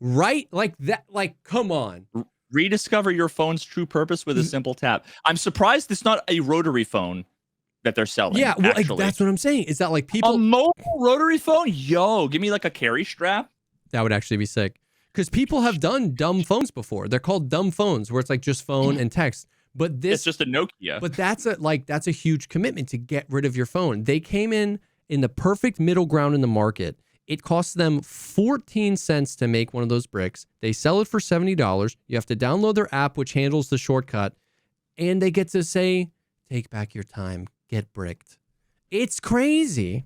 S1: Right? Like that, like, come on.
S2: Rediscover your phone's true purpose with a simple tap. I'm surprised it's not a rotary phone that they're selling.
S1: Yeah, well,
S2: actually.
S1: that's what I'm saying. Is that like people
S2: a mobile rotary phone? Yo, give me like a carry strap.
S1: That would actually be sick. Because people have done dumb phones before. They're called dumb phones, where it's like just phone and text. But this,
S2: It's just a Nokia.
S1: but that's a huge commitment to get rid of your phone. They came in the perfect middle ground in the market. It costs them 14 cents to make one of those bricks. They sell it for $70. You have to download their app, which handles the shortcut, and they get to say, "Take back your time, get bricked." It's crazy,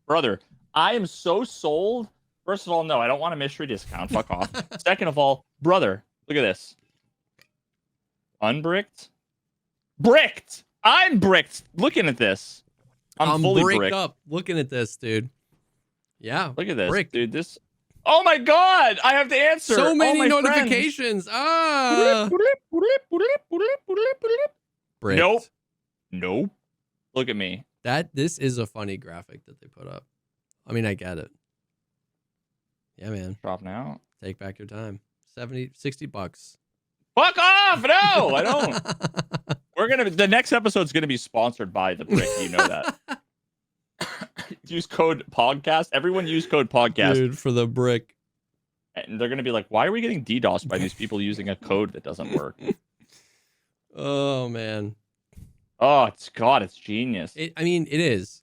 S2: Brother, I am so sold. First of all, no, I don't want a mystery discount. Fuck off. Second of all, brother, look at this. Unbricked? Bricked! I'm bricked. Looking at this. I'm fully bricked
S1: up looking at this, dude. Yeah.
S2: Look at this,
S1: bricked.
S2: dude. This. Oh my God! I have to answer.
S1: So many
S2: all my
S1: notifications. Bricked.
S2: Nope. Look at me.
S1: This is a funny graphic that they put up. I mean, I get it. Yeah, man.
S2: Drop now.
S1: Take back your time. $60.
S2: Fuck off! No, I don't. The next episode's gonna be sponsored by the brick. You know that. Use code Pogcast. Everyone use code Pogcast.
S1: Dude, for the brick.
S2: And they're gonna be like, why are we getting DDoSed by these people using a code that doesn't work?
S1: Oh man.
S2: Oh, it's genius.
S1: It is.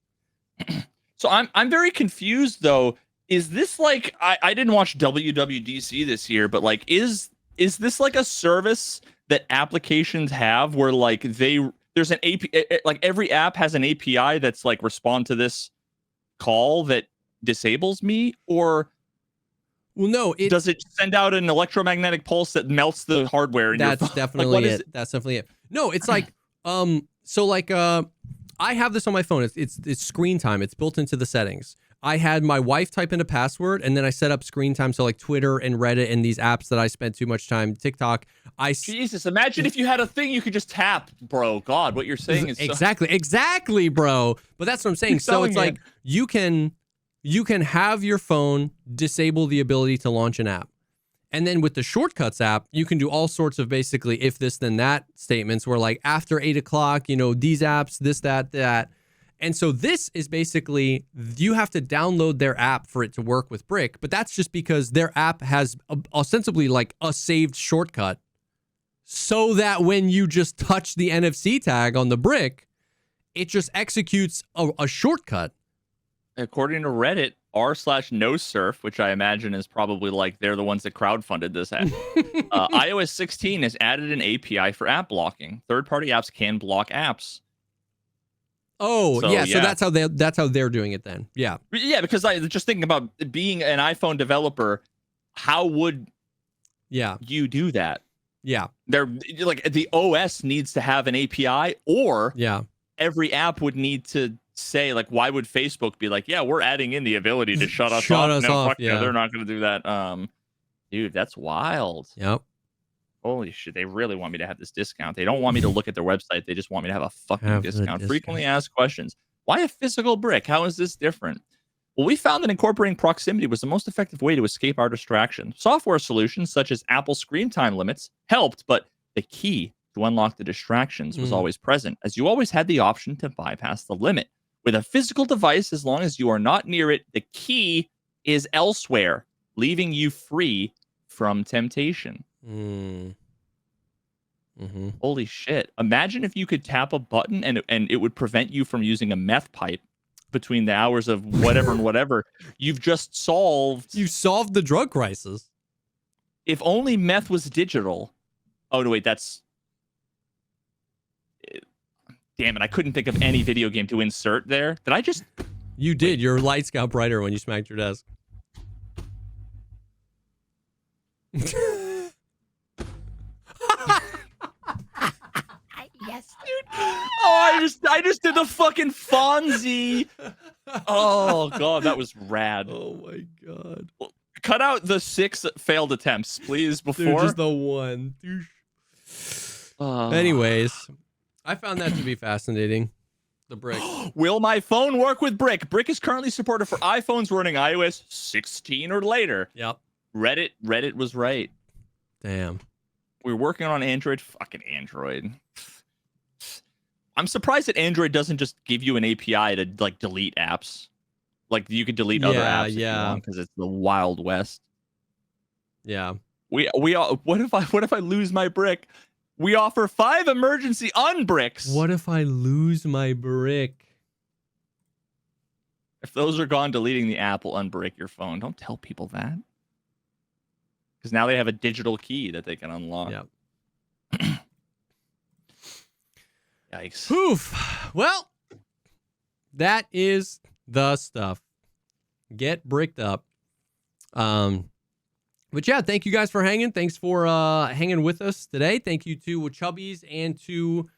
S2: So I'm very confused though. Is this like I didn't watch WWDC this year, but like is this like a service that applications have where like there's an API, like every app has an API that's like respond to this call that disables me, or
S1: well, no,
S2: does it send out an electromagnetic pulse that melts the hardware in your phone?
S1: That's definitely it. That's definitely it. No, it's like so like I have this on my phone. It's screen time. It's built into the settings. I had my wife type in a password, and then I set up screen time. So like Twitter and Reddit and these apps that I spent too much time, TikTok.
S2: Jesus, imagine if you had a thing you could just tap, bro. God, what you're saying is
S1: exactly, bro. But that's what I'm saying. So it's like you can have your phone disable the ability to launch an app. And then with the Shortcuts app, you can do all sorts of basically if this, then that statements where like after 8 o'clock, these apps, this, that. And so this is basically, you have to download their app for it to work with Brick, but that's just because their app has ostensibly like a saved shortcut so that when you just touch the NFC tag on the Brick, it just executes a shortcut.
S2: According to Reddit, r/nosurf, which I imagine is probably like they're the ones that crowdfunded this app. iOS 16 has added an API for app blocking. Third-party apps can block apps.
S1: Oh, so that's how they're doing it then. Yeah.
S2: Yeah, because I was just thinking about being an iPhone developer, how would you do that?
S1: Yeah.
S2: They're like the OS needs to have an API, or every app would need to say like, why would Facebook be like, yeah, we're adding in the ability to shut us off. No, they're not going to do that. Dude, that's wild.
S1: Yep.
S2: Holy shit, they really want me to have this discount. They don't want me to look at their website. They just want me to have a fucking discount. Frequently asked questions. Why a physical brick? How is this different? Well, we found that incorporating proximity was the most effective way to escape our distraction. Software solutions such as Apple screen time limits helped, but the key to unlock the distractions was always present, as you always had the option to bypass the limit. With a physical device, as long as you are not near it, the key is elsewhere, leaving you free from temptation. Holy shit. Imagine if you could tap a button and it would prevent you from using a meth pipe between the hours of whatever and whatever. You solved
S1: the drug crisis.
S2: If only meth was digital. Oh, no, wait, that's... Damn it, I couldn't think of any video game to insert there. Did I just...
S1: You did. Wait. Your lights got brighter when you smacked your desk.
S3: Yes,
S2: dude. Oh, I just did the fucking Fonzie. Oh god, that was rad.
S1: Oh my god.
S2: Cut out the 6 failed attempts, please. Before
S1: dude, just the one. Anyways, I found that to be fascinating. The Brick.
S2: Will my phone work with Brick? Brick is currently supported for iPhones running iOS 16 or later.
S1: Yep.
S2: Reddit was right.
S1: Damn.
S2: We're working on Android. Fucking Android. I'm surprised that Android doesn't just give you an API to like delete apps. Like you could delete other apps if you want, because it's the Wild West.
S1: Yeah.
S2: What if I lose my brick? We offer 5 emergency unbricks.
S1: What if I lose my brick?
S2: If those are gone, deleting the app will unbrick your phone. Don't tell people that. Because now they have a digital key that they can unlock.
S1: Yep.
S2: Yikes.
S1: Oof. Well, that is the stuff. Get bricked up. But yeah, thank you guys for hanging. Thanks for hanging with us today. Thank you to Chubbies and to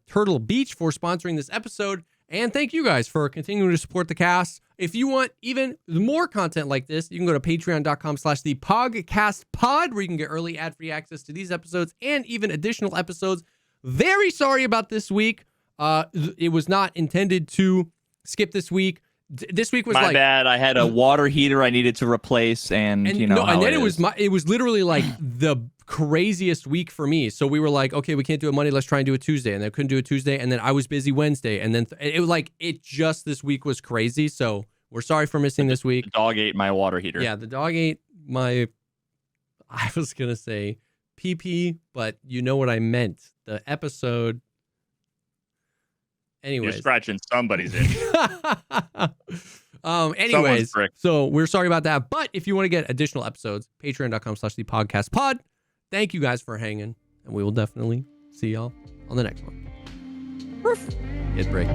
S1: Turtle Beach for sponsoring this episode. And thank you guys for continuing to support the cast. If you want even more content like this, you can go to patreon.com/thepogcastpod, where you can get early ad-free access to these episodes and even additional episodes. Very sorry about this week. It was not intended to skip this week. This week was
S2: my
S1: like
S2: bad. I had a water heater I needed to replace, and you know,
S1: and then it was literally like the craziest week for me. So we were like, okay, we can't do it Monday. Let's try and do it Tuesday, and then couldn't do it Tuesday, and then I was busy Wednesday, and then it was like this week was crazy. So we're sorry for missing this week.
S2: The dog ate my water heater.
S1: Yeah, the dog ate my. I was gonna say pee, but you know what I meant. The episode. Anyways.
S2: You're scratching somebody's itch.
S1: Anyways, so we're sorry about that. But if you want to get additional episodes, patreon.com/thepodcastpod. Thank you guys for hanging. And we will definitely see y'all on the next one. Get break.